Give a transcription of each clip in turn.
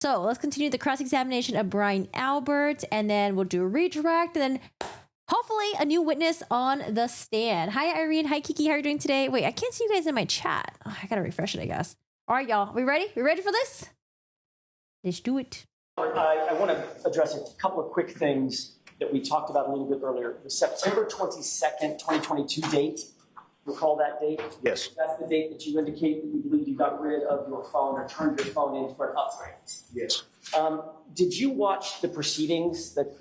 So let's continue the cross-examination of Brian Albert, and then we'll do a redirect, and then hopefully a new witness on the stand. Hi, Irene. Hi, Kiki. How are you doing today? Wait, I can't see you guys in my chat. Oh, I gotta refresh it, I guess. All right, y'all. We ready? We ready for this? Let's do it. I want to address a couple of quick things that we talked about a little bit earlier. The September 22nd, 2022 date. Recall that date? Yes. That's the date that you indicate that you believe you got rid of your phone or turned your phone in for an upgrade. Yes. Did you watch the proceedings that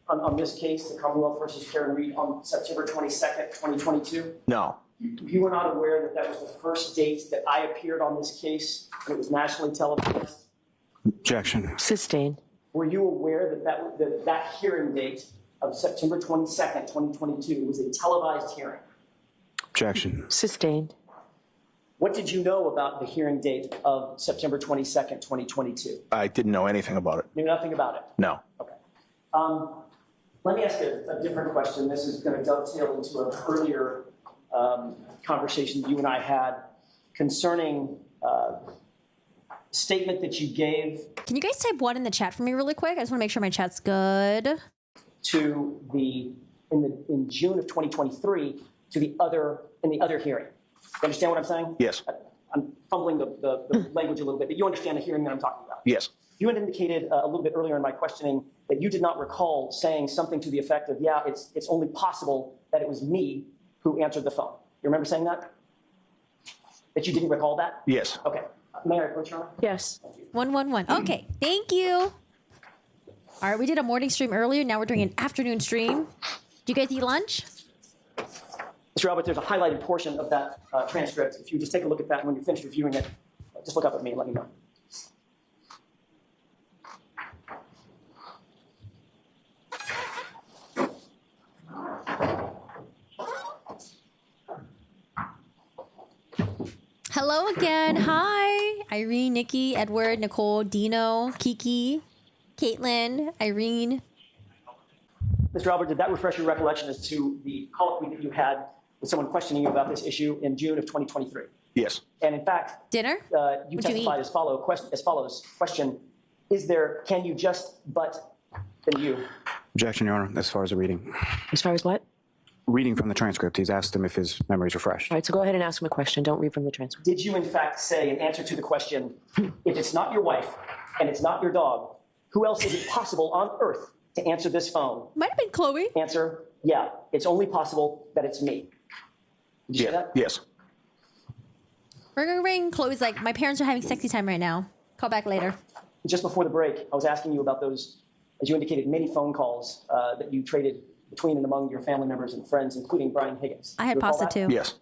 on this case, the Commonwealth versus Karen Reed, on September 22nd, 2022? No. You were not aware that that was the first date that I appeared on this case and it was nationally televised? Objection. Sustained. Were you aware that that hearing date of September 22nd, 2022 was a televised hearing? Objection. Sustained. What did you know about the hearing date of September 22nd, 2022? I didn't know anything about it. Knew nothing about it? No. Okay. Let me ask a different question. This is going to dovetail into an earlier conversation you and I had concerning statement that you gave. Can you guys type one in the chat for me really quick? I just want to make sure my chat's good. To in June of 2023 to the other hearing. You understand what I'm saying? Yes. I'm fumbling the language a little bit, but you understand the hearing that I'm talking about. Yes. You had indicated a little bit earlier in my questioning that you did not recall saying something to the effect of, yeah, it's only possible that it was me who answered the phone. You remember saying that? That you didn't recall that? Yes. Okay. May I approach your honor? Yes. 111. Okay, thank you. All right, we did a morning stream earlier. Now we're doing an afternoon stream. Do you guys eat lunch? Mr. Albert, there's a highlighted portion of that transcript. If you just take a look at that, and when you're finished reviewing it, just look up at me and let me know. Hello again. Hi. Irene, Nikki, Edward, Nicole, Dino, Kiki, Caitlyn, Irene. Mr. Albert, did that refresh your recollection as to the colloquy that you had with someone questioning you about this issue in June of 2023? Yes. And in fact, Dinner? you testified as follows. Question, can you just but then you? Objection, Your Honor, as far as the reading. As far as what? Reading from the transcript, he's asked him if his memory's refreshed. All right, so go ahead and ask him a question. Don't read from the transcript. Did you in fact say in answer to the question, if it's not your wife and it's not your dog, who else is it possible on earth to answer this phone? Might have been Chloe. Answer, yeah, it's only possible that it's me. Did you say that? Yes. Ring, ring, ring. Chloe's like, my parents are having sexy time right now. Call back later. Just before the break, I was asking you about those, as you indicated, many phone calls that you traded between and among your family members and friends, including Brian Higgins. I had pasta too. Yes.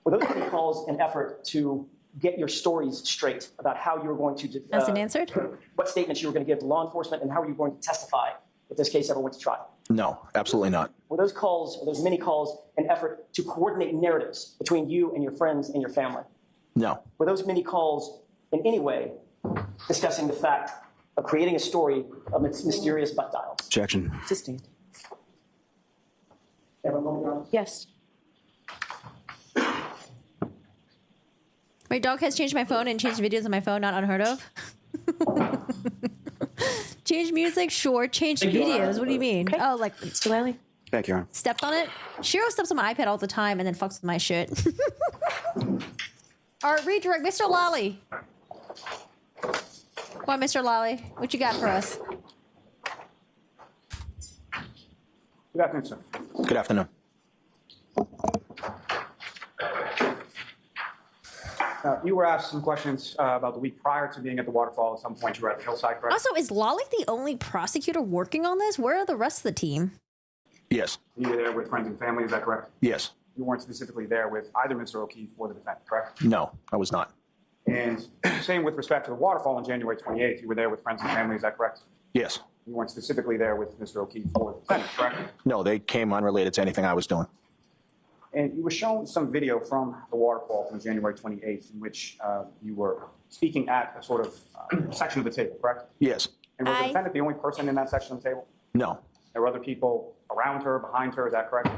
Were those many calls an effort to get your stories straight about how you were going to Asked and answered? what statements you were going to give to law enforcement and how were you going to testify if this case ever went to trial? No, absolutely not. Were those calls, or those many calls, an effort to coordinate narratives between you and your friends and your family? No. Were those many calls in any way discussing the fact of creating a story of mysterious butt dials? Objection. Sustained. Everyone, Yes. My dog has changed my phone and changed videos on my phone, not unheard of. Change music, sure. Change videos. What do you mean? Okay. Oh, like Mr. Lally? Thank you, Your Honor. stepped on it? Shiro steps on my iPad all the time and then fucks with my shit. All right, redirect. Mr. Lally. Come on, Mr. Lally. What you got for us? Good afternoon, sir. Good afternoon. You were asked some questions about the week prior to being at the waterfall. At some point, you were at the hillside, correct? Also, is Lolly the only prosecutor working on this? Where are the rest of the team? Yes. You were there with friends and family, is that correct? Yes. You weren't specifically there with either Mr. O'Keefe or the defendant, correct? No, I was not. And same with respect to the waterfall on January 28th, you were there with friends and family, is that correct? Yes. You weren't specifically there with Mr. O'Keefe or the defendant, correct? No, they came unrelated to anything I was doing. And you were shown some video from the waterfall from January 28th in which you were speaking at a sort of section of the table, correct? Yes. And was the defendant the only person in that section of the table? No. There were other people around her, behind her, is that correct?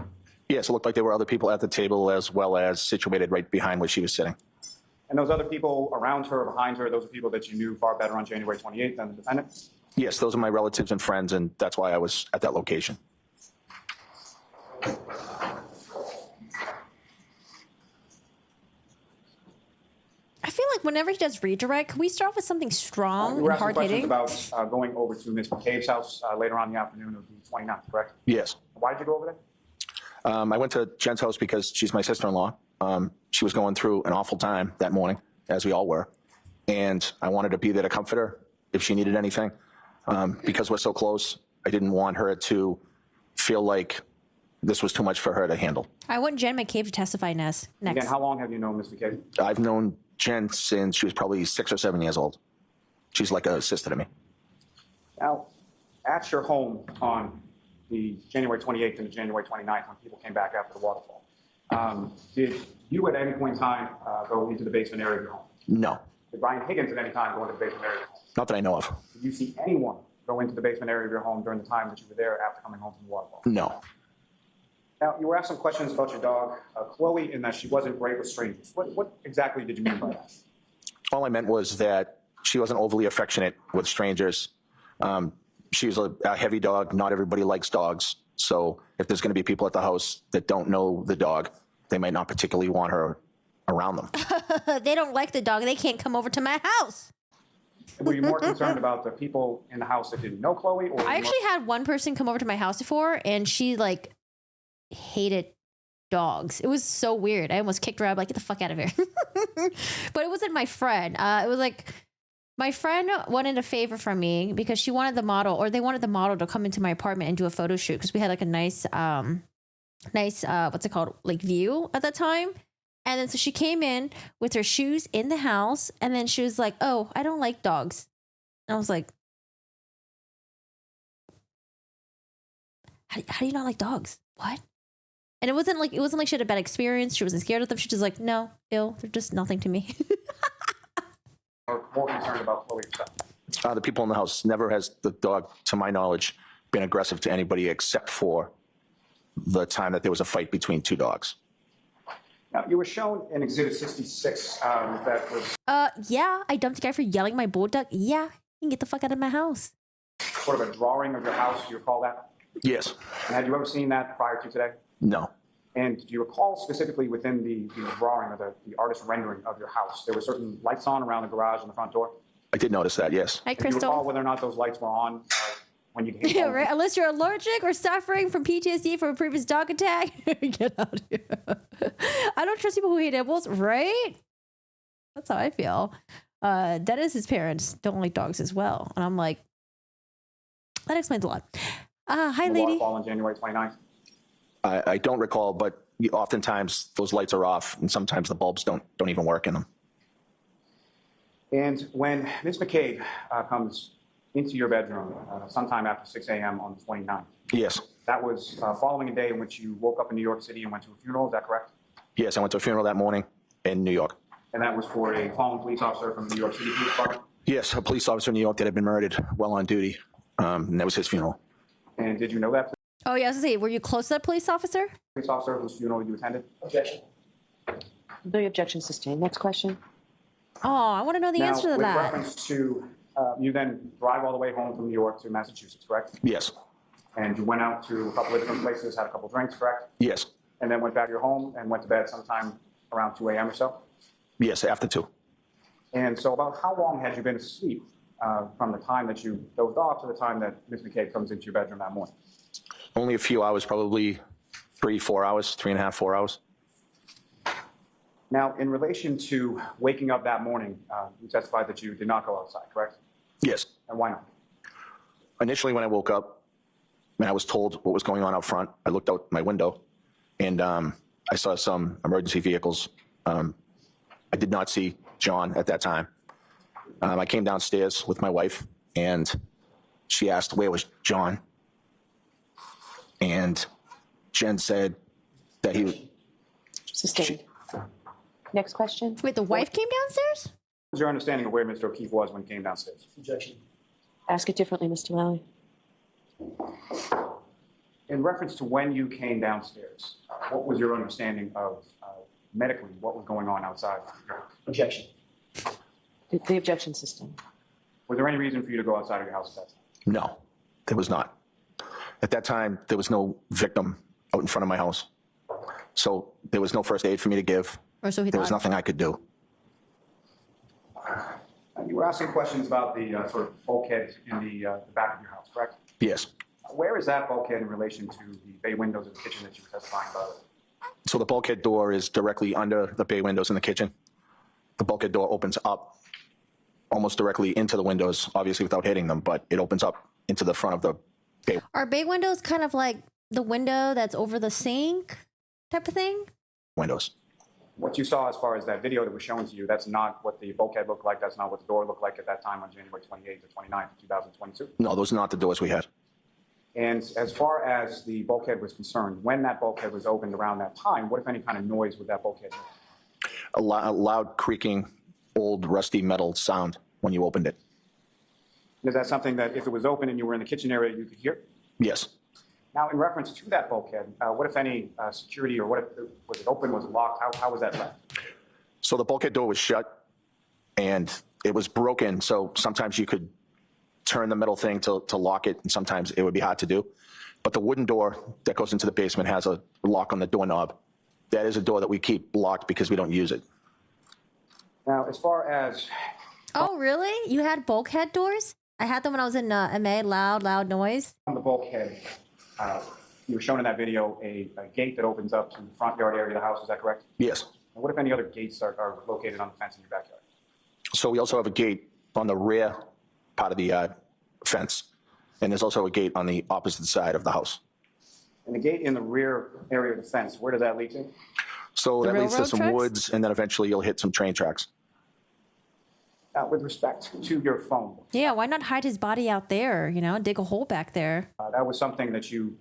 Yes, it looked like there were other people at the table as well as situated right behind where she was sitting. And those other people around her, behind her, those are people that you knew far better on January 28th than the defendant? Yes, those are my relatives and friends, and that's why I was at that location. I feel like whenever he does redirect, can we start with something strong You were and asking questions hard-hitting? about going over to Ms. McCabe's house later on in the afternoon of the 29th, correct? Yes. Why did you go over there? I went to Jen's house because she's my sister-in-law. She was going through an awful time that morning, as we all were. And I wanted to be there to comfort her if she needed anything. Because we're so close, I didn't want her to feel like this was too much for her to handle. I want Jen McCabe to testify next. Again, how long have you known Ms. McCabe? I've known Jen since she was probably 6 or 7 years old. She's like a sister to me. Now, at your home on the January 28th and the January 29th, when people came back after the waterfall, did you at any point in time go into the basement area of your home? No, Did Brian Higgins at any time go into the basement area of your home? not that I know of. Did you see anyone go into the basement area of your home during the time that you were there after coming home from the waterfall? No. Now, you were asked some questions about your dog, Chloe, in that she wasn't great with strangers. What exactly did you mean by that? All I meant was that she wasn't overly affectionate with strangers. She's a heavy dog. Not everybody likes dogs. So if there's going to be people at the house that don't know the dog, they might not particularly want her around them. They don't like the dog. They can't come over to my house. Were you more concerned about the people in the house that didn't know Chloe? Or I actually had one person come over to my house before, and she like hated dogs. It was so weird. I almost kicked her out. Like, get the fuck out of here. But it wasn't my friend. It was like my friend wanted a favor from me because she wanted the model, or they wanted the model to come into my apartment and do a photo shoot because we had like a nice, what's it called, like view at that time. And then so she came in with her shoes in the house, and then she was like, "Oh, I don't like dogs." And I was like, "How do you not like dogs? What?" And it wasn't like she had a bad experience. She wasn't scared of them. She was just like, "No, ill. They're just nothing to me." or more concerned about Chloe herself? The people in the house, never has the dog, to my knowledge, been aggressive to anybody except for the time that there was a fight between two dogs. Now, you were shown in Exhibit 66 that was Yeah, I dumped the guy for yelling at my bulldog. Yeah, you can get the fuck out of my house. sort of a drawing of your house. Do you recall that? Yes. And had you ever seen that prior to today? No. And do you recall specifically within the drawing or the artist rendering of your house, there were certain lights on around the garage and the front door? I did notice that, yes. Hi, Do you recall Crystal. whether or not those lights were on when you came Yeah, home? right. Unless you're allergic or suffering from PTSD from a previous dog attack, get out of here. I don't trust people who hate animals, right? That's how I feel. Dennis's parents don't like dogs as well, and I'm like, that explains a lot. Hi, The lady. waterfall on January 29th? I don't recall, but oftentimes those lights are off, and sometimes the bulbs don't even work in them. And when Ms. McCabe comes into your bedroom sometime after 6 a.m. on the 29th, Yes. that was following a day in which you woke up in New York City and went to a funeral, is that correct? Yes, I went to a funeral that morning in New York. And that was for a fallen police officer from the New York City Police Department? Yes, a police officer in New York that had been murdered while on duty, and that was his funeral. And did you know that Oh, yeah, I was gonna say, were you close to that police officer? police officer whose funeral you attended? Objection. The objection sustained. Next question. Oh, I want to know the Now, answer to with that. reference to, you then drive all the way home from New York to Massachusetts, correct? Yes. And you went out to a couple of different places, had a couple drinks, correct? Yes. And then went back to your home and went to bed sometime around 2 a.m. or so? Yes, after 2. And so about how long had you been asleep from the time that you dozed off to the time that Ms. McCabe comes into your bedroom that morning? Only a few hours, probably 3-4 hours, 3.5, 4 hours. Now, in relation to waking up that morning, you testified that you did not go outside, correct? Yes. And why not? Initially, when I woke up and I was told what was going on out front, I looked out my window and I saw some emergency vehicles. I did not see John at that time. I came downstairs with my wife and she asked, where was John? And Jen said that he Sustained. Next question. Wait, the wife came downstairs? What was your understanding of where Mr. O'Keefe was when he came downstairs? Objection. Ask it differently, Mr. Lally. In reference to when you came downstairs, what was your understanding of medically what was going on outside? Objection. The objection sustained. Was there any reason for you to go outside of your house at that time? No, there was not. At that time, there was no victim out in front of my house. So there was no first aid for me to give. Or so he There was thought. nothing I could do. You were asking questions about the sort of bulkhead in the back of your house, correct? Yes. Where is that bulkhead in relation to the bay windows of the kitchen that you were testifying about? So the bulkhead door is directly under the bay windows in the kitchen. The bulkhead door opens up almost directly into the windows, obviously without hitting them, but it opens up into the front of the bay Are bay windows kind of like the window that's over the sink type of thing? windows. What you saw as far as that video that was shown to you, that's not what the bulkhead looked like. That's not what the door looked like at that time on January 28th or 29th, 2022. No, those are not the doors we had. And as far as the bulkhead was concerned, when that bulkhead was opened around that time, what, if any, kind of noise would that bulkhead make? A loud creaking, old rusty metal sound when you opened it. Is that something that if it was open and you were in the kitchen area, you could hear? Yes. Now, in reference to that bulkhead, what, if any, security, or what if, was it open, was it locked? How was that left? So the bulkhead door was shut and it was broken. So sometimes you could turn the metal thing to lock it, and sometimes it would be hard to do. But the wooden door that goes into the basement has a lock on the doorknob. That is a door that we keep locked because we don't use it. Now, as far as Oh, really? You had bulkhead doors? I had them when I was in MA, loud noise. on the bulkhead, you were shown in that video a gate that opens up to the front yard area of the house. Is that correct? Yes. And what, if any, other gates are located on the fence in your backyard? So we also have a gate on the rear part of the fence. And there's also a gate on the opposite side of the house. And the gate in the rear area of the fence, where does that lead to? So The that leads to railroad some tracks? woods, and then eventually you'll hit some train tracks. With respect to your phone, Yeah, why not hide his body out there, dig a hole back there? that was something that you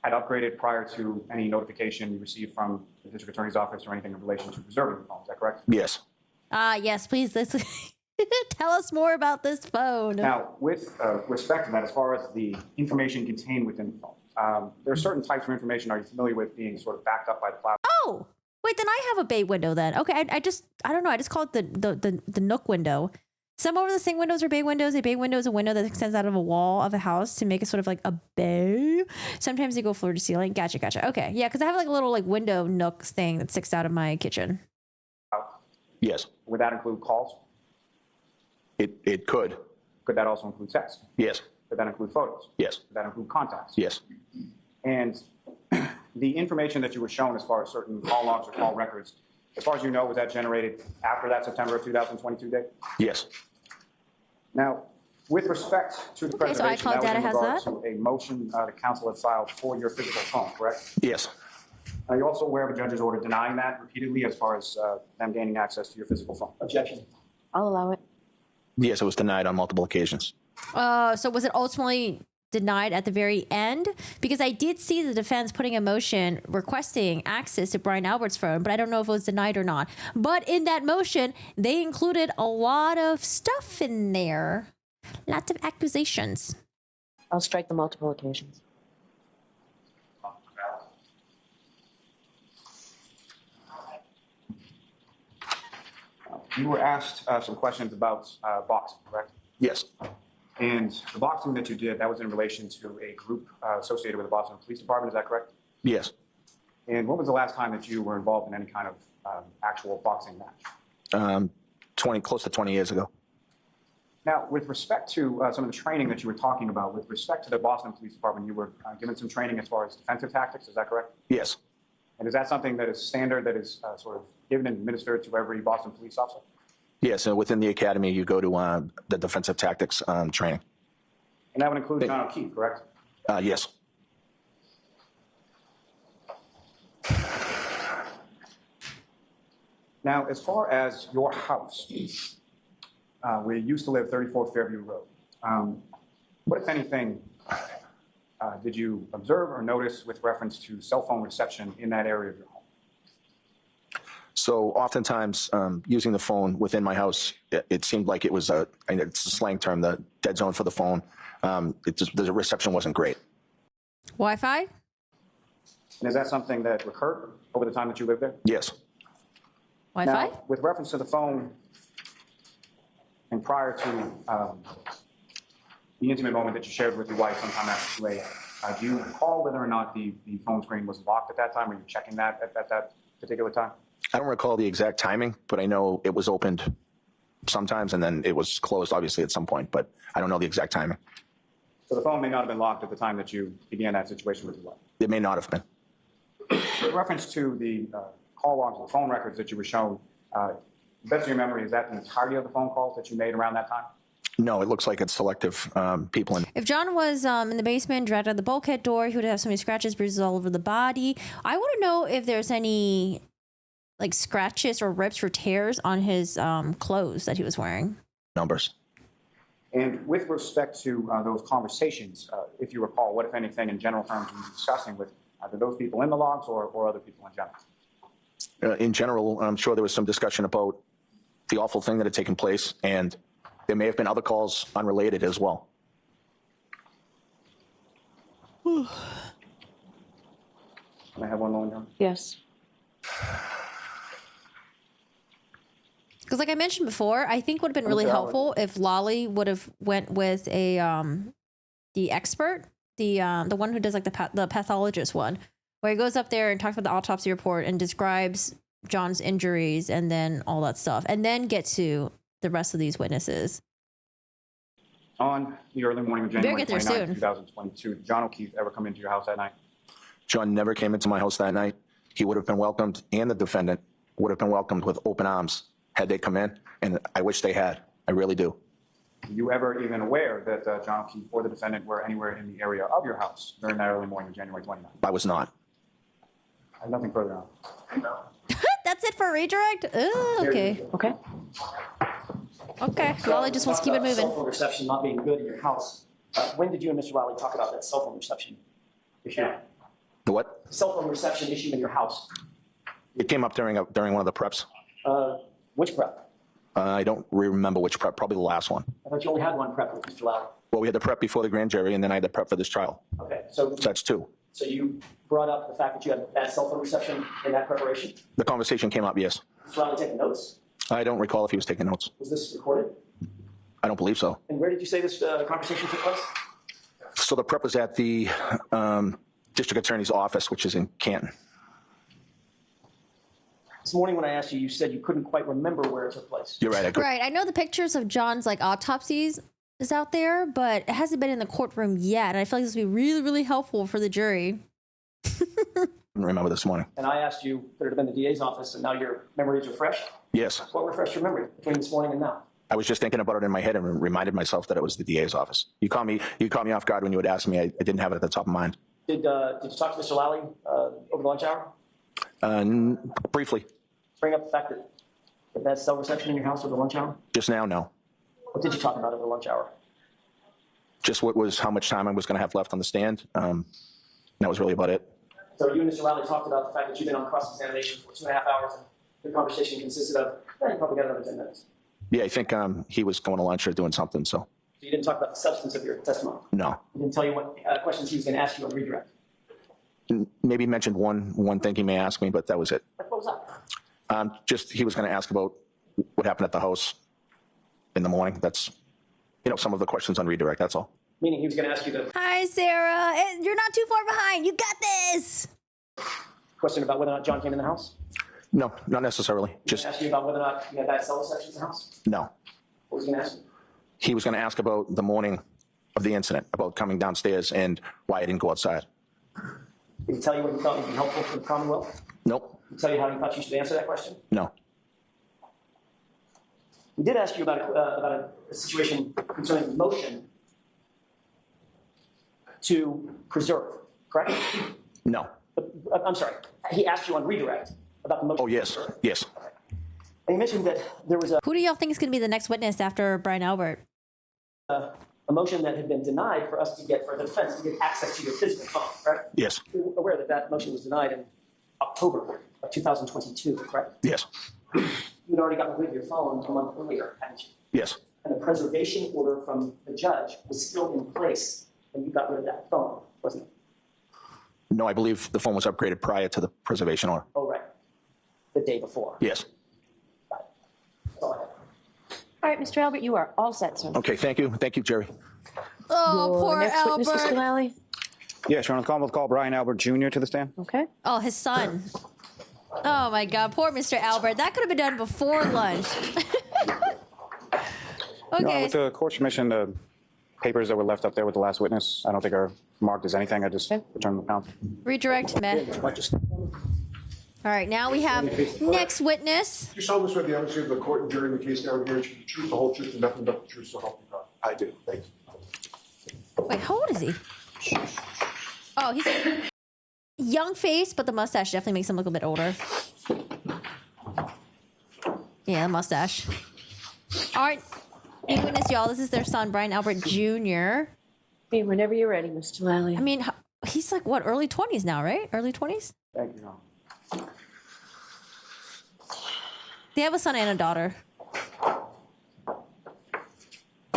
had upgraded prior to any notification you received from the district attorney's office or anything in relation to preserving the phone. Is that correct? Yes. Yes, please, let's tell us more about this phone. Now, with respect to that, as far as the information contained within the phone, there are certain types of information, are you familiar with, being sort of backed up by the cloud? Oh, wait, then I have a bay window then. Okay, I don't know. I just call it the nook window. Some over the sink windows are bay windows. A bay window is a window that extends out of a wall of a house to make it sort of like a bay. Sometimes they go floor to ceiling. Gotcha. Okay, yeah, because I have like a little like window nook thing that sticks out of my kitchen. Yes. Would that include calls? It could. Could that also include text? Yes. Could that include photos? Yes. Could that include contacts? Yes. And the information that you were shown as far as certain call logs or call records, as far as you know, was that generated after that September of 2022 date? Yes. Now, with respect to the Okay, so preservation, iCloud that data was in has regard that? to a motion the council had filed for your physical phone, correct? Yes. Are you also aware of a judge's order denying that repeatedly as far as them gaining access to your physical phone? Objection. I'll allow it. Yes, it was denied on multiple occasions. So was it ultimately denied at the very end? Because I did see the defense putting a motion requesting access to Brian Albert's phone, but I don't know if it was denied or not. But in that motion, they included a lot of stuff in there. Lots of accusations. I'll strike the multiple occasions. You were asked some questions about boxing, correct? Yes. And the boxing that you did, that was in relation to a group associated with the Boston Police Department, is that correct? Yes. And when was the last time that you were involved in any kind of actual boxing match? Close to 20 years ago. Now, with respect to some of the training that you were talking about, with respect to the Boston Police Department, you were given some training as far as defensive tactics, is that correct? Yes. And is that something that is standard, that is sort of given and administered to every Boston police officer? Yes. And within the academy, you go to the defensive tactics training. And that would include John O'Keefe, correct? Yes. Now, as far as your house, where you used to live, 34 Fairview Road, what, if anything, did you observe or notice with reference to cell phone reception in that area of your home? So oftentimes using the phone within my house, it seemed like it was it's a slang term, the dead zone for the phone. The reception wasn't great. Wi-Fi? And is that something that recurred over the time that you lived there? Yes. Wi-Fi? Now, with reference to the phone, and prior to the intimate moment that you shared with your wife sometime after 2 a.m., do you recall whether or not the phone screen was locked at that time? Were you checking that at that particular time? I don't recall the exact timing, but I know it was opened sometimes and then it was closed, obviously, at some point, but I don't know the exact timing. So the phone may not have been locked at the time that you began that situation with your wife. It may not have been. With reference to the call logs, the phone records that you were shown, best of your memory, is that the entirety of the phone calls that you made around that time? No, it looks like it's selective people. If John was in the basement, dragged out the bulkhead door, he would have so many scratches, bruises all over the body. I want to know if there's any like scratches or rips or tears on his clothes that he was wearing. Numbers. And with respect to those conversations, if you recall, what, if anything, in general terms, were you discussing with either those people in the logs or other people in general? In general, I'm sure there was some discussion about the awful thing that had taken place, and there may have been other calls unrelated as well. Can I have one more, John? Yes. Because like I mentioned before, I think would have been really helpful if Lolly would have went with a the expert, the one who does like the pathologist one, where he goes up there and talks about the autopsy report and describes John's injuries and then all that stuff, and then get to the rest of these witnesses. On the early morning of January get there 29, soon. 2022, did John O'Keefe ever come into your house that night? John never came into my house that night. He would have been welcomed, and the defendant would have been welcomed with open arms had they come in, and I wish they had. I really do. Were you ever even aware that John O'Keefe or the defendant were anywhere in the area of your house during that early morning of January 29? I was not. I have nothing further on. That's it for redirect? Ooh, okay. Okay. Okay. Lolly just wants to keep it moving. Cell phone reception not being good in your house. When did you and Mr. Riley talk about that cell phone reception issue? The what? Cell phone reception issue in your house. It came up during one of the preps. Which prep? I don't remember which prep, probably the last one. I thought you only had one prep with Mr. Riley. Well, we had the prep before the grand jury, and then I had the prep for this trial. Okay, so So that's two. you brought up the fact that you had bad cell phone reception in that preparation. The conversation came up, yes. Mr. Riley taking notes. I don't recall if he was taking notes. Was this recorded? I don't believe so. And where did you say this conversation took place? So the prep was at the district attorney's office, which is in Canton. This morning when I asked you, you said you couldn't quite remember where it took place. You're right. Right. I know the pictures of John's like autopsies is out there, but it hasn't been in the courtroom yet. And I feel like this would be really, really helpful for the jury. I remember this morning. And I asked you, could it have been the DA's office, and now your memories are fresh? Yes. What refreshed your memory between this morning and now? I was just thinking about it in my head and reminded myself that it was the DA's office. You caught me off guard when you would ask me. I didn't have it at the top of mind. Did you talk to Mr. Lally over the lunch hour? Briefly. Bring up the fact that that's cell reception in your house over the lunch hour? Just now, no. What did you talk about over the lunch hour? Just how much time I was going to have left on the stand. That was really about it. So you and Mr. Lally talked about the fact that you've been on cross-examination for 2.5 hours, and the conversation consisted of, you probably got another 10 minutes. Yeah, I think he was going to lunch or doing something, so. So you didn't talk about the substance of your testimony? No. He didn't tell you what questions he was going to ask you on redirect? Maybe mentioned one thing he may ask me, but that was it. What was that? Just he was going to ask about what happened at the house in the morning. That's, some of the questions on redirect, that's all. Meaning he was going to ask you the Hi, Sarah. You're not too far behind. You got this. question about whether or not John came in the house? No, not necessarily. He Just, asked you about whether or not you had bad cell reception in the house? no. What was he going to ask you? He was going to ask about the morning of the incident, about coming downstairs and why I didn't go outside. Did he tell you what he thought would be helpful for the Commonwealth? Nope. Did he tell you how he thought you should answer that question? No. He did ask you about a situation concerning the motion to preserve, correct? No. I'm sorry. He asked you on redirect about the motion. Oh, yes. to preserve. Yes. And he mentioned that there was Who do y'all think is going to be the next witness after Brian Albert? a motion that had been denied for us to get, for the defense to get access to your physical phone, correct? Yes. You're aware that that motion was denied in October of 2022, correct? Yes. You'd already gotten rid of your phone a month earlier, hadn't you? Yes. And the preservation order from the judge was still in place when you got rid of that phone, wasn't it? No, I believe the phone was upgraded prior to the preservation order. Oh, right. The day before. Yes. All right, Mr. Albert, you are all set, sir. Okay, thank you. Thank you, Jerry. Oh, Your poor next witness, Mr. Albert. Lally. Yes, Your Honor, we'll call Brian Albert Jr. to the stand. Okay. Oh, his son. Oh my God, poor Mr. Albert. That could have been done before lunch. Your Honor, Okay. with the court's permission, the papers that were left up there with the last witness, I don't think are marked as anything. I just returned them down. Redirect, meh. All right, now we have next witness. Do you solemnly swear the evidence of the court and jury in the case now hearing the truth, the whole truth, and nothing but the truth, so help you God? I do. Thank you. Wait, how old is he? Oh, he's young face, but the mustache definitely makes him look a bit older. Yeah, the mustache. All right, new witness, y'all. This is their son, Brian Albert Jr. Be whenever you're ready, Mr. Lally. I mean, he's like, what, early 20s now, right? Early 20s? Thank you, Your Honor. They have a son and a daughter. I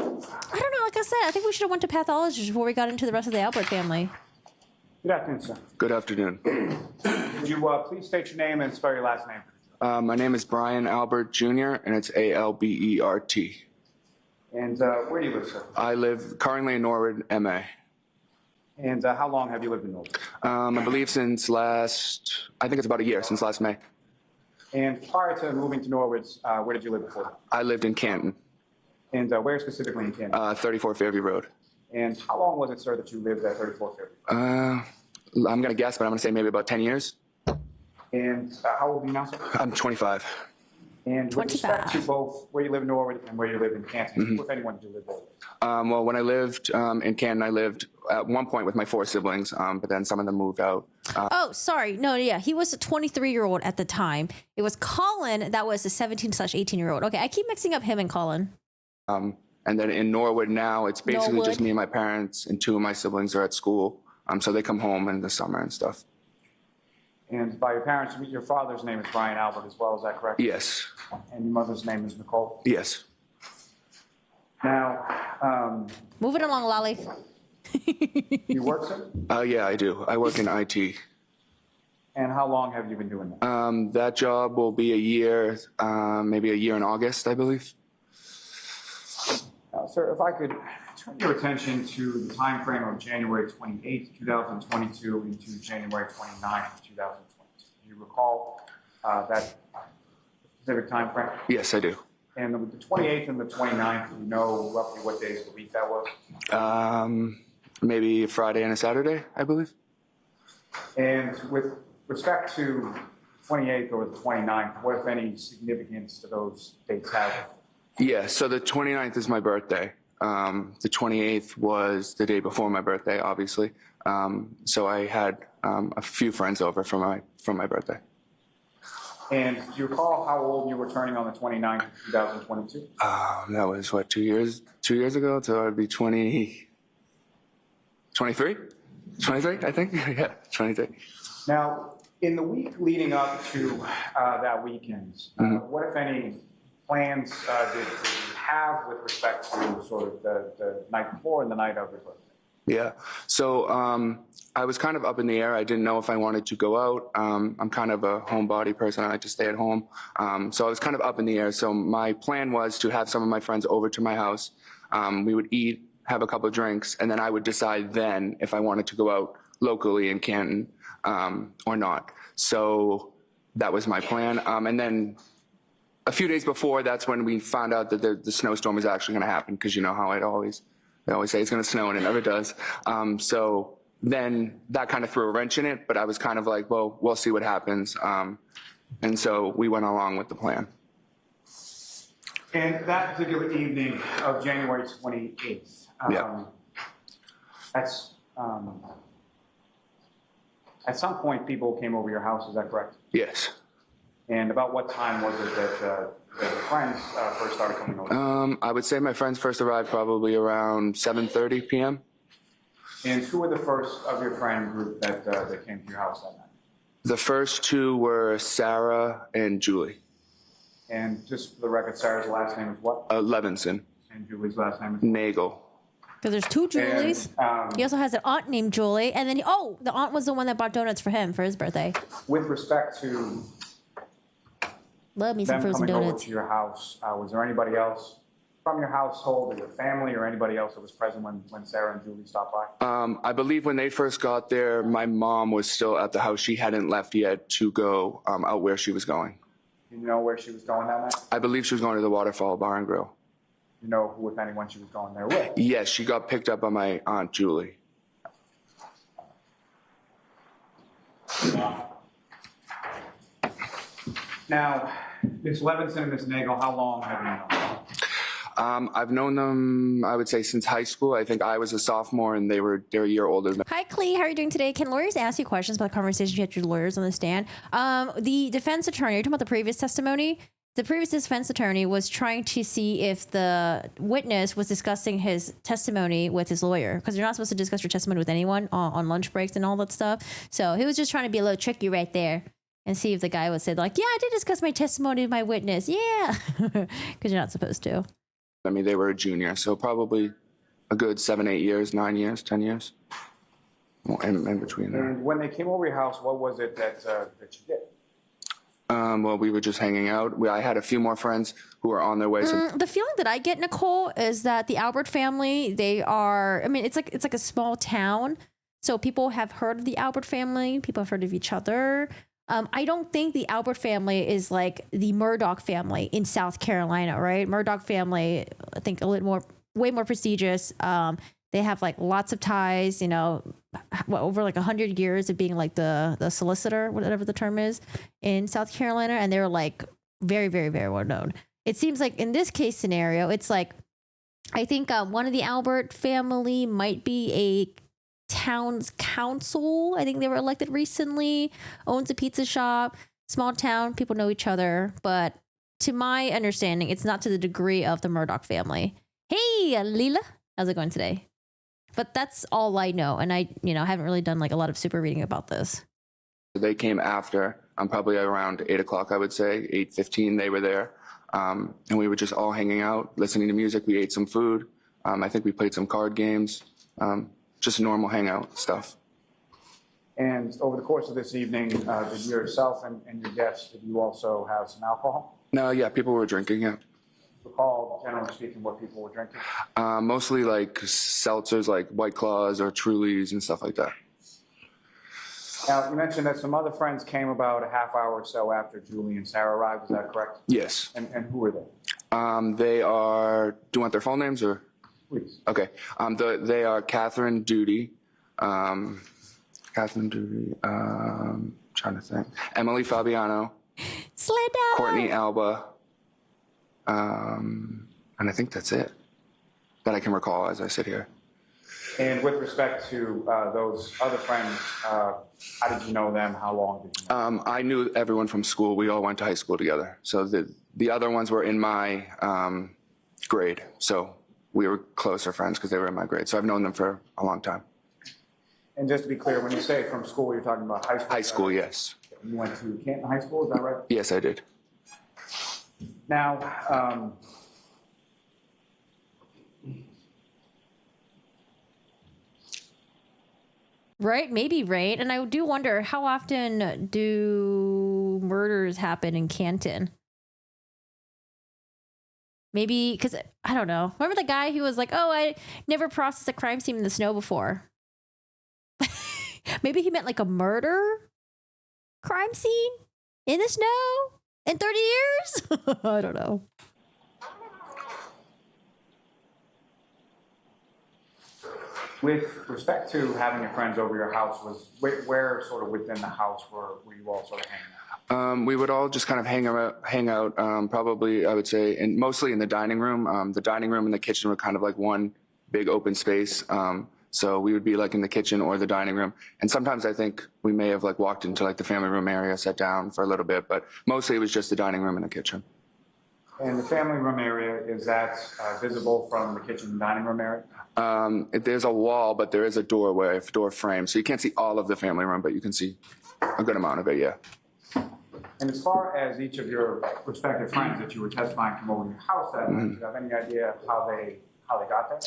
don't know, like I said, I think we should have went to pathologist before we got into the rest of the Albert family. Good afternoon, sir. Good afternoon. Would you please state your name and spell your last name? My name is Brian Albert Jr., and it's Albert. And where do you live, sir? I live currently in Norwood, MA. And how long have you lived in Norwood? I believe since I think it's about a year, since last May. And prior to moving to Norwood, where did you live before? I lived in Canton, And where specifically in Canada? 34 Fairview Road. And how long was it, sir, that you lived at 34 Fairview? I'm going to guess, but I'm going to say maybe about 10 years. And how old are you now, sir? I'm 25. And with respect 25. to both where you live in Norwood and where you live in Canton, who, if anyone, did you live there? Well, when I lived in Canton, I lived at one point with my 4 siblings, but then some of them moved out. Oh, sorry. No, yeah. He was a 23-year-old at the time. It was Colin that was a 17/18-year-old. Okay, I keep mixing up him and Colin. And then in Norwood now, it's basically Norwood. just me and my parents, and 2 of my siblings are at school. So they come home in the summer and stuff. And by your parents, your father's name is Brian Albert as well, is that correct? Yes. And your mother's name is Nicole? Yes. Now, Moving along, Lolly. you work, sir? Yeah, I do. I work in IT. And how long have you been doing that? That job will be a year, maybe a year in August, I believe. Sir, if I could turn your attention to the time frame of January 28th, 2022 into January 29th, 2022. Do you recall that specific time frame? Yes, I do. And with the 28th and the 29th, do you know roughly what days of the week that was? Maybe a Friday and a Saturday, I believe. And with respect to 28th or the 29th, what, if any, significance do those dates have? Yeah, so the 29th is my birthday. The 28th was the day before my birthday, obviously. So I had a few friends over from my birthday. And do you recall how old you were turning on the 29th of 2022? That was, what, 2 years? 2 years ago? So I'd be 23? 23, I think? Yeah, 23. Now, in the week leading up to that weekend, what, if any, plans did you have with respect to sort of the night before and the night of your birthday? Yeah. So I was kind of up in the air. I didn't know if I wanted to go out. I'm kind of a homebody person. I like to stay at home. So I was kind of up in the air. So my plan was to have some of my friends over to my house. We would eat, have a couple of drinks, and then I would decide then if I wanted to go out locally in Canton or not. So that was my plan. And then a few days before, that's when we found out that the snowstorm was actually going to happen, because you know how they always say it's going to snow, and it never does. So then that kind of threw a wrench in it, but I was kind of like, well, we'll see what happens. And so we went along with the plan. And that particular evening of January 28th, Yeah. that's at some point people came over your house, is that correct? Yes. And about what time was it that your friends first started coming over? I would say my friends first arrived probably around 7:30 p.m. And who were the first of your friend group that came to your house that night? The first 2 were Sarah and Julie. And just for the record, Sarah's last name is what? Levinson. And Julie's last name is? Nagel. Because there's 2 Julies. And, He also has an aunt named Julie. And then, the aunt was the one that bought donuts for him for his birthday. with respect to Love me some them frozen coming over donuts. to your house, was there anybody else from your household or your family or anybody else that was present when Sarah and Julie stopped by? I believe when they first got there, my mom was still at the house. She hadn't left yet to go out where she was going. You know where she was going that night? I believe she was going to the Waterfall Bar and Grill. You know who, if anyone, she was going there with? Yes, she got picked up by my Aunt Julie. Now, Ms. Levinson and Ms. Nagel, how long have you known them? I've known them, I would say, since high school. I think I was a sophomore and they're a year older than me. Hi, Clee. How are you doing today? Can lawyers ask you questions about conversations you had with your lawyers on the stand? The defense attorney, you're talking about the previous testimony? The previous defense attorney was trying to see if the witness was discussing his testimony with his lawyer, because you're not supposed to discuss your testimony with anyone on lunch breaks and all that stuff. So he was just trying to be a little tricky right there and see if the guy would say, like, yeah, I did discuss my testimony with my witness. Yeah, because you're not supposed to. I mean, they were a junior, so probably a good 7, 8 years, 9 years, 10 years. Well, in between there. And when they came over your house, what was it that you did? Well, we were just hanging out. I had a few more friends who were on their way. So The feeling that I get, Nicole, is that the Albert family, they are, I mean, it's like a small town. So people have heard of the Albert family. People have heard of each other. I don't think the Albert family is like the Murdoch family in South Carolina, right? Murdoch family, I think way more prestigious. They have like lots of ties, you know, over like 100 years of being like the solicitor, whatever the term is, in South Carolina. And they're like very, very, very well known. It seems like in this case scenario, it's like, I think one of the Albert family might be a town's council. I think they were elected recently, owns a pizza shop, small town, people know each other. But to my understanding, it's not to the degree of the Murdoch family. Hey, Leela, how's it going today? But that's all I know. And I, haven't really done like a lot of super reading about this. they came after. Probably around 8 o'clock, I would say, 8:15. They were there, and we were just all hanging out, listening to music. We ate some food. I think we played some card games. Just normal hangout stuff. And over the course of this evening, did yourself and your guests, did you also have some alcohol? No, yeah, people were drinking, yeah. Recall, generally speaking, what people were drinking? Mostly like seltzers, like White Claws or Trulies and stuff like that. Now, you mentioned that some other friends came about a half hour or so after Julie and Sarah arrived. Is that correct? Yes. And who were they? They are, do you want their full names or? Please. Okay. They are Catherine Duty, trying to think, Emily Fabiano, Slender. Courtney Alba, and I think that's it that I can recall as I sit here. And with respect to those other friends, how did you know them? How long did you know them? I knew everyone from school. We all went to high school together. So the other ones were in my grade. So we were closer friends because they were in my grade. So I've known them for a long time. And just to be clear, when you say from school, you're talking about high school? High school, yes. You went to Canton High School, is that right? Yes, I did. Now, Right? Maybe, right? And I do wonder, how often do murders happen in Canton? Maybe, because, I don't know. Remember the guy who was like, oh, I never processed a crime scene in the snow before? Maybe he meant like a murder crime scene in the snow in 30 years? I don't know. with respect to having your friends over your house, where sort of within the house were you all sort of hanging out? We would all just kind of hang out probably, I would say, mostly in the dining room. The dining room and the kitchen were kind of like one big open space. So we would be like in the kitchen or the dining room. And sometimes I think we may have like walked into like the family room area, sat down for a little bit, but mostly it was just the dining room and the kitchen. And the family room area, is that visible from the kitchen and dining room area? There's a wall, but there is a doorway, door frame. So you can't see all of the family room, but you can see a good amount of it, yeah. And as far as each of your respective friends that you were testifying from over your house that night, do you have any idea how they got there?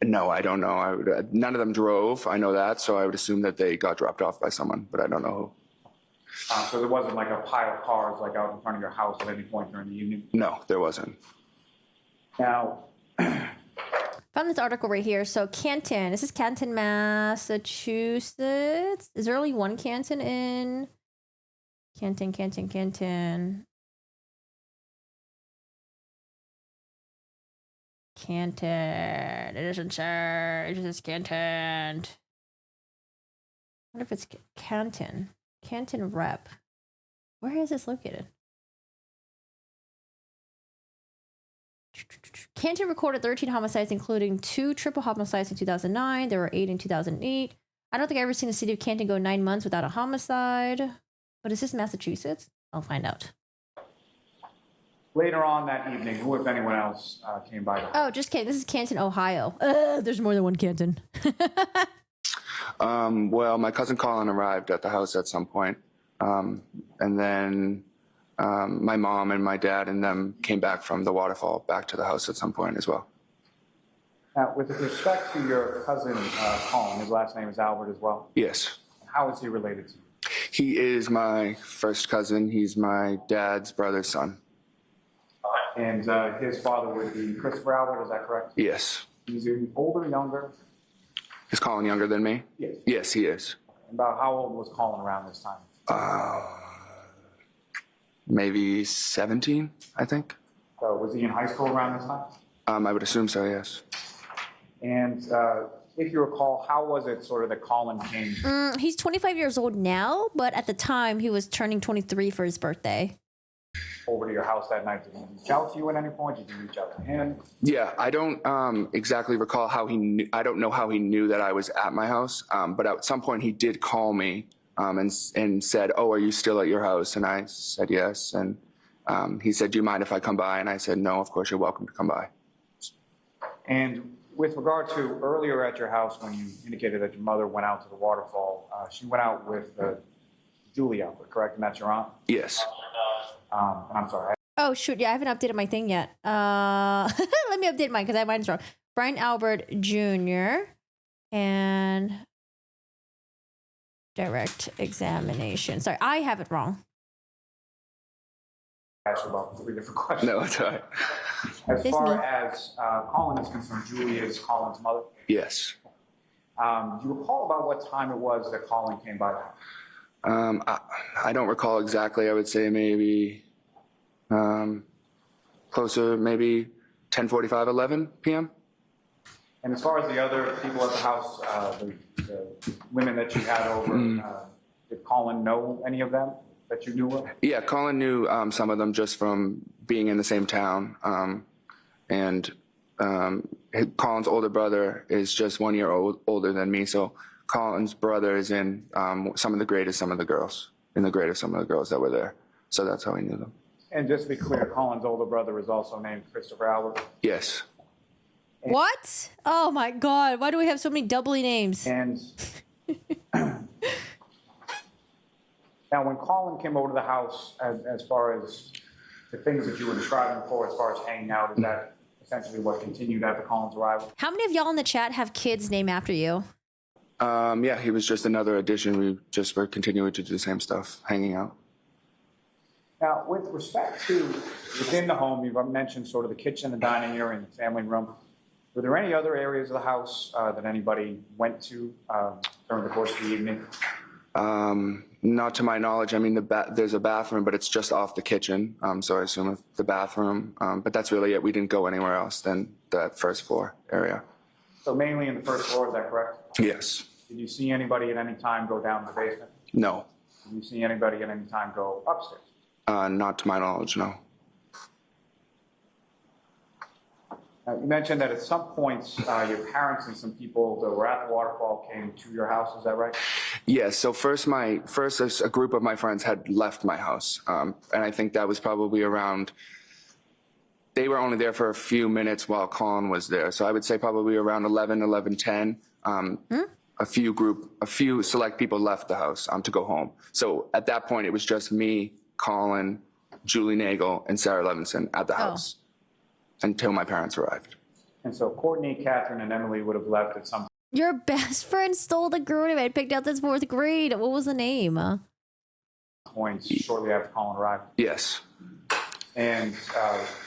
No, I don't know. None of them drove. I know that, so I would assume that they got dropped off by someone, but I don't know who. So there wasn't like a pile of cars like out in front of your house at any point during the evening? No, there wasn't. Now, Found this article right here. So Canton. This is Canton, Massachusetts. Is there only one Canton in Canton? Canton. It isn't sir. It is Canton. I wonder if it's Canton. Canton Rep. Where is this located? Canton recorded 13 homicides, including 2 triple homicides in 2009. There were 8 in 2008. I don't think I've ever seen the city of Canton go 9 months without a homicide. But is this Massachusetts? I'll find out. later on that evening, who, if anyone else, came by? Oh, just kidding. This is Canton, Ohio. There's more than one Canton. Well, my cousin Colin arrived at the house at some point. And then my mom and my dad and them came back from the waterfall back to the house at some point as well. Now, with respect to your cousin Colin, his last name is Albert as well. Yes. How is he related to you? He is my first cousin. He's my dad's brother's son. And his father would be Christopher Albert, is that correct? Yes. He's older, younger? Is Colin younger than me? Yes. Yes, he is. About how old was Colin around this time? Maybe 17, I think. So was he in high school around this time? I would assume so, yes. And if you recall, how was it sort of that Colin came? He's 25 years old now, but at the time he was turning 23 for his birthday. Over to your house that night? Did he reach out to you at any point? Did you reach out to him? Yeah, I don't exactly recall how he knew. I don't know how he knew that I was at my house, but at some point he did call me and said, "Oh, are you still at your house?" And I said yes. And he said, "Do you mind if I come by?" And I said, "No, of course you're welcome to come by." And with regard to earlier at your house, when you indicated that your mother went out to the waterfall, she went out with Julie Albert, correct? And that's your aunt? Yes. I'm sorry. Oh, shoot. Yeah, I haven't updated my thing yet. Let me update mine because I have mine's wrong. Brian Albert Jr. and direct examination. Sorry, I have it wrong. I asked you about 3 different questions. No, it's all right. As It's far me. as Colin is concerned, Julie is Colin's mother. Yes. Do you recall about what time it was that Colin came by the house? I don't recall exactly. I would say maybe closer, maybe 10:45, 11 p.m. And as far as the other people at the house, the women that you had over, did Colin know any of them that you knew of? Yeah, Colin knew some of them just from being in the same town. Colin's older brother is just 1 year older than me. So Colin's brother is in some of the grade of some of the girls, that were there. So that's how he knew them. And just to be clear, Colin's older brother is also named Christopher Albert. Yes. What? Oh my God. Why do we have so many doubly names? And now, when Colin came over to the house, as far as the things that you were describing before, as far as hanging out, is that essentially what continued after Colin's arrival? How many of y'all in the chat have kids named after you? Yeah, he was just another addition. We just were continuing to do the same stuff, hanging out. Now, with respect to within the home, you've mentioned sort of the kitchen, the dining area, and the family room. Were there any other areas of the house that anybody went to during the course of the evening? Not to my knowledge. I mean, there's a bathroom, but it's just off the kitchen. So I assume the bathroom. But that's really it. We didn't go anywhere else than that first floor area. So mainly in the first floor, is that correct? Yes. Did you see anybody at any time go down to the basement? No. Did you see anybody at any time go upstairs? Not to my knowledge, no. You mentioned that at some points, your parents and some people that were at the waterfall came to your house. Is that right? Yes. So first a group of my friends had left my house. And I think that was probably around, they were only there for a few minutes while Colin was there. So I would say probably around 11:10. A few select people left the house to go home. So at that point, it was just me, Colin, Julie Nagel, and Sarah Levinson at the house until my parents arrived. And so Courtney, Catherine, and Emily would have left at some Your best friend stole the girl name I picked out this 4th grade. What was the name? points shortly after Colin arrived. Yes. And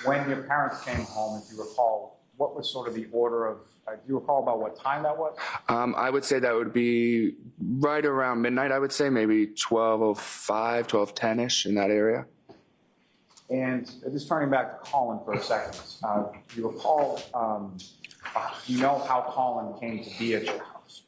when your parents came home, if you recall, what was sort of the order of, do you recall about what time that was? I would say that would be right around midnight, I would say, maybe 12:05, 12:10-ish in that area. And just turning back to Colin for a second, do you recall, do you know how Colin came to be at your house?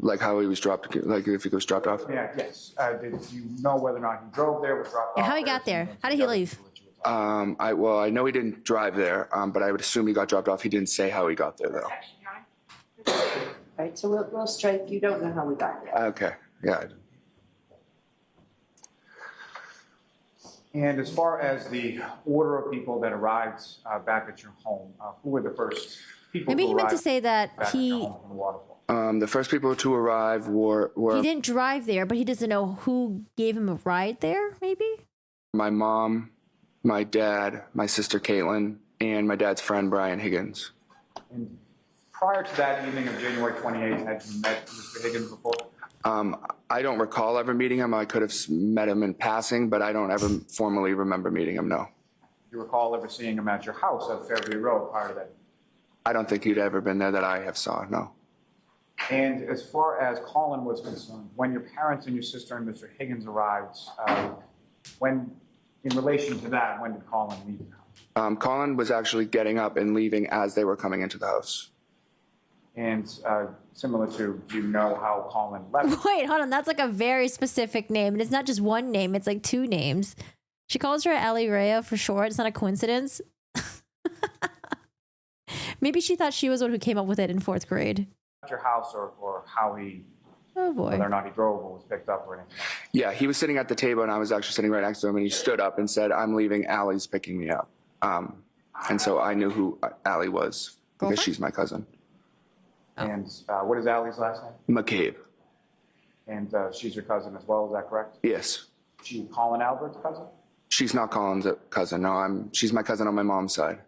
Like how he was dropped, like if he was dropped off? Yeah, yes. Did you know whether or not he drove there, was dropped Yeah, off how he got there? How did he leave? I know he didn't drive there, but I would assume he got dropped off. He didn't say how he got there, though. Right, so we'll strike, you don't know how we got there. Okay, yeah. And as far as the order of people that arrived back at your home, who were the first people Maybe who he meant to arrived say that back at your home from the waterfall? The first people to arrive were he didn't drive there, but he doesn't know who gave him a ride there, maybe? my mom, my dad, my sister Caitlyn, and my dad's friend Brian Higgins. And prior to that evening of January 28th, had you met Mr. Higgins before? I don't recall ever meeting him. I could have met him in passing, but I don't ever formally remember meeting him, no. Do you recall ever seeing him at your house at Fairview Road prior to that? I don't think he'd ever been there that I have saw, no. And as far as Colin was concerned, when your parents and your sister and Mr. Higgins arrived, in relation to that, when did Colin leave the house? Colin was actually getting up and leaving as they were coming into the house. And similar to, do you know how Colin left? Wait, hold on. That's like a very specific name. And it's not just one name, it's like two names. She calls her Ali Rhea for short. It's not a coincidence. Maybe she thought she was the one who came up with it in 4th grade. At your house, or how he, Oh boy. whether or not he drove or was picked up or anything? Yeah, he was sitting at the table and I was actually sitting right next to him and he stood up and said, "I'm leaving, Allie's picking me up." And so I knew who Allie was because Girlfriend? she's my cousin. And what is Allie's last name? McCabe. And she's your cousin as well, is that correct? Yes. She Colin Albert's cousin? She's not Colin's cousin. No, she's my cousin on my mom's side.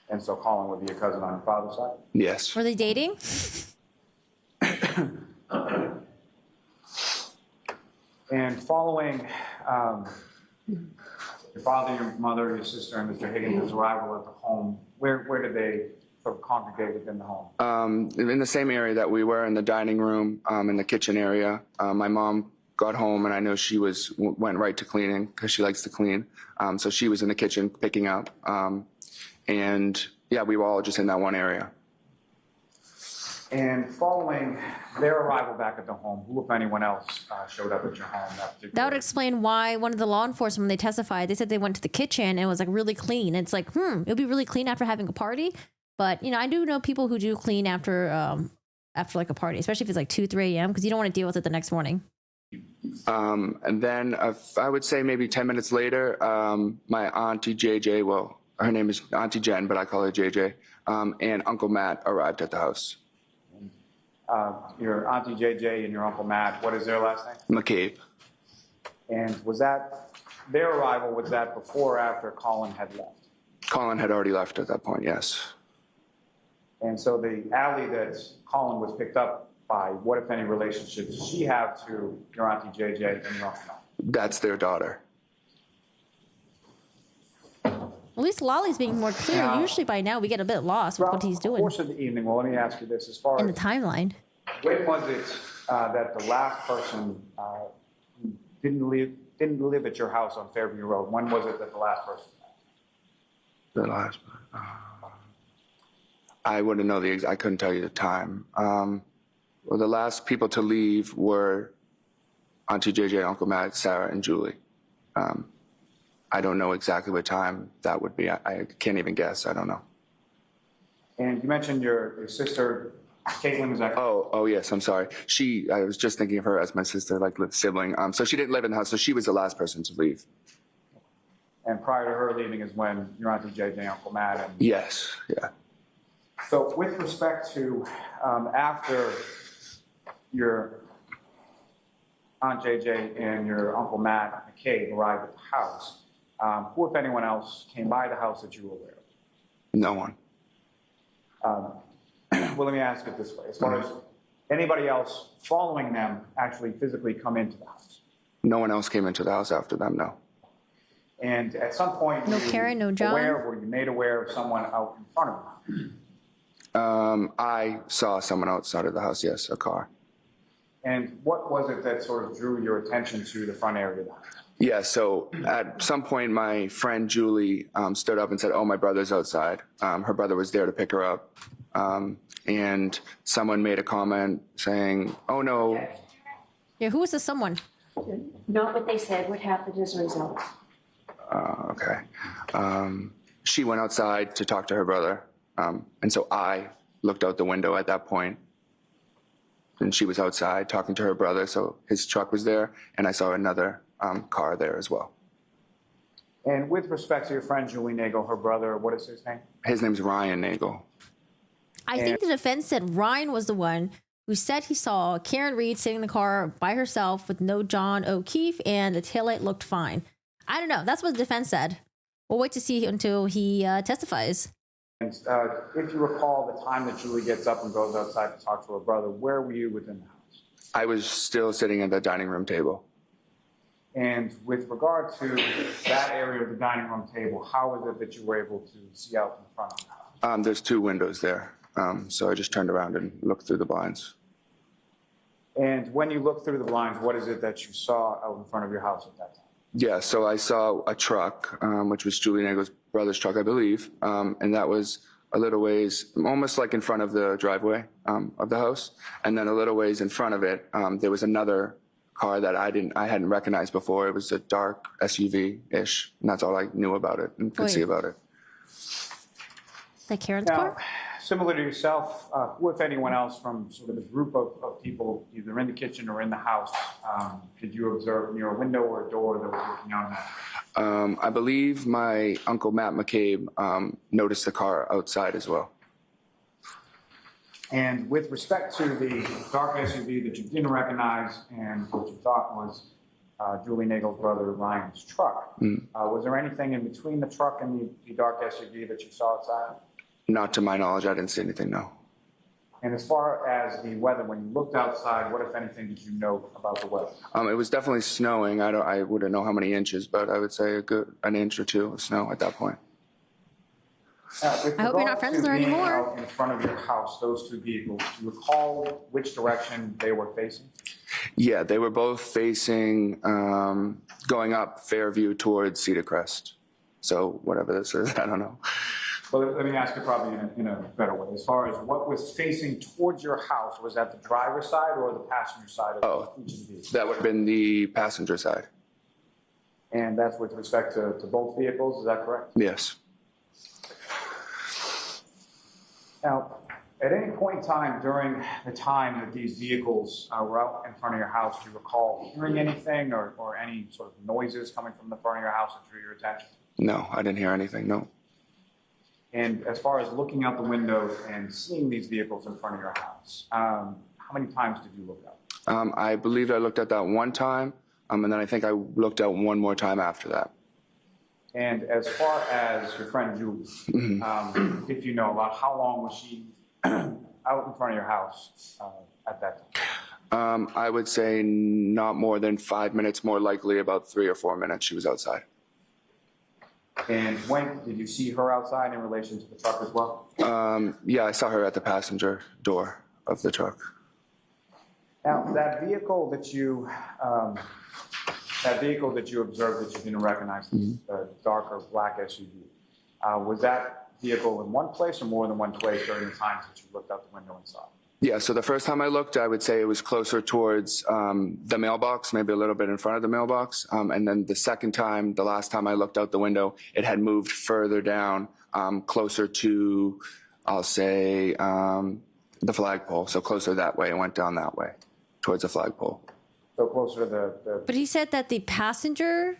And so Colin would be your cousin on your father's side? Yes. Were they dating? And following your father, your mother, your sister, and Mr. Higgins' arrival at the home, where did they sort of congregate within the home? In the same area that we were, in the dining room, in the kitchen area. My mom got home and I know she went right to cleaning because she likes to clean. So she was in the kitchen picking up. And yeah, we were all just in that one area. And following their arrival back at the home, who, if anyone else, showed up at your home that particular That would explain why one of the law enforcement, when they testified, they said they went to the kitchen and it was like really clean. It's like, it would be really clean after having a party. But, I do know people who do clean after like a party, especially if it's like 2, 3 a.m. because you don't want to deal with it the next morning. And then I would say maybe 10 minutes later, my auntie JJ, well, her name is Auntie Jen, but I call her JJ, and Uncle Matt arrived at the house. Your Auntie JJ and your Uncle Matt, what is their last name? McCabe. And was that, their arrival, was that before or after Colin had left? Colin had already left at that point, yes. And so the alley that Colin was picked up by, what, if any, relationship does she have to your Auntie JJ and your Uncle Matt? That's their daughter. At least Lolly's being more clear. Now- Usually by now we get a bit lost with what he's Throughout the doing course of the evening, well, let me ask you this, as far in the as, timeline. when was it that the last person who didn't live at your house on Fairview Road, when was it that the last person? The last, I wouldn't know I couldn't tell you the time. Well, the last people to leave were Auntie JJ, Uncle Matt, Sarah, and Julie. I don't know exactly what time that would be. I can't even guess. I don't know. And you mentioned your sister, Caitlyn, is that? Oh yes, I'm sorry. I was just thinking of her as my sister, like sibling. So she didn't live in the house, so she was the last person to leave. And prior to her leaving is when your Auntie JJ, Uncle Matt, and Yes, yeah. so with respect to after your Aunt JJ and your Uncle Matt McCabe arrived at the house, who, if anyone else, came by the house that you were aware No one. of? Well, let me ask it this way. As far as anybody else following them actually physically come into the house? No one else came into the house after them, no. And at some point, No were you Karen, no John? were you made aware of someone out in front of you? I saw someone outside of the house, yes, a car. And what was it that sort of drew your attention to the front area of the house? Yeah, so at some point, my friend Julie stood up and said, "Oh, my brother's outside." Her brother was there to pick her up. And someone made a comment saying, "Oh, no." Yeah, who was the someone? Not what they said, what happened as a result. Okay. She went outside to talk to her brother. And so I looked out the window at that point. And she was outside talking to her brother. So his truck was there. And I saw another car there as well. And with respect to your friend Julie Nagel, her brother, what is his name? His name's Ryan Nagel. I think the defense said Ryan was the one who said he saw Karen Reed sitting in the car by herself with no John O'Keefe and the taillight looked fine. I don't know. That's what the defense said. We'll wait to see until he testifies. And if you recall the time that Julie gets up and goes outside to talk to her brother, where were you within the house? I was still sitting at the dining room table. And with regard to that area of the dining room table, how is it that you were able to see out in front of the house? There's two windows there. So I just turned around and looked through the blinds. And when you look through the blinds, what is it that you saw out in front of your house at that time? Yeah, so I saw a truck, which was Julie Nagel's brother's truck, I believe. And that was a little ways, almost like in front of the driveway of the house. And then a little ways in front of it, there was another car that I hadn't recognized before. It was a dark SUV-ish. And that's all I knew about it and could see about it. Like Karen's Now, car? similar to yourself, who, if anyone else from sort of the group of people, either in the kitchen or in the house, did you observe near a window or a door that was looking out on that? I believe my uncle Matt McCabe noticed the car outside as well. And with respect to the dark SUV that you didn't recognize and what you thought was Julie Nagel's brother Ryan's truck, was there anything in between the truck and the dark SUV that you saw outside? Not to my knowledge, I didn't see anything, no. And as far as the weather, when you looked outside, what, if anything, did you know about the weather? It was definitely snowing. I wouldn't know how many inches, but I would say an inch or two of snow at that point. I hope you're not friends with her anymore. Out in front of your house, those two vehicles, do you recall which direction they were facing? Yeah, they were both facing, going up Fairview towards Cedar Crest. So whatever this is, I don't know. Well, let me ask you probably in a better way. As far as what was facing towards your house, was that the driver's side or the passenger side of each of the vehicles? That would have been the passenger side. And that's with respect to both vehicles, is that correct? Yes. Now, at any point in time during the time that these vehicles were out in front of your house, do you recall hearing anything or any sort of noises coming from the front of your house that drew your attention? No, I didn't hear anything, no. And as far as looking out the windows and seeing these vehicles in front of your house, how many times did you look out? I believe I looked at that one time, and then I think I looked out one more time after that. And as far as your friend Julie, if you know about how long was she out in front of your house at that time? I would say not more than 5 minutes, more likely about 3 or 4 minutes she was outside. And when did you see her outside in relation to the truck as well? Yeah, I saw her at the passenger door of the truck. Now, that vehicle that you observed that you didn't recognize, the darker black SUV, was that vehicle in one place or more than one place during the times that you looked out the window and saw it? Yeah, so the first time I looked, I would say it was closer towards the mailbox, maybe a little bit in front of the mailbox. And then the second time, the last time I looked out the window, it had moved further down, closer to, I'll say, the flagpole. So closer that way. It went down that way, towards the flagpole. So closer to the But he said that the passenger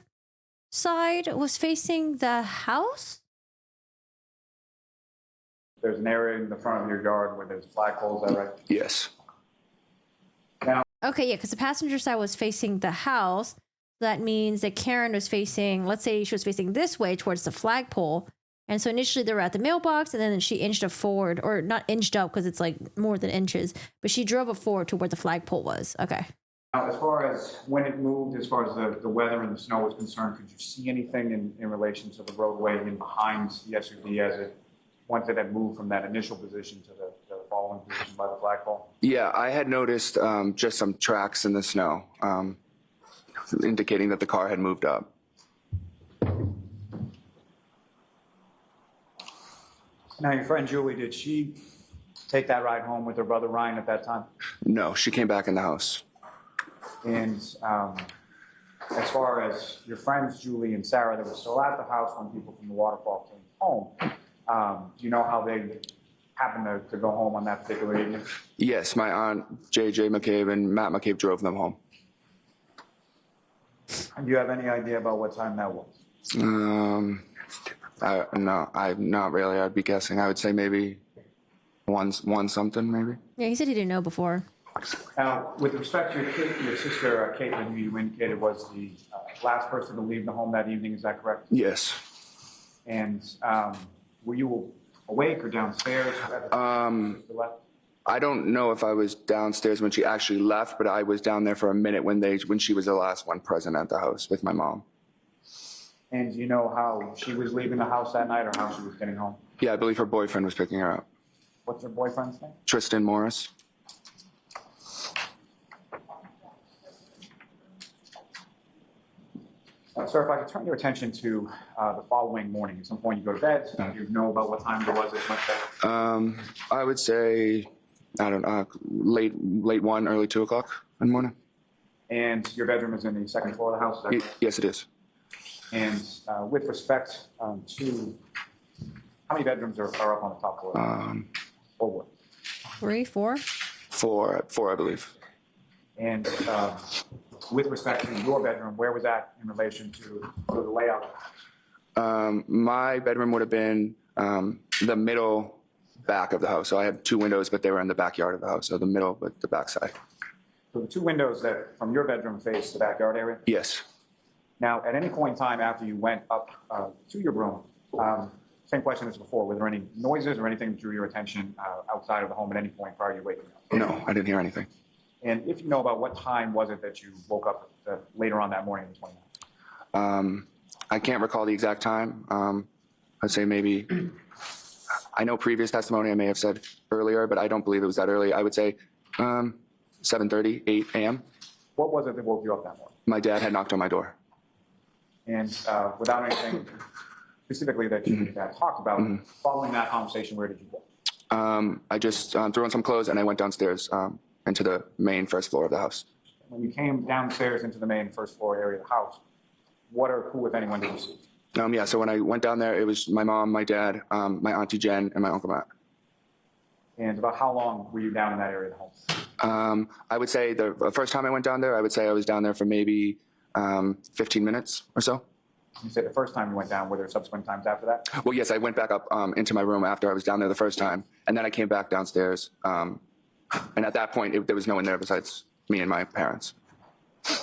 side was facing the house? there's an area in the front of your yard where there's flagpoles, is that right? Yes. Now, Okay, yeah, because the passenger side was facing the house. That means that Karen was facing, let's say she was facing this way towards the flagpole. And so initially they were at the mailbox and then she inched up forward, or not inched up because it's like more than inches, but she drove it forward to where the flagpole was. Okay. Now, as far as when it moved, as far as the weather and the snow was concerned, could you see anything in relation to the roadway in behind the SUV as it, once it had moved from that initial position to the following position by the flagpole? Yeah, I had noticed just some tracks in the snow, indicating that the car had moved up. Now, your friend Julie, did she take that ride home with her brother Ryan at that time? No, she came back in the house. And as far as your friends Julie and Sarah that were still at the house when people from the waterfall came home, do you know how they happened to go home on that particular evening? Yes, my aunt J.J. McCabe and Matt McCabe drove them home. Do you have any idea about what time that was? No, I'm not really. I'd be guessing. I would say maybe one something, maybe. Yeah, he said he didn't know before. Now, with respect to your sister, Caitlyn, who you indicated was the last person to leave the home that evening, is that correct? Yes. And were you awake or downstairs at the time she left? I don't know if I was downstairs when she actually left, but I was down there for a minute when she was the last one present at the house with my mom. And do you know how she was leaving the house that night or how she was getting home? Yeah, I believe her boyfriend was picking her up. What's her boyfriend's name? Tristan Morris. Sir, if I could turn your attention to the following morning. At some point you go to bed. Do you know about what time it was that you went to bed? I would say, I don't know, late 1, early 2 o'clock in the morning. And your bedroom is in the second floor of the house, is that correct? Yes, it is. And with respect to, how many bedrooms are up on the top floor? Or what? 3, 4. 4, I believe. And with respect to your bedroom, where was that in relation to the layout of the house? My bedroom would have been the middle back of the house. So I had 2 windows, but they were in the backyard of the house. So the middle, but the back side. So the 2 windows that from your bedroom face the backyard area? Yes. Now, at any point in time after you went up to your room, same question as before, were there any noises or anything that drew your attention outside of the home at any point prior to you waking up? No, I didn't hear anything. And if you know about what time was it that you woke up later on that morning, the 29th? I can't recall the exact time. I'd say maybe, I know previous testimony I may have said earlier, but I don't believe it was that early. I would say 7:30, 8 a.m. What was it that woke you up that morning? My dad had knocked on my door. And without anything specifically that you had talked about, following that conversation, where did you go? I just threw on some clothes and I went downstairs into the main first floor of the house. When you came downstairs into the main first floor area of the house, what or who, if anyone, did you see? Yeah, so when I went down there, it was my mom, my dad, my auntie Jen, and my uncle Matt. And about how long were you down in that area of the home? I would say the first time I went down there, I would say I was down there for maybe 15 minutes or so. You said the first time you went down, were there subsequent times after that? Well, yes, I went back up into my room after I was down there the first time, and then I came back downstairs. And at that point, there was no one there besides me and my parents.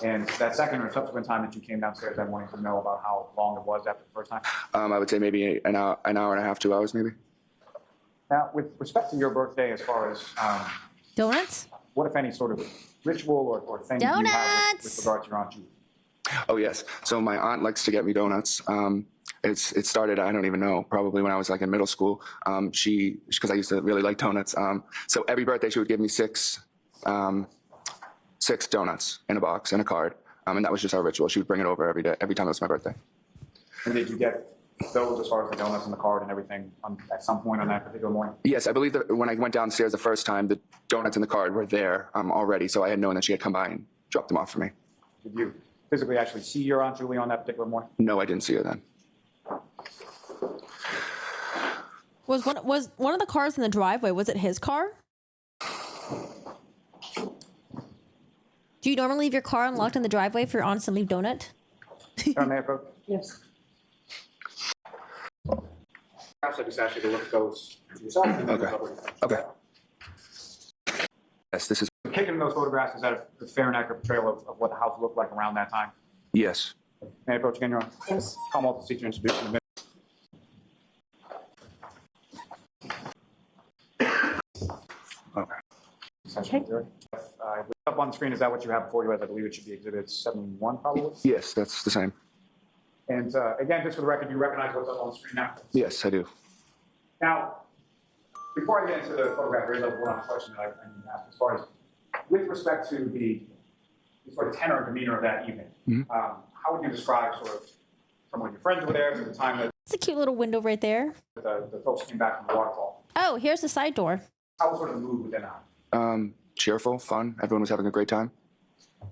And that second or subsequent time that you came downstairs that morning to know about how long it was after the first time? I would say maybe an hour and a half, 2 hours maybe. Now, with respect to your birthday, as far as Donuts? what, if any, sort of ritual or thing do you have Donuts! with regard to your Aunt Julie? Oh, yes. So my aunt likes to get me donuts. It started, I don't even know, probably when I was like in middle school. Because I used to really like donuts. So every birthday she would give me 6 donuts in a box and a card. And that was just our ritual. She would bring it over every day, every time it was my birthday. And did you get those as far as the donuts and the card and everything at some point on that particular morning? Yes, I believe that when I went downstairs the first time, the donuts and the card were there already. So I had known that she had come by and dropped them off for me. Did you physically actually see your Aunt Julie on that particular morning? No, I didn't see her then. Was one of the cars in the driveway, was it his car? Do you normally leave your car unlocked in the driveway for your aunts to leave donut? May I approach? Yes. Perhaps I just ask you to look at those yourself. Okay. Yes, this is. Taking those photographs, is that a fair and accurate portrayal of what the house looked like around that time? Yes. May I approach again, Your Honor? Yes. Come up to seek your introduction in a minute. Okay. Essentially, with a couple on the screen, is that what you have before you? As I believe it should be Exhibit 71, probably. Yes, that's the same. And again, just for the record, you recognize what's up on the screen now? Yes, I do. Now, before I get into the photograph, there is one other question that I need to ask. As far as with respect to the sort of tenor and demeanor of that evening, how would you describe sort of some of your friends were there at the time that It's a cute little window right there. the folks came back from the waterfall? Oh, here's the side door. How was sort of the mood within that? Cheerful, fun. Everyone was having a great time.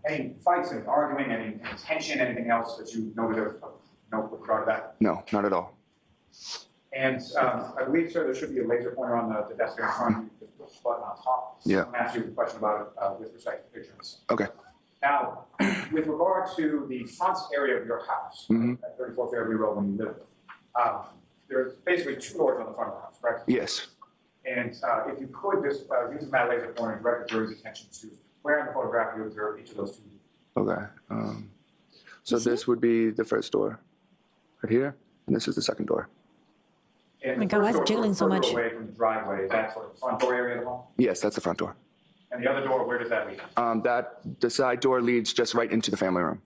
Any fights, any arguing, any tension, anything else that you noted of note with regard to that? No, not at all. And I believe, sir, there should be a laser pointer on the desk there in front of you, the button on top. Yeah. I'm going to ask you a question about it with respect to pictures. Okay. Now, with regard to the front area of your house, at 34 Fairview Road when you live there, there's basically 2 doors on the front of the house, correct? Yes. And if you could just use that laser pointer and direct the jury's attention to where in the photograph you observe each of those 2. Okay. So this would be the first door, right here, and this is the second door. And my the God, why first is it door jiggling so further much? away from the driveway, is that sort of the front door area of the home? Yes, that's the front door. And the other door, where does that lead? The side door leads just right into the family room.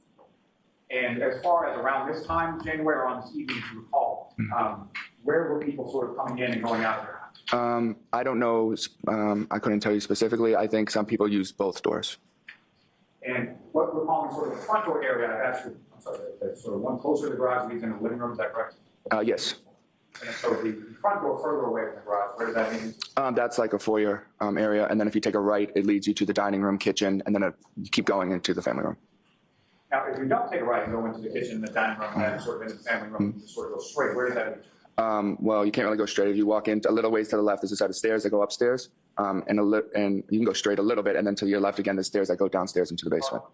And as far as around this time, January, or on this evening, if you recall, where were people sort of coming in and going out of their house? I don't know. I couldn't tell you specifically. I think some people use both doors. And what we're calling sort of the front door area, actually, I'm sorry, that's sort of one closer to the garage leads into the living room, is that correct? Yes. And so the front door further away from the garage, where does that lead? That's like a foyer area, and then if you take a right, it leads you to the dining room, kitchen, and then you keep going into the family room. Now, if you don't take a right and go into the kitchen, the dining room, and then sort of into the family room, you just sort of go straight, where does that lead? Well, you can't really go straight. If you walk in a little ways to the left, there's a set of stairs that go upstairs, and you can go straight a little bit, and then to your left again, there's stairs that go downstairs into the basement.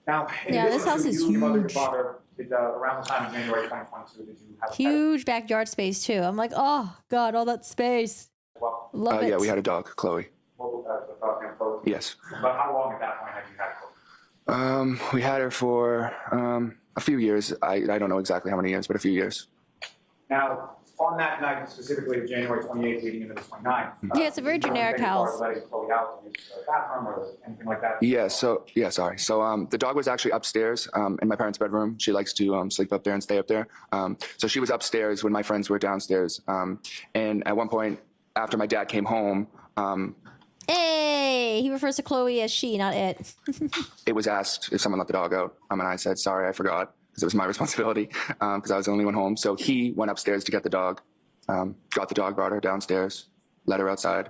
Now, Yeah, this house is your mother, your huge. father, around the time of January 2022, did you have a pet Huge backyard space too. I'm like, oh God, all that space. as well? Love it. Yeah, we had a dog, Chloe. What was the dog name, Chloe? Yes. But how long at that point had you had Chloe? We had her for a few years. I don't know exactly how many years, but a few years. Now, on that night, specifically of January 28th leading into the 29th. Yeah, it's a very generic house. Letting Chloe out to use the bathroom or anything like that? Yeah, sorry. So the dog was actually upstairs in my parents' bedroom. She likes to sleep up there and stay up there. So she was upstairs when my friends were downstairs. And at one point, after my dad came home, Hey, he refers to Chloe as she, not it. it was asked if someone let the dog out. And I said, sorry, I forgot, because it was my responsibility, because I was the only one home. So he went upstairs to get the dog, got the dog, brought her downstairs, let her outside.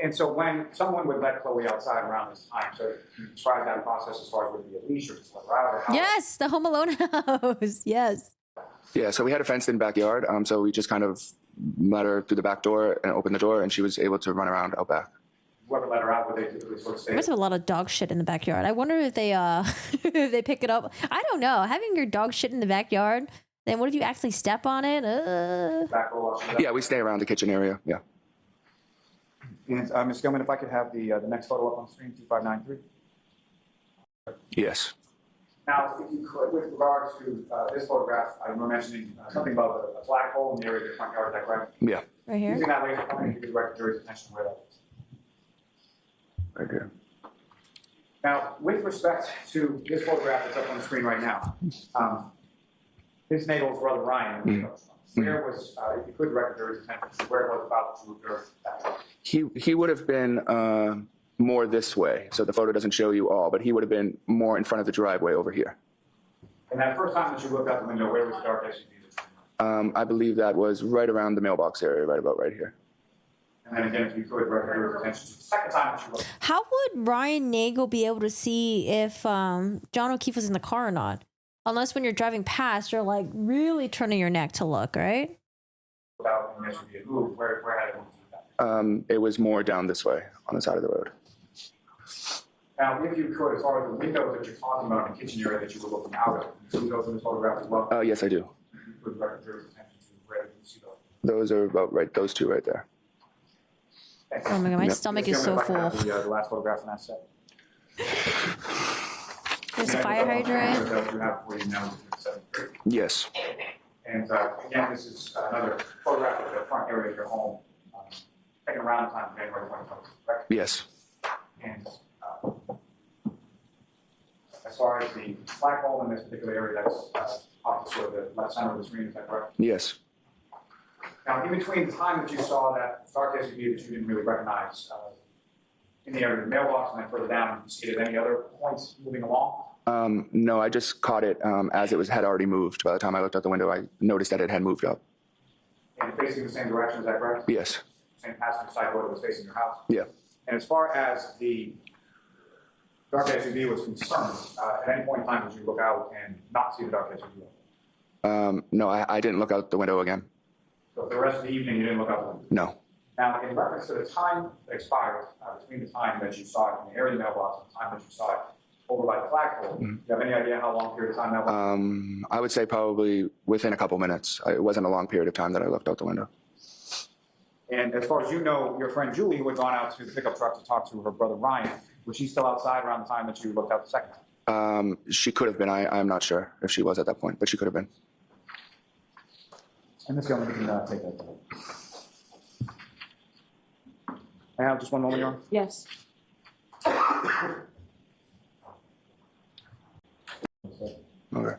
And so when someone would let Chloe outside around this time, so can you describe that process as far as would it be a leash or just let her out? Or how? Yes, the Home Alone house. Yes. Yeah, so we had a fenced-in backyard, so we just kind of let her through the back door and open the door, and she was able to run around out back. Whoever let her out, would they typically sort of stay? There must have a lot of dog shit in the backyard. I wonder if they if they pick it up. I don't know. Having your dog shit in the backyard, then what if you actually step on it? Back roll up, Yeah, we stay around the kitchen area, yeah. And Ms. Gilman, if I could have the next photo up on screen, 2593. Yes. Now, if you could, with regard to this photograph, you were mentioning something about a black hole in the area of your front yard, is that correct? Yeah, Right here. Using that laser pointer, you could direct the jury's attention to where that is. right here. Now, with respect to this photograph that's up on the screen right now, his Nagel's brother Ryan, where was, if you could direct the jury's attention to where it was about to occur that. He would have been more this way, so the photo doesn't show you all, but he would have been more in front of the driveway over here. And that first time that you looked out the window, where was the darkest you viewed? I believe that was right around the mailbox area, right about right here. And then again, if you could direct the jury's attention to the second time that you looked. How would Ryan Nagel be able to see if John O'Keefe was in the car or not? Unless when you're driving past, you're like really turning your neck to look, right? Without an issue being moved, where had it moved to? It was more down this way on the side of the road. Now, if you could, as far as the windows that you're talking about in the kitchen area that you were looking out of, you see those in this photograph as well? Yes, I do. If you could direct the jury's attention to where you see those. Those are about right, those two right there. Thanks. Oh my God, my Yep. stomach Ms. is so Gilman, if I could full. have the last photograph in that set. There's a fire hydrant. That you have for you now is 7:30. Yes. And again, this is another photograph of the front area of your home, taken around the time of January 2020, correct? Yes. And as far as the flagpole in this particular area, that's off the sort of the left center of the screen, is that correct? Yes. Now, in between the time that you saw that dark SUV that you didn't really recognize in the area of the mailbox and then further down, you see at any other points moving along? No, I just caught it as it had already moved. By the time I looked out the window, I noticed that it had moved up. And facing the same direction, is that correct? Yes. Same passenger side door that was facing your house? Yeah. And as far as the dark SUV was concerned, at any point in time did you look out and not see the dark SUV? No, I didn't look out the window again. So for the rest of the evening, you didn't look out the window? No. Now, in reference to the time that expired between the time that you saw it in the area of the mailbox and the time that you saw it over by the flagpole, do you have any idea how long period of time that was? I would say probably within a couple minutes. It wasn't a long period of time that I looked out the window. And as far as you know, your friend Julie, who had gone out to the pickup truck to talk to her brother Ryan, was she still outside around the time that you looked out the second time? She could have been. I'm not sure if she was at that point, but she could have been. And Ms. Gilman, you can take that. I have just one moment, Your Honor. Yes. Okay.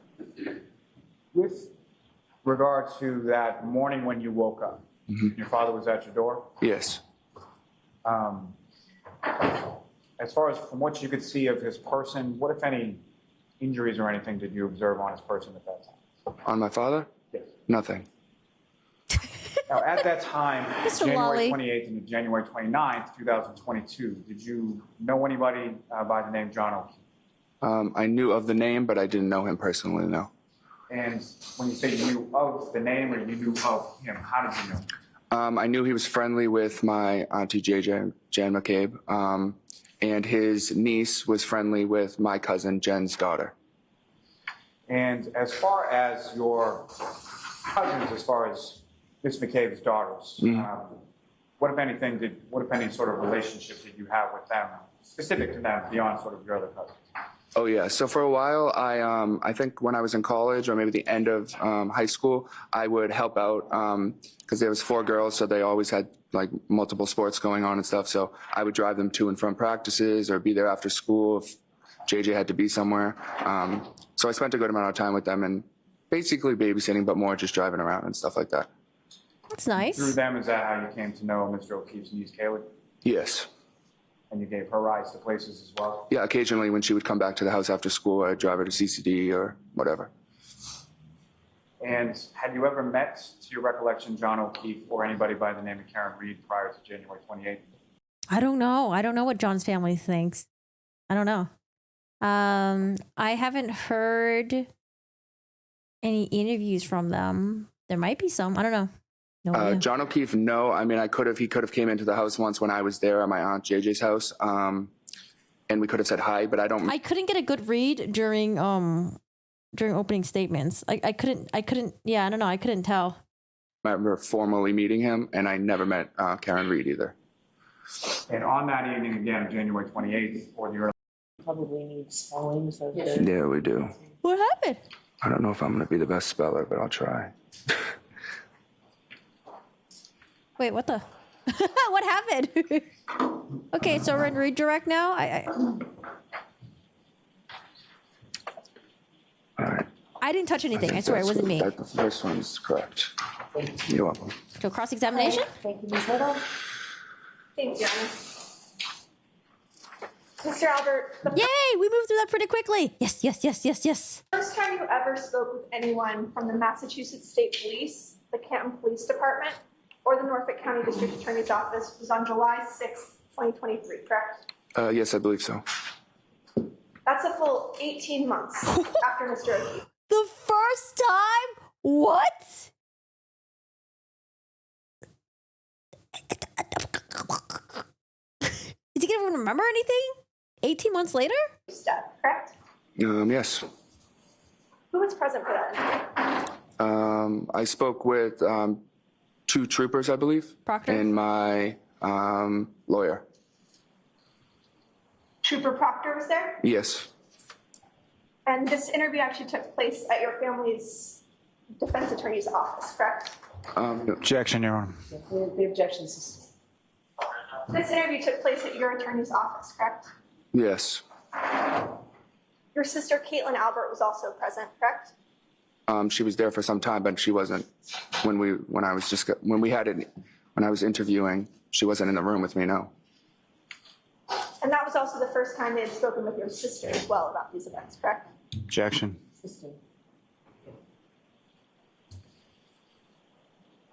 With regard to that morning when you woke up, your father was at your door. Yes. As far as from what you could see of his person, what, if any, injuries or anything did you observe on his person at that time? On my father? Yes. Nothing. Now, at that time, Mr. January Lawley. 28th and January 29th, 2022, did you know anybody by the name John O'Keefe? I knew of the name, but I didn't know him personally, no. And when you say you knew of the name or you knew of him, how did you know? I knew he was friendly with my auntie JJ, Jan McCabe, and his niece was friendly with my cousin Jen's daughter. And as far as your cousins, as far as Miss McCabe's daughters, what if any sort of relationship did you have with them, specific to them, beyond sort of your other cousins? Oh yeah. So for a while, I think when I was in college or maybe the end of high school, I would help out because there was 4 girls, so they always had like multiple sports going on and stuff. So I would drive them to and from practices or be there after school if JJ had to be somewhere. So I spent a good amount of time with them and basically babysitting, but more just driving around and stuff like that. That's nice. Through them, is that how you came to know Mr. O'Keefe's niece, Caitlyn? Yes. And you gave her rides to places as well? Yeah. Occasionally, when she would come back to the house after school, I'd drive her to CCD or whatever. And had you ever met, to your recollection, John O'Keefe or anybody by the name of Karen Reed prior to January 28th? I don't know. I don't know what John's family thinks. I don't know. I haven't heard any interviews from them. There might be some. I don't know. No idea. John O'Keefe, no. I mean, he could have came into the house once when I was there at my aunt JJ's house, and we could have said hi, but I don't. I couldn't get a good read during opening statements. I couldn't. Yeah, I don't know. I couldn't tell. I remember formally meeting him, and I never met Karen Reed either. And on that evening, again, January 28th, or the early... Probably need spellings of the. Yeah, we do. What happened? I don't know if I'm going to be the best speller, but I'll try. Wait, what the? What happened? Okay, so we're in redirect now. All right. I didn't touch anything. I swear it wasn't me. The first one's correct. You're welcome. So cross-examination? Thank you, Ms. Little. Thank you, Anna. Mr. Albert, the Yay! We moved through that pretty quickly. Yes, yes, yes, yes, yes. first time you ever spoke with anyone from the Massachusetts State Police, the Canton Police Department, or the Norfolk County District Attorney's Office was on July 6, 2023, correct? Yes, I believe so. That's a full 18 months after Mr. O'Keefe. The first time? What? Is he gonna remember anything? 18 months later? Step, correct? Yes. Who was present for that? I spoke with 2 troopers, I believe. Proctor? And my lawyer. Trooper Proctor was there? Yes. And this interview actually took place at your family's defense attorney's office, correct? Objection, Your Honor. The objection system. This interview took place at your attorney's office, correct? Yes. Your sister Caitlyn Albert was also present, correct? She was there for some time, but she wasn't when I was interviewing. She wasn't in the room with me. No. And that was also the first time they had spoken with your sister as well about these events, correct? Objection.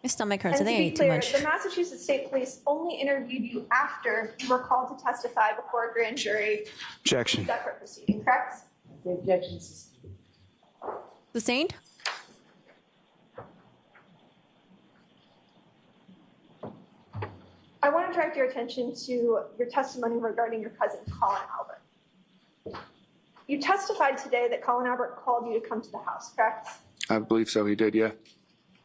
My stomach hurts. I And to think I be ate too clear, much. the Massachusetts State Police only interviewed you after you were called to testify before a grand jury Objection. separate proceeding, correct? The objection is Sustained? I want to direct your attention to your testimony regarding your cousin, Colin Albert. You testified today that Colin Albert called you to come to the house, correct? I believe so. He did. Yeah.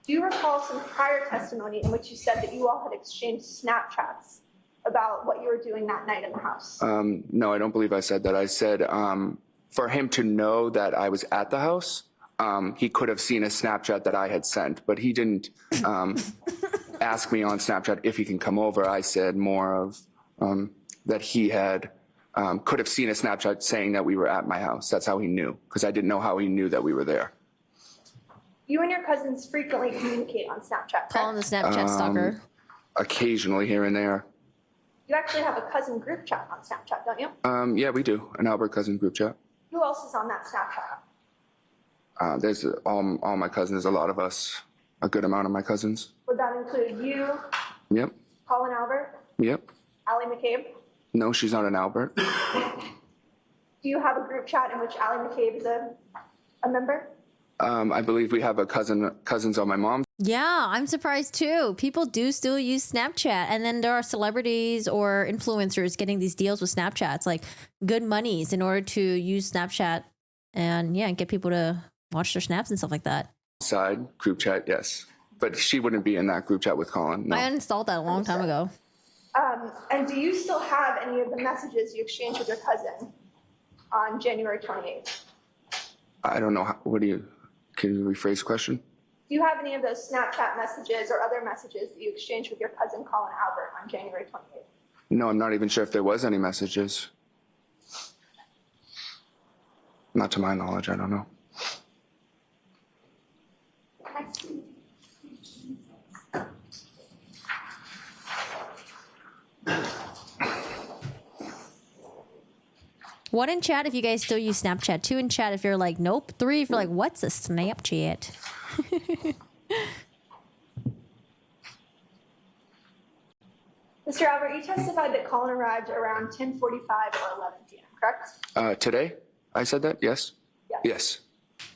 Do you recall some prior testimony in which you said that you all had exchanged Snapchats about what you were doing that night in the house? No, I don't believe I said that. I said for him to know that I was at the house, he could have seen a Snapchat that I had sent, but he didn't ask me on Snapchat if he can come over. I said more of that he had could have seen a Snapchat saying that we were at my house. That's how he knew, because I didn't know how he knew that we were there. You and your cousins frequently communicate on Snapchat, Calling correct? the Snapchat stalker. Occasionally here and there. You actually have a cousin group chat on Snapchat, don't you? Yeah, we do. An Albert cousin group chat. Who else is on that Snapchat? There's all my cousins, a lot of us, a good amount of my cousins. Would that include you, Yep. Colin Albert, Yep. Allie McCabe? No, she's not an Albert. Do you have a group chat in which Allie McCabe is a member? I believe we have a cousins on my mom's. Yeah, I'm surprised too. People do still use Snapchat. And then there are celebrities or influencers getting these deals with Snapchat. It's like good monies in order to use Snapchat and get people to watch their snaps and stuff like that. Side group chat, yes. But she wouldn't be in that group chat with Colin. No. I uninstalled that a long time ago. And do you still have any of the messages you exchanged with your cousin on January 28th? I don't know. Can you rephrase the question? Do you have any of those Snapchat messages or other messages that you exchanged with your cousin Colin Albert on January 28th? No, I'm not even sure if there was any messages. Not to my knowledge, I don't know. One in chat if you guys still use Snapchat. Two in chat if you're like, nope. Three if you're like, what's a Snapchat? Mr. Albert, you testified that Colin arrived around 10:45 or 11 p.m., correct? Today? I said that? Yes? Yes. Yes.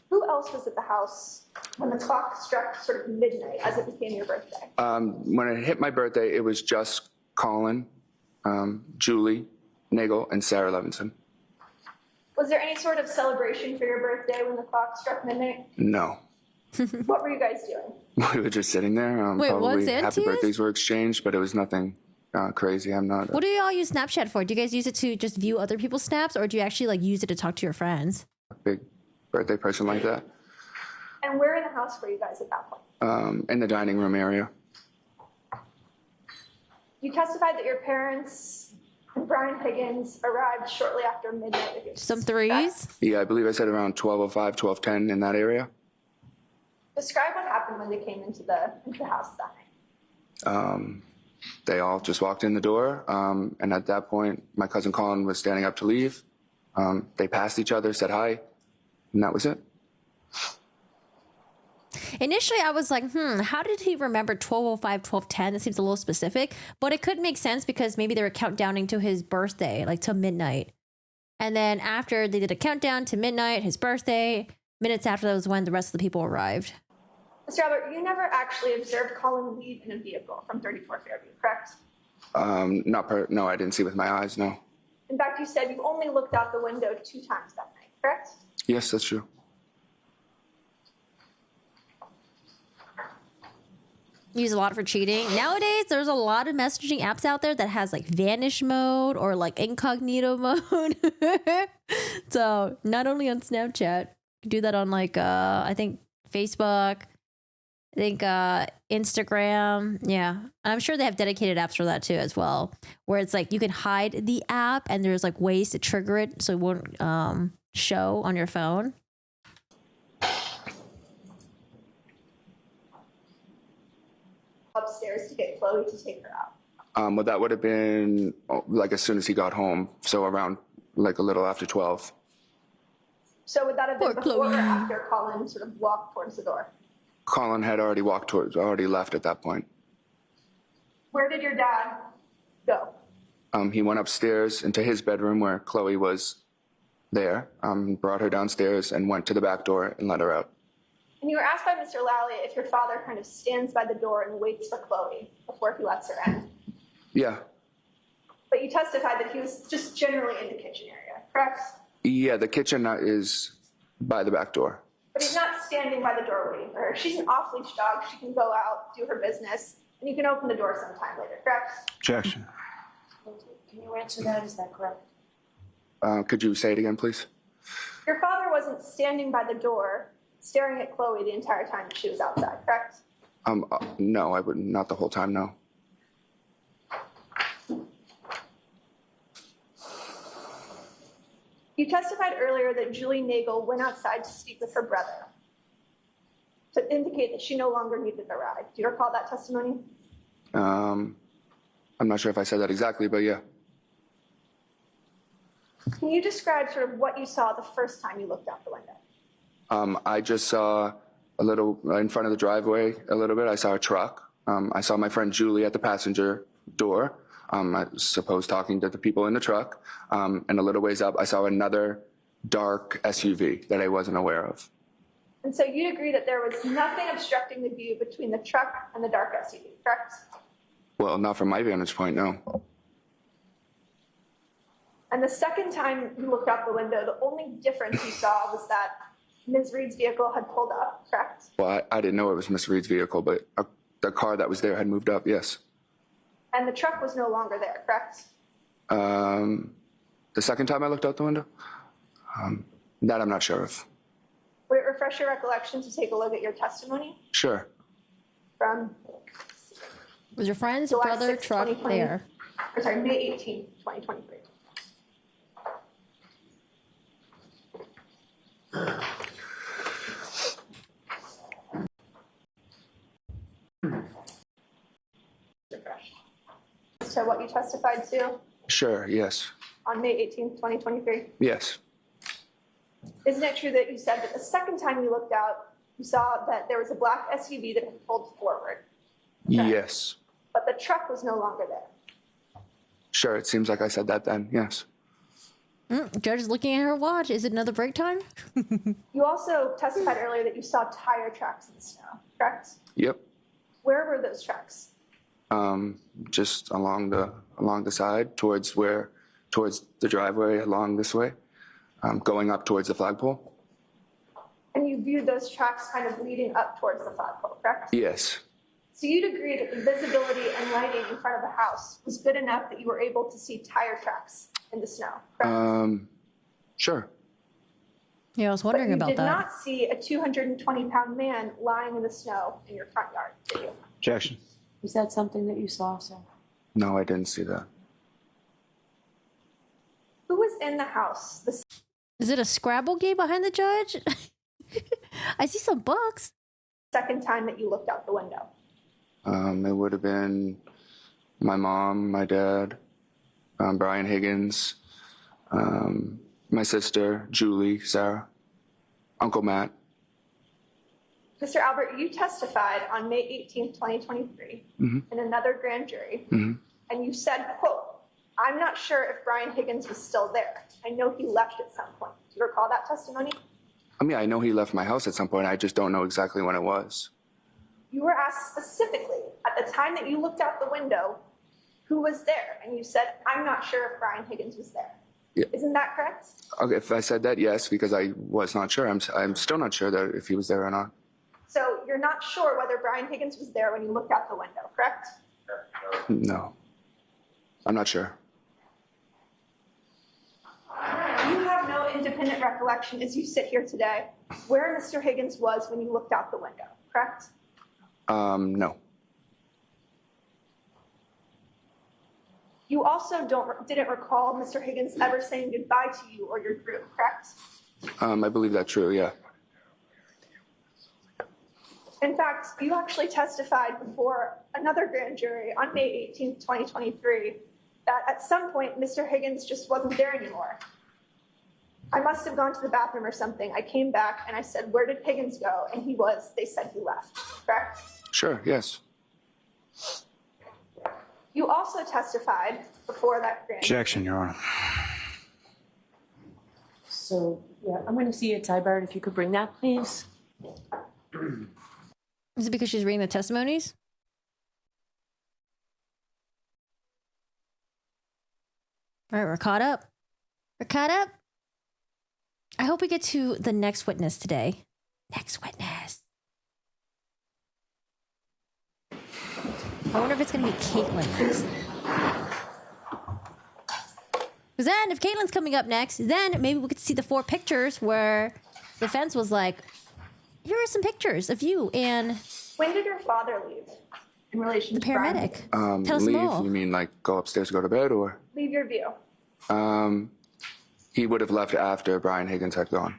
Who else was at the house when the clock struck sort of midnight as it became your birthday? When it hit my birthday, it was just Colin, Julie, Nagel, and Sarah Levinson. Was there any sort of celebration for your birthday when the clock struck midnight? No. What were you guys doing? We were just sitting there. Wait, probably what's happy into birthdays were exchanged, but it was nothing crazy. I'm not. What do you all use Snapchat for? Do you guys use it to just view other people's snaps or do you actually like use it to talk to your friends? A big birthday person like that. And where in the house were you guys at that point? In the dining room area. You testified that your parents and Brian Higgins arrived shortly after midnight. With your Some sister, threes? correct? Yeah, I believe I said around 12:05, 12:10 in that area. Describe what happened when they came into the house that night. They all just walked in the door, and at that point, my cousin Colin was standing up to leave. They passed each other, said hi, and that was it. Initially, I was like, how did he remember 12:05, 12:10? That seems a little specific, but it could make sense because maybe they were countdowning to his birthday, like to midnight. And then after they did a countdown to midnight, his birthday, minutes after that was when the rest of the people arrived. Mr. Albert, you never actually observed Colin leave in a vehicle from 34 Fairview, correct? No, I didn't see with my eyes, no. In fact, you said you only looked out the window 2 times that night, correct? Yes, that's true. Use a lot for cheating. Nowadays, there's a lot of messaging apps out there that has like vanish mode or like incognito mode. So not only on Snapchat, you can do that on like, I think Facebook, I think Instagram. Yeah. And I'm sure they have dedicated apps for that too as well, where it's like you can hide the app and there's like ways to trigger it so it won't show on your phone. Upstairs to get Chloe to take her out. Well, that would have been like as soon as he got home, so around like a little after 12. So would that have been Poor before or Chloe. after Colin sort of walked towards the door? Colin had already left at that point. Where did your dad go? He went upstairs into his bedroom where Chloe was there, brought her downstairs and went to the back door and let her out. And you were asked by Mr. Lally if your father kind of stands by the door and waits for Chloe before he lets her in. Yeah. But you testified that he was just generally in the kitchen area, correct? Yeah, the kitchen is by the back door. But he's not standing by the door waiting for her. She's an off-leash dog. She can go out, do her business, and you can open the door sometime later, correct? Objection. Can you answer that? Is that correct? Could you say it again, please? Your father wasn't standing by the door staring at Chloe the entire time she was outside, correct? No, I wouldn't. Not the whole time, no. You testified earlier that Julie Nagel went outside to speak with her brother to indicate that she no longer needed a ride. Do you recall that testimony? I'm not sure if I said that exactly, but yeah. Can you describe sort of what you saw the first time you looked out the window? I just saw a little in front of the driveway a little bit. I saw a truck. I saw my friend Julie at the passenger door. I suppose talking to the people in the truck. And a little ways up, I saw another dark SUV that I wasn't aware of. And so you'd agree that there was nothing obstructing the view between the truck and the dark SUV, correct? Well, not from my vantage point, no. And the second time you looked out the window, the only difference you saw was that Ms. Reed's vehicle had pulled up, correct? Well, I didn't know it was Miss Reed's vehicle, but the car that was there had moved up, yes. And the truck was no longer there, correct? The second time I looked out the window? That I'm not sure of. Would it refresh your recollection to take a look at your testimony Sure. from Was your friend's July brother 6th, truck 2020. there? Or sorry, May 18th, 2023? Refresh. So what you testified to Sure, yes. on May 18th, 2023? Yes. Isn't it true that you said that the second time you looked out, you saw that there was a black SUV that had pulled forward, Yes. but the truck was no longer there? Sure, it seems like I said that then, yes. Judge is looking at her watch. Is it another break time? You also testified earlier that you saw tire tracks in the snow, correct? Yep. Where were those tracks? Just along the side towards the driveway along this way, going up towards the flagpole. And you viewed those tracks kind of leading up towards the flagpole, correct? Yes. So you'd agree that the visibility and lighting in front of the house was good enough that you were able to see tire tracks in the snow, correct? Sure. Yeah, I was But wondering you about did that. not see a 220-pound man lying in the snow in your front yard, did you? Objection. Is that something that you saw, sir? No, I didn't see that. Who was in the house the Is it a Scrabble game behind the judge? I see some books. second time that you looked out the window? It would have been my mom, my dad, Brian Higgins, my sister, Julie, Sarah, Uncle Matt. Mr. Albert, you testified on May 18th, 2023 in another grand jury, and you said, quote, "I'm not sure if Brian Higgins was still there. I know he left at some point." Do you recall that testimony? I know he left my house at some point. I just don't know exactly when it was. You were asked specifically at the time that you looked out the window who was there, and you said, "I'm not sure if Brian Higgins was there." Yeah. Isn't that correct? Okay, if I said that, yes, because I was not sure. I'm still not sure that if he was there or not. So you're not sure whether Brian Higgins was there when you looked out the window, correct? No, I'm not sure. You have no independent recollection as you sit here today where Mr. Higgins was when you looked out the window, correct? No. You also didn't recall Mr. Higgins ever saying goodbye to you or your group, correct? I believe that's true, yeah. In fact, you actually testified before another grand jury on May 18th, 2023, that at some point Mr. Higgins just wasn't there anymore. I must have gone to the bathroom or something. I came back and I said, "Where did Higgins go?" And they said he left, correct? Sure, yes. You also testified before that grand jury. Objection, Your Honor. So, yeah, I'm going to see you, Ty Bird, if you could bring that, please. Is it because she's reading the testimonies? All right, we're caught up. We're caught up. I hope we get to the next witness today. Next witness. I wonder if it's going to be Caitlyn next. Because then, if Caitlyn's coming up next, then maybe we could see the 4 pictures where the defense was like, here are some pictures of you and When did your father leave in relation the to Brian paramedic. Higgins? Tell us Leave, more. you mean like go upstairs, go to bed, or? Leave your view. He would have left after Brian Higgins had gone.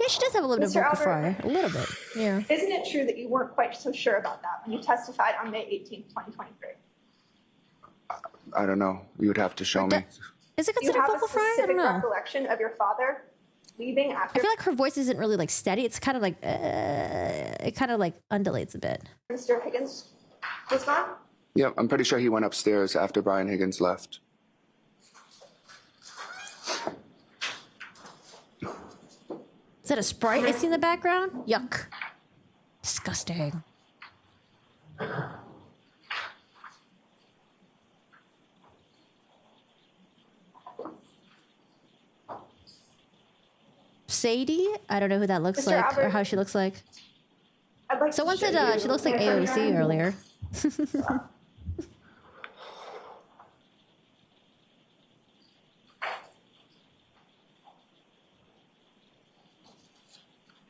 Yeah, she does have a little bit of Mr. vocal fry. Albert. A little bit. Yeah. Isn't it true that you weren't quite so sure about that when you testified on May 18th, 2023? I don't know. You would have to show me. Is it Do you considered have a vocal fry? I specific don't know. recollection of your father leaving after I feel like her voice isn't really like steady. It's kind of like it kind of like undulates a bit. Mr. Higgins was gone? Yeah, I'm pretty sure he went upstairs after Brian Higgins left. Is that a Sprite I see in the background? Yuck. Disgusting. Sadie? I don't know who that looks Mr. like or Albert. how she looks like. I'd like Someone to show said you she looks like my AOC friend. earlier.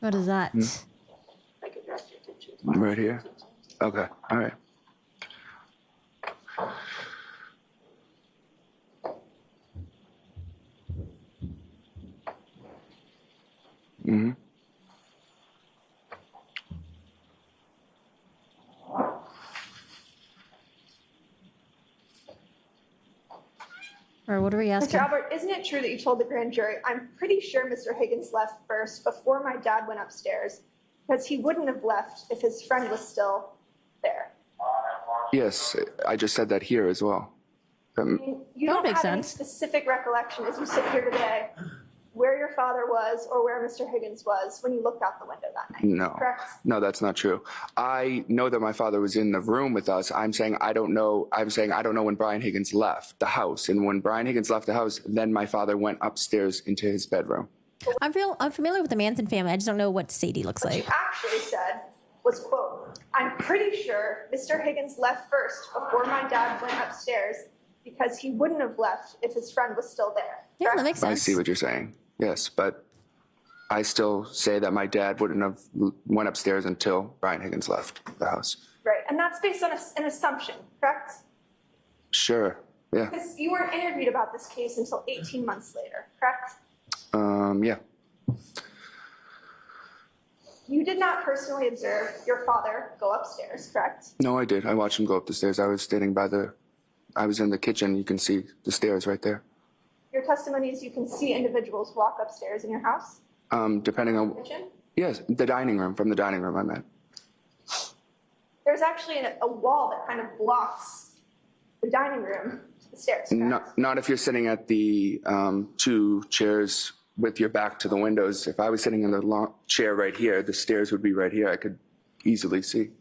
What is that? I could direct your attention. Right here? Okay, all right. Mm-hmm. Or what are we Mr. asking? Albert, isn't it true that you told the grand jury, "I'm pretty sure Mr. Higgins left first before my dad went upstairs because he wouldn't have left if his friend was still there"? Yes, I just said that here as well. You That don't makes have any sense. specific recollection as you sit here today where your father was or where Mr. Higgins was when you looked out the window that night, No, correct? no, that's not true. I know that my father was in the room with us. I'm saying I don't know. I'm saying I don't know when Brian Higgins left the house. And when Brian Higgins left the house, then my father went upstairs into his bedroom. I'm familiar with the Manson family. I just don't know what Sadie looks What you like. actually said was, quote, "I'm pretty sure Mr. Higgins left first before my dad went upstairs because he wouldn't have left if his friend was still there." Yeah, that correct? makes I sense. see what you're saying. Yes, but I still say that my dad wouldn't have went upstairs until Brian Higgins left the house. Right, and that's based on an assumption, correct? Sure. Yeah. Because you weren't interviewed about this case until 18 months later, correct? Yeah. You did not personally observe your father go upstairs, correct? No, I did. I watched him go up the stairs. I was standing by I was in the kitchen. You can see the stairs right there. Your testimony is you can see individuals walk upstairs in your house, Depending on, kitchen. yes, the dining room, from the dining room I meant. There's actually a wall that kind of blocks the dining room to the stairs, correct? Not if you're sitting at the 2 chairs with your back to the windows. If I was sitting in the chair right here, the stairs would be right here. I could easily see.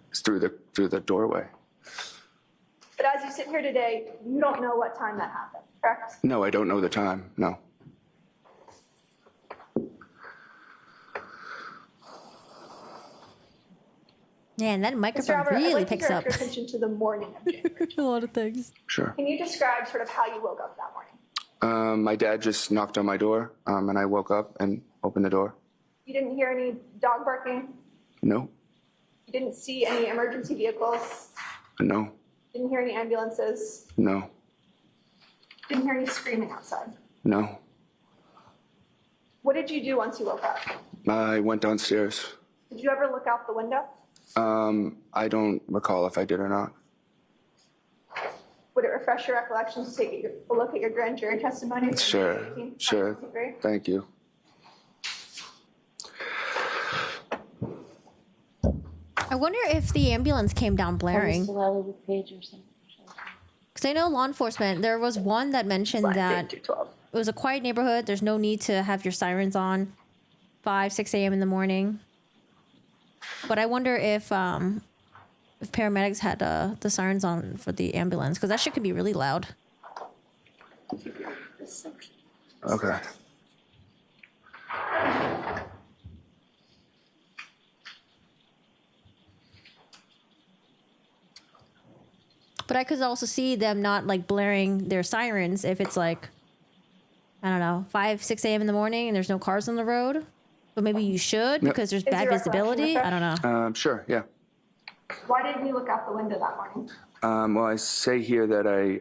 It's through the doorway. But as you sit here today, you don't know what time that happened, correct? No, I don't know the time. No. Man, that Mr. microphone Albert, I'd really like to picks up direct your attention to the morning of January. a lot of things. Sure. Can you describe sort of how you woke up that morning? My dad just knocked on my door, and I woke up and opened the door. You didn't hear any dog barking? No, You didn't see any emergency vehicles? no, Didn't hear any ambulances? no, Didn't hear any screaming outside? no. What did you do once you woke up? I went downstairs. Did you ever look out the window? I don't recall if I did or not. Would it refresh your recollection to take a look at your grand jury testimony? from Sure, May 18th, sure. 2023? Thank you. I wonder if the ambulance came down blaring. with page or something. Because I know law enforcement, there was one that mentioned that it was a quiet neighborhood. There's no need to have your sirens on 5, 6 a.m. in the morning. But I wonder if paramedics had the sirens on for the ambulance, because that shit could be really loud. Okay. But I could also see them not like blaring their sirens if it's like, I don't know, 5, 6 a.m. in the morning and there's no cars on the road. But maybe you should because there's bad your visibility. I recollection don't know. Sure, yeah. Why didn't you look out the window that morning? Well, I say here that I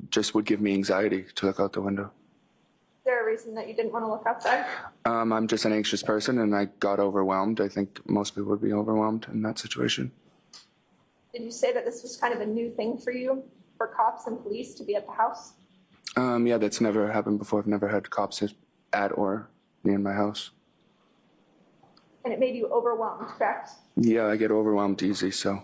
just would give me anxiety to look out the window. Is there a reason that you didn't want to look outside? I'm just an anxious person and I got overwhelmed. I think most people would be overwhelmed in that situation. Did you say that this was kind of a new thing for you, for cops and police to be at the house? Yeah, that's never happened before. I've never had cops at or near my house. And it made you overwhelmed, correct? Yeah, I get overwhelmed easy, so.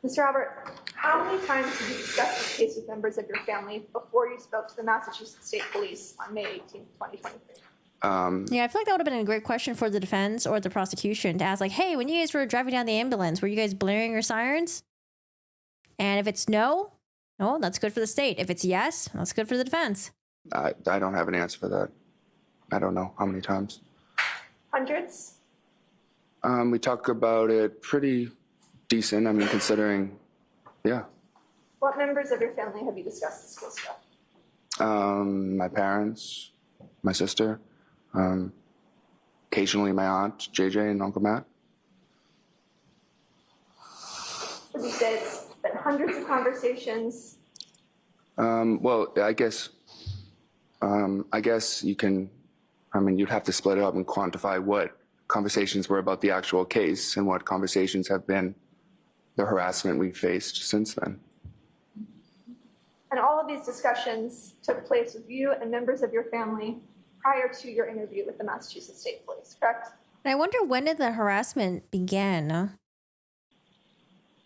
Mr. Albert, how many times did you discuss this case with members of your family before you spoke to the Massachusetts State Police on May 18th, 2023? Yeah, I feel like that would have been a great question for the defense or the prosecution to ask, like, hey, when you guys were driving down the ambulance, were you guys blaring your sirens? And if it's no, that's good for the state. If it's yes, that's good for the defense. I don't have an answer for that. I don't know how many times. Hundreds? We talk about it pretty decent. I mean, considering, yeah. What members of your family have you discussed this case with? My parents, my sister, occasionally my aunt, JJ, and Uncle Matt. Would you say it's been hundreds of conversations? Well, I guess you can, I mean, you'd have to split it up and quantify what conversations were about the actual case and what conversations have been the harassment we've faced since then. And all of these discussions took place with you and members of your family prior to your interview with the Massachusetts State Police, correct? And I wonder, when did the harassment begin?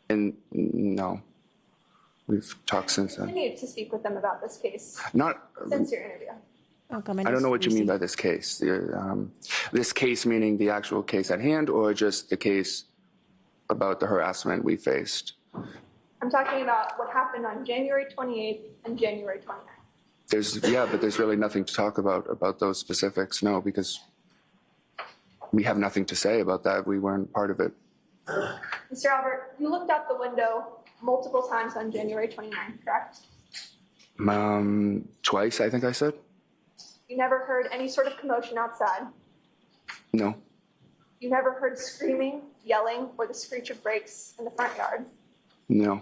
And no, we've talked since then. Continued to speak with them about this case Not, since your interview. Oh, God, I don't know what you mean by this case. This case meaning the actual case at hand or just the case about the harassment we faced? I'm talking about what happened on January 28th and January 29th. But there's really nothing to talk about those specifics, no, because we have nothing to say about that. We weren't part of it. Mr. Albert, you looked out the window multiple times on January 29th, correct? Twice, I think I said. You never heard any sort of commotion outside. No, You never heard screaming, yelling, or the screech of brakes in the front yard. no,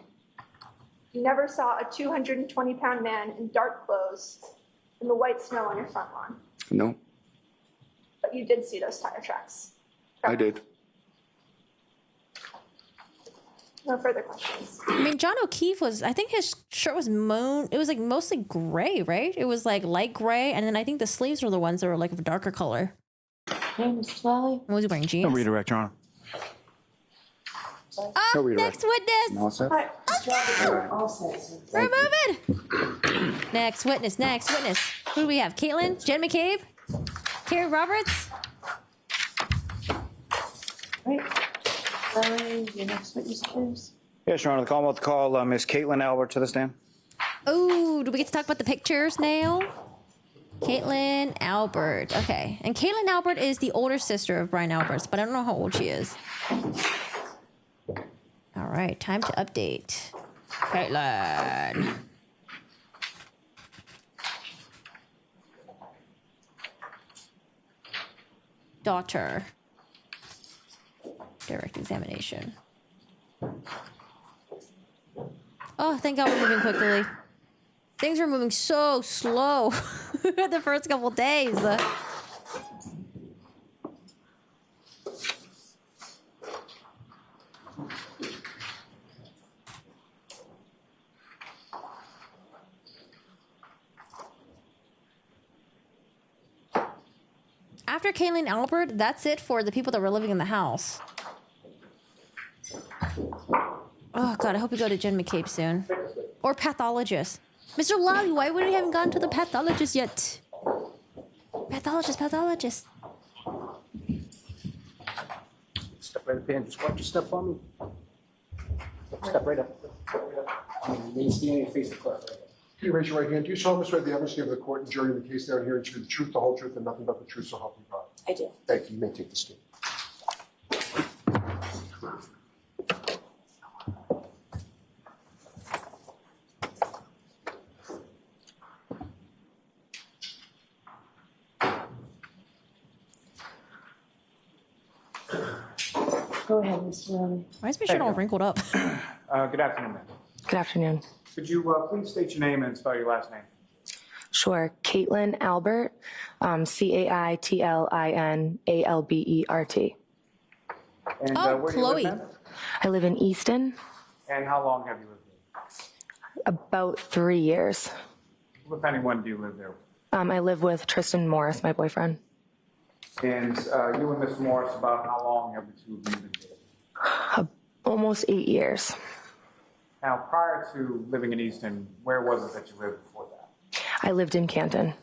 You never saw a 220-pound man in dark clothes in the white snow on your front lawn. no, But you did see those tire tracks. I did. No further questions. I mean, John O'Keefe I think his shirt was it was like mostly gray, right? It was like light gray. And then I think the sleeves were the ones that were like of a darker color. Hey, Mr. Lally. Was he wearing jeans? No redirect, Your Honor. Oh, No redirect. next witness. All set? Hi, Mr. Albert, all set, sir. We're moving. Next witness. Who do we have? Caitlyn? Jen McCabe? Carrie Roberts? Right. Lally, your next witness, please. Yes, Your Honor. The Commonwealth to call Miss Caitlyn Albert to the stand. Oh, do we get to talk about the pictures now? Caitlyn Albert. Okay. And Caitlyn Albert is the older sister of Brian Albert's, but I don't know how old she is. All right. Time to update. Caitlyn. daughter. Direct examination. Oh, thank God we're moving quickly. Things were moving so slow the first couple days. After Caitlyn Albert, that's it for the people that were living in the house. Oh, God, I hope we go to Jen McCabe soon. Or pathologist. Mr. Lally, why we haven't gone to the pathologist yet? Pathologist. Step right up here and just watch your step on me. Step right up. Face the clerk. Can you raise your right hand? Do you solemnly swear the evidence you give the court and jury in the case down here to be the truth, the whole truth, and nothing but the truth, so help you God? I do. Thank you. You may take the stand. Go ahead, Mr. Lally. Why is my shirt all wrinkled up? Good afternoon, ma'am. Good afternoon. Could you please state your name and spell your last name? Sure. Caitlyn Albert, CAITLINALBERT. And Oh, where Chloe. do you live, ma'am? I live in Easton, And how long have you lived there? about 3 years. If anyone do you live there? I live with Tristan Morris, my boyfriend. And you and Mr. Morris, about how long have the two of you been dating? Almost 8 years. Now, prior to living in Easton, where was it that you lived before that? I lived in Canton,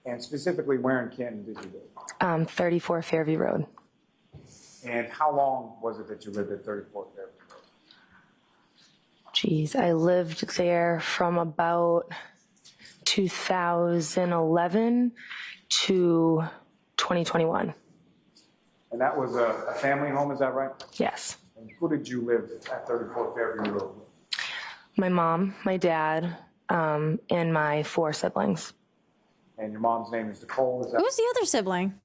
And specifically, where in Canton did you live? 34 Fairview Road. And how long was it that you lived at 34 Fairview Road? Geez, I lived there from about 2011 to 2021. And that was a family home, is that right? Yes. And who did you live at 34 Fairview Road with? My mom, my dad, and my 4 siblings. And your mom's name is Nicole, is that Who's the other sibling?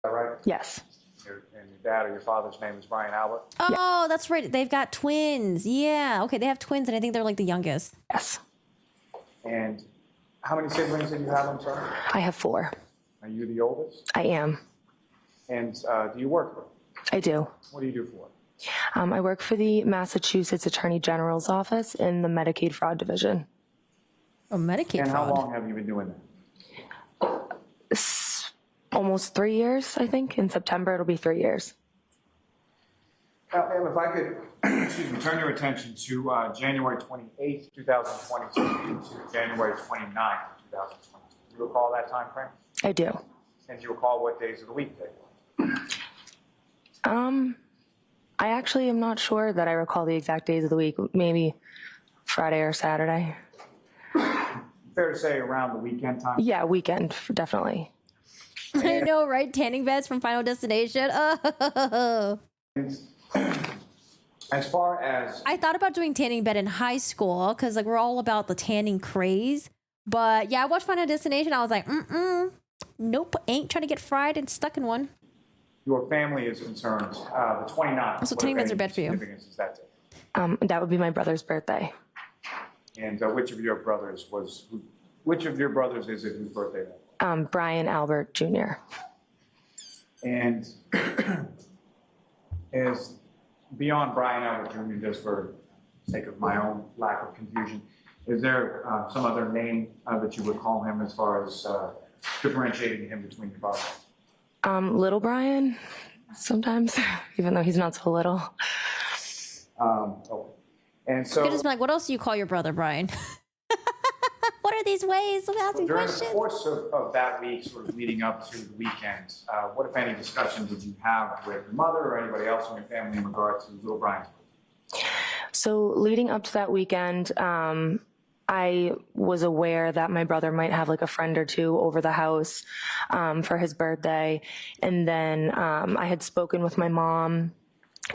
right? Yes. And your dad or your father's name is Brian Albert? Oh, that's right. They've got twins. Yeah. Okay, they have twins, and I think they're like the youngest. Yes. And how many siblings did you have, I'm sorry? I have 4. Are you the oldest? I am. And do you work? I do. What do you do for work? I work for the Massachusetts Attorney General's office in the Medicaid Fraud Division. Oh, Medicaid And fraud. how long have you been doing that? Almost 3 years, I think. In September, it'll be 3 years. Now, ma'am, if I could, excuse me, turn your attention to January 28th, 2022 to January 29th, 2022. Do you recall that time frame? I do. And do you recall what days of the week they were? I actually am not sure that I recall the exact days of the week. Maybe Friday or Saturday. Fair to say around the weekend time? Yeah, weekend, definitely. I know, right? Tanning beds from Final Destination. Oh. As far as I thought about doing tanning bed in high school because like we're all about the tanning craze. But yeah, I watched Final Destination. I was like, nope, ain't trying to get fried and stuck in one. your family is concerned, the 29th. So what, tanning if beds are any, bad for you. significance is that day? That would be my brother's birthday. And which of your brothers is it whose birthday that was? Brian Albert Jr. And is beyond Brian Albert Jr., just for sake of my own lack of confusion, is there some other name that you would call him as far as differentiating him between your brothers? Little Brian, sometimes, even though he's not so little. Okay. And so You could just be like, what else do you call your brother, Brian? What are these ways of asking during questions? the course of that week, sort of leading up to the weekend, what, if any, discussion did you have with your mother or anybody else in your family in regard to little Brian's birthday? So leading up to that weekend, I was aware that my brother might have like a friend or two over the house for his birthday. And then I had spoken with my mom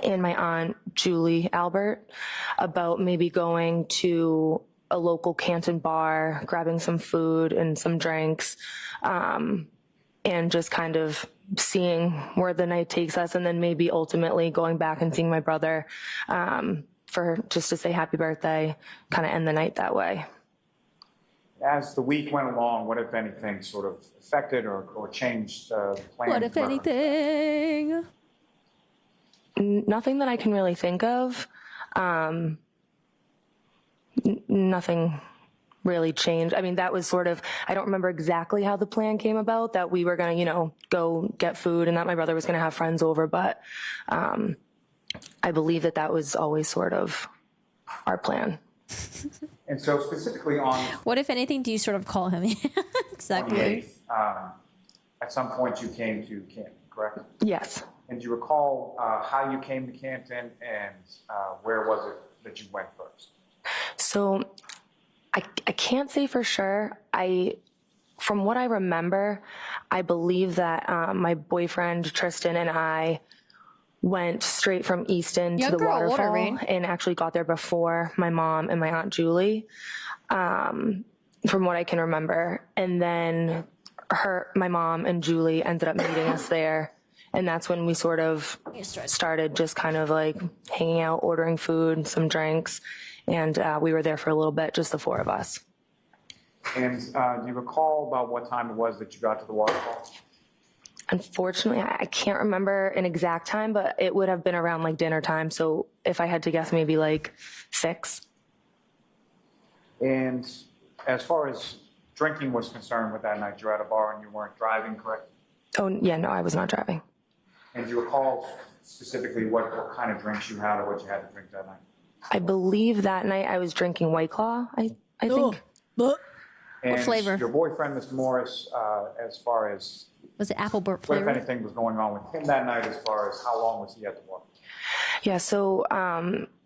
and my aunt, Julie Albert, about maybe going to a local Canton bar, grabbing some food and some drinks, and just kind of seeing where the night takes us, and then maybe ultimately going back and seeing my brother for just to say happy birthday, kind of end the night that way. As the week went along, what, if anything, sort of affected or changed the plan? What if anything? Nothing that I can really think of. Nothing really changed. I mean, that was sort of, I don't remember exactly how the plan came about, that we were going to, you know, go get food and that my brother was going to have friends over. But I believe that that was always sort of our plan. And so specifically on What if anything do you sort of call him? Exactly. 28th, at some point you came to Canton, correct? Yes. And do you recall how you came to Canton and where was it that you went first? So I can't say for sure. From what I remember, I believe that my boyfriend Tristan and I went straight from Easton to the waterfall and actually got there before my mom and my Aunt Julie, from what I can remember. And then my mom and Julie ended up meeting us there. And that's when we sort of started just kind of like hanging out, ordering food, some drinks. And we were there for a little bit, just the four of us. And do you recall about what time it was that you got to the waterfall? Unfortunately, I can't remember an exact time, but it would have been around like dinner time. So if I had to guess, maybe like 6. And as far as drinking was concerned with that night, you were at a bar and you weren't driving, correct? Oh, yeah, no, I was not driving. And do you recall specifically what kind of drinks you had or what you had to drink that night? I believe that night I was drinking White Claw, I think. What And flavor? your boyfriend, Mr. Morris, as far as Was it apple burp what, if flavor? anything, was going on with him that night, as far as how long was he at the water? Yeah, so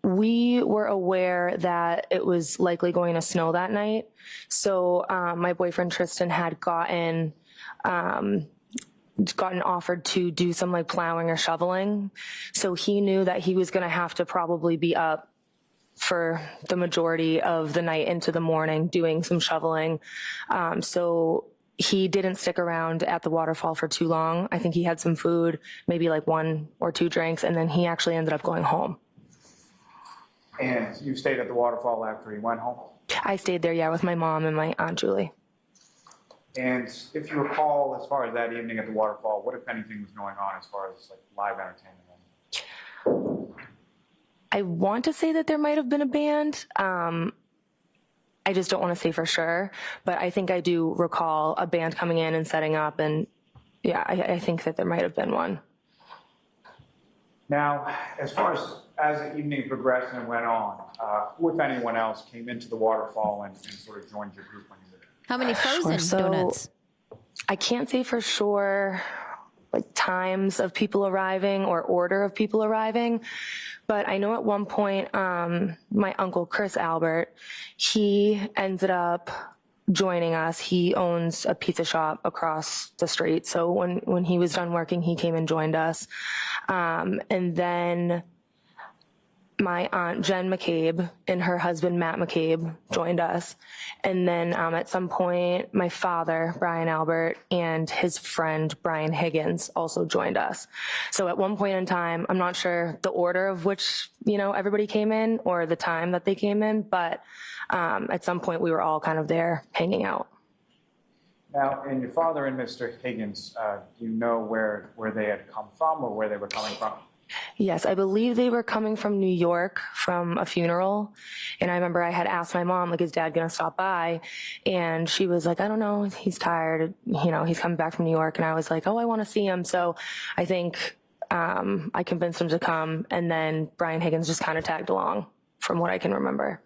we were aware that it was likely going to snow that night. So my boyfriend Tristan had gotten offered to do some like plowing or shoveling. So he knew that he was going to have to probably be up for the majority of the night into the morning doing some shoveling. So he didn't stick around at the waterfall for too long. I think he had some food, maybe like 1 or 2 drinks, and then he actually ended up going home. And you stayed at the waterfall after he went home? I stayed there, yeah, with my mom and my Aunt Julie. And if you recall, as far as that evening at the waterfall, what, if anything, was going on as far as like live entertainment? I want to say that there might have been a band. I just don't want to say for sure, but I think I do recall a band coming in and setting up, and yeah, I think that there might have been one. Now, as far as the evening progressed and went on, who, if anyone else, came into the waterfall and sort of joined your group when you were there? How many frozen donuts? I can't say for sure like times of people arriving or order of people arriving, but I know at one point my uncle Chris Albert, he ended up joining us. He owns a pizza shop across the street, so when he was done working, he came and joined us. And then my aunt Jen McCabe and her husband Matt McCabe joined us. And then at some point, my father, Brian Albert, and his friend, Brian Higgins, also joined us. So at one point in time, I'm not sure the order of which, everybody came in or the time that they came in, but at some point we were all kind of there hanging out. Now, and your father and Mr. Higgins, do you know where they had come from or where they were coming from? Yes, I believe they were coming from New York from a funeral. And I remember I had asked my mom, like, is Dad going to stop by? And she was like, I don't know. He's tired. He's coming back from New York. And I was like, oh, I want to see him. So I think I convinced him to come. And then Brian Higgins just kind of tagged along from what I can remember.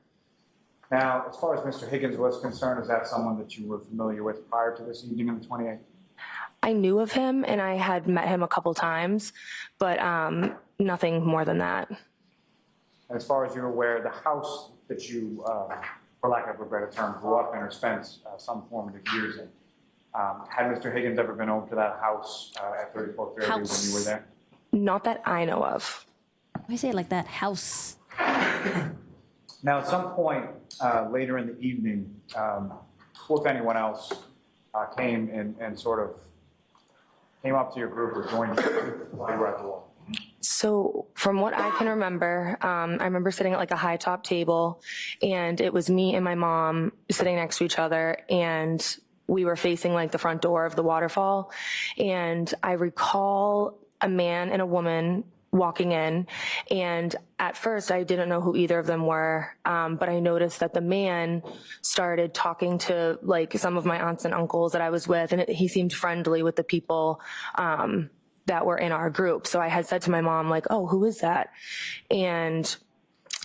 Now, as far as Mr. Higgins was concerned, is that someone that you were familiar with prior to this evening on the 28th? I knew of him and I had met him a couple times, but nothing more than that. As far as you're aware, the house that you, for lack of a better term, grew up in or spent some formative years in, had Mr. Higgins ever been over to that house at 34 Fairview when you were there? Not that I know of. Why say it like that? House. Now, at some point later in the evening, who, if anyone else, came and sort of came up to your group or joined you while you were at the wall? So from what I can remember, I remember sitting at like a high top table, and it was me and my mom sitting next to each other, and we were facing like the front door of the waterfall. And I recall a man and a woman walking in, and at first I didn't know who either of them were, but I noticed that the man started talking to like some of my aunts and uncles that I was with, and he seemed friendly with the people that were in our group. So I had said to my mom, like, oh, who is that? And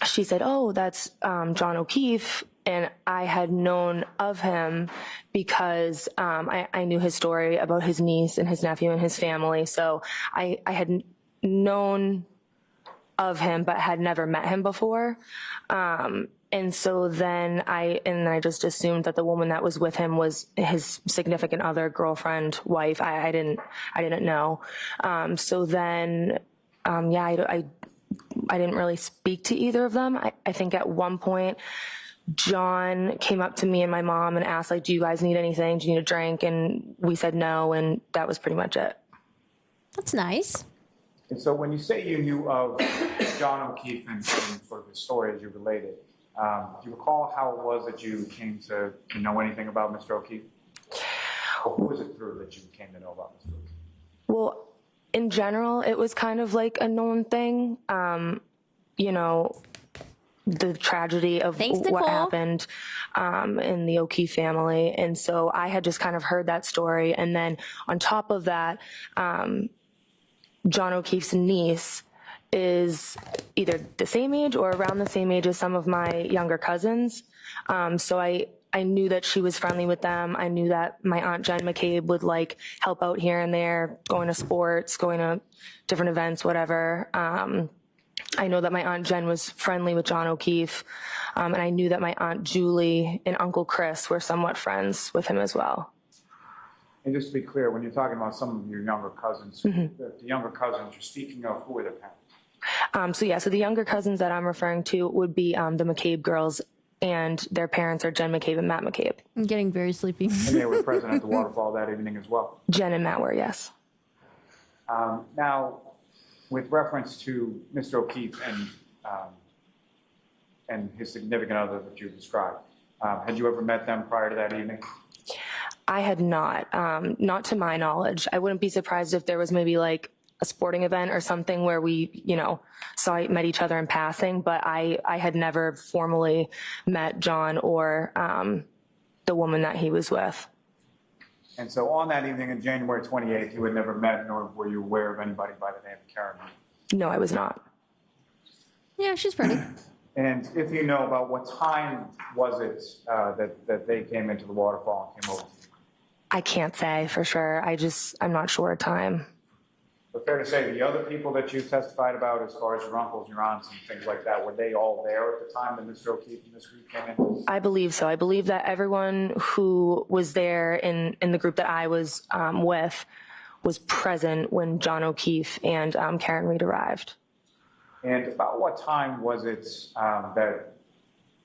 she said, oh, that's John O'Keefe. And I had known of him because I knew his story about his niece and his nephew and his family. So I had known of him, but had never met him before. And so then I just assumed that the woman that was with him was his significant other, girlfriend, wife. I didn't know. So then, I didn't really speak to either of them. I think at one point, John came up to me and my mom and asked, like, do you guys need anything? Do you need a drink? And we said no, and that was pretty much it. That's nice. And so when you say you knew of John O'Keefe and sort of his story as you related, do you recall how it was that you came to know anything about Mr. O'Keefe? Or who was it through that you came to know about Mr. O'Keefe? Well, in general, it was kind of like a known thing. The tragedy of what happened in the O'Keefe family. And so I had just kind of heard that story. And then on top of that, John O'Keefe's niece is either the same age or around the same age as some of my younger cousins. So I knew that she was friendly with them. I knew that my Aunt Jen McCabe would like help out here and there, going to sports, going to different events, whatever. I know that my Aunt Jen was friendly with John O'Keefe, and I knew that my Aunt Julie and Uncle Chris were somewhat friends with him as well. And just to be clear, when you're talking about some of your younger cousins, the younger cousins you're speaking of, who are the parents? So the younger cousins that I'm referring to would be the McCabe girls, and their parents are Jen McCabe and Matt McCabe. I'm getting very sleepy. And they were present at the waterfall that evening as well. Jen and Matt were, yes. Now, with reference to Mr. O'Keefe and his significant other that you described, had you ever met them prior to that evening? I had not to my knowledge. I wouldn't be surprised if there was maybe like a sporting event or something where we, met each other in passing, but I had never formally met John or the woman that he was with. And so on that evening on January 28th, you had never met nor were you aware of anybody by the name of Karen? No, I was not. Yeah, she's pretty. And if you know, about what time was it that they came into the waterfall and came over to you? I can't say for sure. I'm not sure a time. But fair to say, the other people that you testified about, as far as your uncles, your aunts, and things like that, were they all there at the time that Mr. O'Keefe and this group came in? I believe so. I believe that everyone who was there in the group that I was with was present when John O'Keefe and Karen Reed arrived. And about what time was it that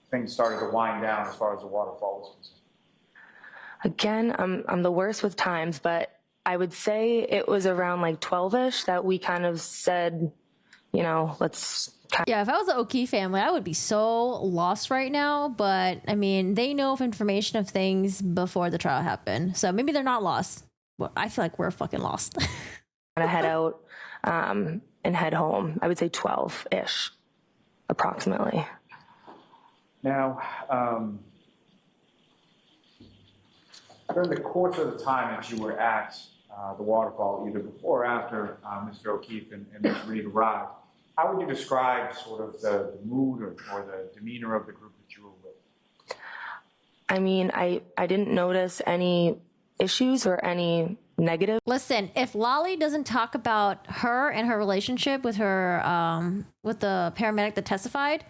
things started to wind down as far as the waterfall was concerned? Again, I'm the worst with times, but I would say it was around like 12-ish that we kind of said, let's Yeah, if I was the O'Keefe family, I would be so lost right now. But I mean, they know of information of things before the trial happened. So maybe they're not lost. Well, I feel like we're fucking lost. kind of head out and head home. I would say 12-ish, approximately. Now, during the course of the time that you were at the waterfall, either before or after Mr. O'Keefe and Ms. Reed arrived, how would you describe sort of the mood or the demeanor of the group that you were with? I mean, I didn't notice any issues or any negative. Listen, if Lolly doesn't talk about her and her relationship with her, with the paramedic that testified,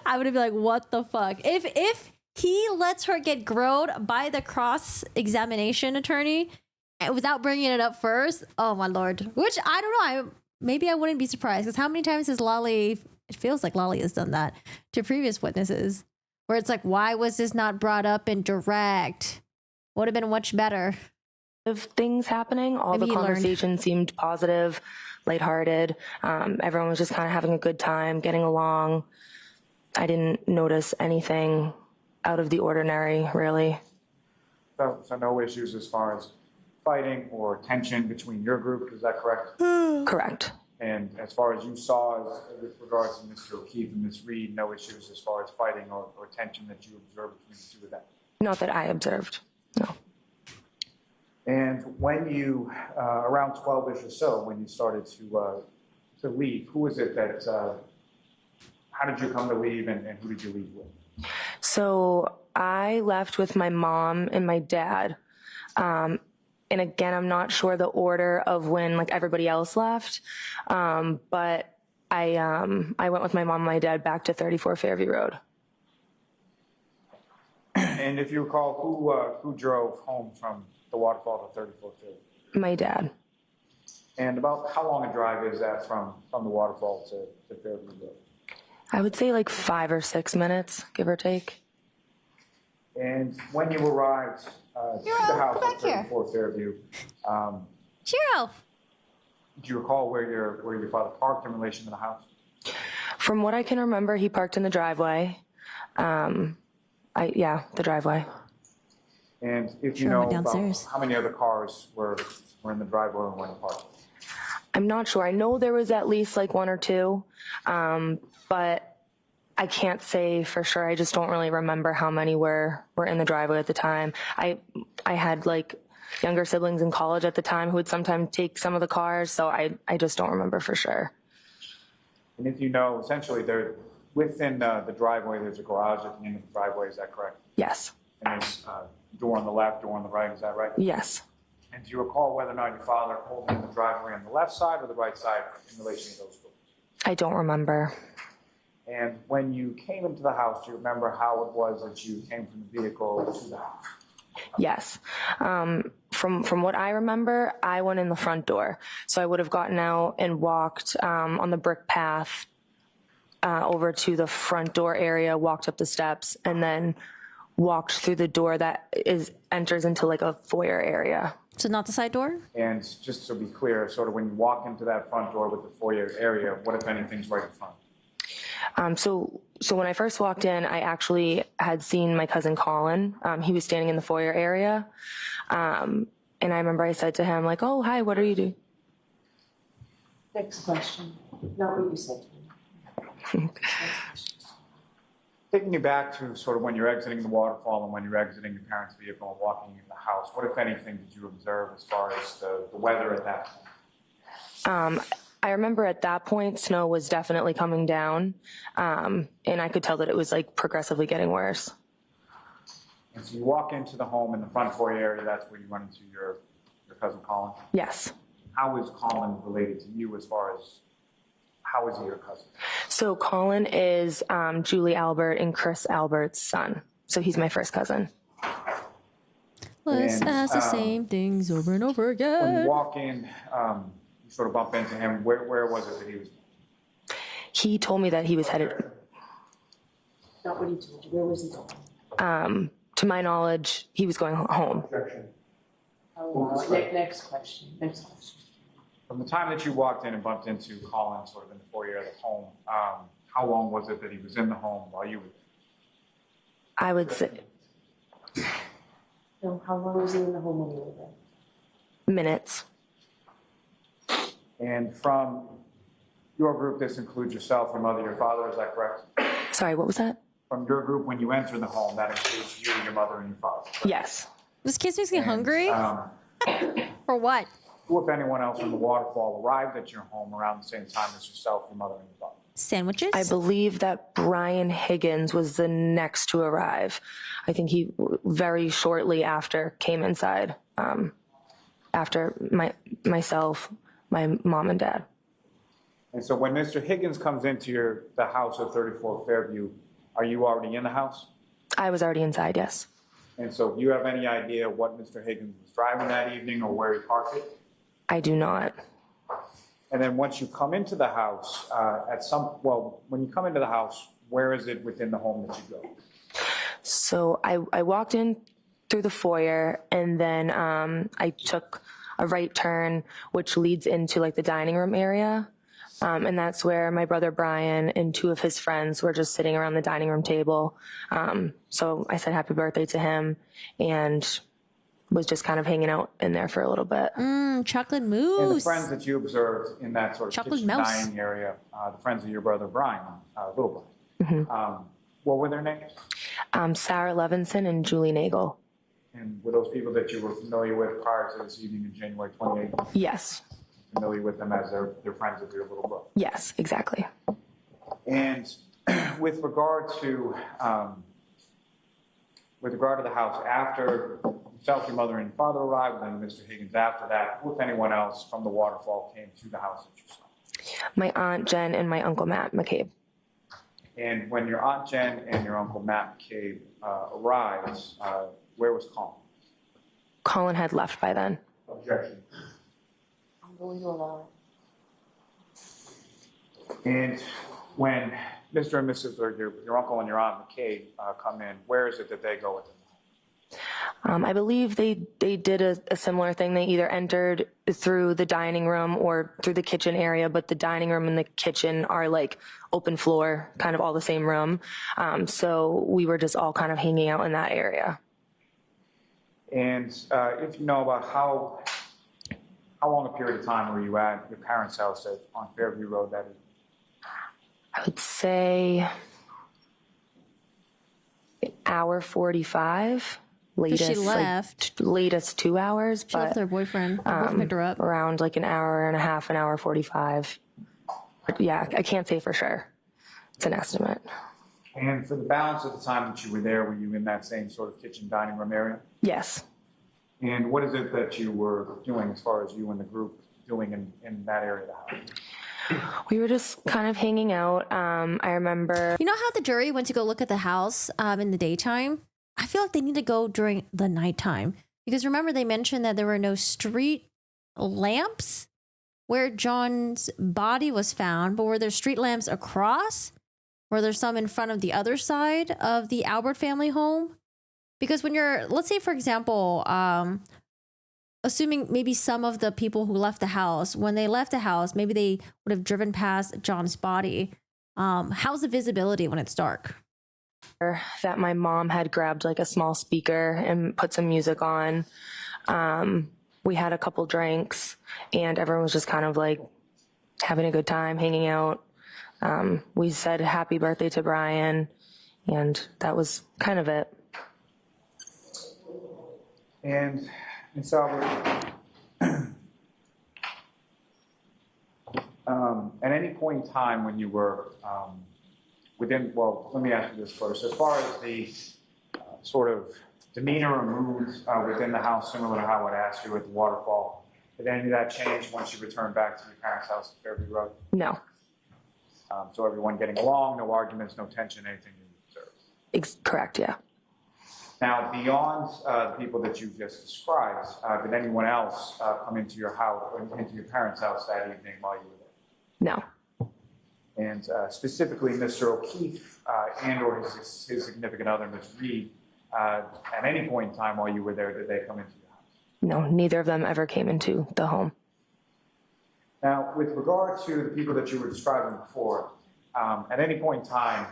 I would be like, what the fuck? If he lets her get grilled by the cross-examination attorney without bringing it up first, oh my lord. Which, I don't know, maybe I wouldn't be surprised, because how many times has Lolly, it feels like Lolly has done that to previous witnesses, where it's like, why was this not brought up in direct? Would have been much better. things happening. All Maybe the he learned. conversation seemed positive, lighthearted. Everyone was just kind of having a good time, getting along. I didn't notice anything out of the ordinary, really. So no issues as far as fighting or tension between your group, is that correct? Correct. And as far as you saw with regards to Mr. O'Keefe and Ms. Reed, no issues as far as fighting or tension that you observed between the two of them? Not that I observed, no. And when you, around 12-ish or so, when you started to leave, who was it that, how did you come to leave and who did you leave with? So I left with my mom and my dad. And again, I'm not sure the order of when like everybody else left. But I went with my mom and my dad back to 34 Fairview Road. And if you recall, who drove home from the waterfall to 34 Fairview? My dad. And about how long a drive is that from the waterfall to Fairview Road? I would say like 5 or 6 minutes, give or take. And when you arrived to the house at 34 Fairview, Shiro. do you recall where your father parked in relation to the house? From what I can remember, he parked in the driveway. The driveway. And if you Sure, know went about downstairs. how many other cars were in the driveway and when he parked? I'm not sure. I know there was at least like 1 or 2, but I can't say for sure. I just don't really remember how many were in the driveway at the time. I had like younger siblings in college at the time who would sometimes take some of the cars, so I just don't remember for sure. And if you know, essentially, within the driveway, there's a garage at the end of the driveway, is that correct? Yes. And there's a door on the left, door on the right, is that right? Yes. And do you recall whether or not your father pulled in the driveway on the left side or the right side in relation to those doors? I don't remember. And when you came into the house, do you remember how it was that you came from the vehicle to the house? Yes. From what I remember, I went in the front door. So I would have gotten out and walked on the brick path over to the front door area, walked up the steps, and then walked through the door that enters into like a foyer area. So not the side door? And just to be clear, sort of when you walk into that front door with the foyer area, what if anything's right in front? So when I first walked in, I actually had seen my cousin Colin. He was standing in the foyer area. And I remember I said to him like, "Oh, hi, what are you doing?" Next question. Not what you said to me. Taking you back to sort of when you're exiting the waterfall and when you're exiting your parents' vehicle and walking in the house, what, if anything, did you observe as far as the weather at that point? I remember at that point, snow was definitely coming down, and I could tell that it was like progressively getting worse. And so you walk into the home in the front foyer area, that's where you run into your cousin Colin? Yes. How is Colin related to you as far as, how is he your cousin? So Colin is Julie Albert and Chris Albert's son. So he's my first cousin. Let's ask the same things over and over again. When you walk in, you sort of bump into him. Where was it that he was? He told me that he was headed. Not what he told you. Where was he going? To my knowledge, he was going home. Next question. Next question. From the time that you walked in and bumped into Colin sort of in the foyer of the home, how long was it that he was in the home while you were there? I would say No, how long was he in the home when you were there? minutes. And from your group, this includes yourself, your mother, your father, is that correct? Sorry, what was that? From your group, when you enter the home, that includes you, your mother, and your father. Yes. This kid's makes me hungry? Or what? Who, if anyone else from the waterfall, arrived at your home around the same time as yourself, your mother, and your father? Sandwiches? I believe that Brian Higgins was the next to arrive. I think he very shortly after came inside, after myself, my mom and dad. And so when Mr. Higgins comes into the house at 34 Fairview, are you already in the house? I was already inside, yes. And so do you have any idea what Mr. Higgins was driving that evening or where he parked it? I do not. And then once you come into the house, when you come into the house, where is it within the home that you go? So I walked in through the foyer, and then I took a right turn, which leads into like the dining room area. And that's where my brother Brian and two of his friends were just sitting around the dining room table. So I said happy birthday to him and was just kind of hanging out in there for a little bit. Chocolate And the mousse. friends that you observed in that sort of Chocolate kitchen mouse. dining area, the friends of your brother Brian, little Brian, what were their names? Sarah Levinson and Julie Nagel. And were those people that you were familiar with prior to this evening in January 28th? Yes. Familiar with them as their friends of your little brother? Yes, exactly. And with regard to the house, after yourself, your mother, and your father arrived, and Mr. Higgins after that, who, if anyone else, from the waterfall came to the house that you saw? My Aunt Jen and my Uncle Matt McCabe. And when your Aunt Jen and your Uncle Matt McCabe arrived, where was Colin? Colin had left by then. Objection. I'm going to allow it. And when Mr. and Mrs. or your uncle and your Aunt McCabe come in, where is it that they go with them? I believe they did a similar thing. They either entered through the dining room or through the kitchen area, but the dining room and the kitchen are like open floor, kind of all the same room. So we were just all kind of hanging out in that area. And if you know about how long a period of time were you at your parents' house on Fairview Road that evening? I would say an hour 45. Latest, she left. Latest 2 hours. She left with her boyfriend. Her boyfriend picked her up. Around like an hour and a half, an hour 45. But yeah, I can't say for sure. It's an estimate. And for the balance of the time that you were there, were you in that same sort of kitchen dining room area? Yes. And what is it that you were doing as far as you and the group doing in that area of the house? We were just kind of hanging out. I remember. You know how the jury went to go look at the house in the daytime? I feel like they need to go during the nighttime. Because remember, they mentioned that there were no street lamps where John's body was found, but were there street lamps across? Were there some in front of the other side of the Albert family home? Because when you're, let's say, for example, assuming maybe some of the people who left the house, when they left the house, maybe they would have driven past John's body. How's the visibility when it's dark? That my mom had grabbed like a small speaker and put some music on. We had a couple drinks and everyone was just kind of like having a good time, hanging out. We said happy birthday to Brian and that was kind of it. And Ms. Albert, at any point in time when you were well, let me ask you this first. As far as the sort of demeanor or mood within the house, similar to how I'd asked you at the waterfall, did any of that change once you returned back to your parents' house at Fairview Road? No. So everyone getting along, no arguments, no tension, anything you observed? Correct, yeah. Now, beyond the people that you just described, did anyone else come into your house, or into your parents' house that evening while you were there? No. And specifically, Mr. O'Keefe and or his significant other, Ms. Reed, at any point in time while you were there, did they come into your house? No, neither of them ever came into the home. Now, with regard to the people that you were describing before, at any point in time,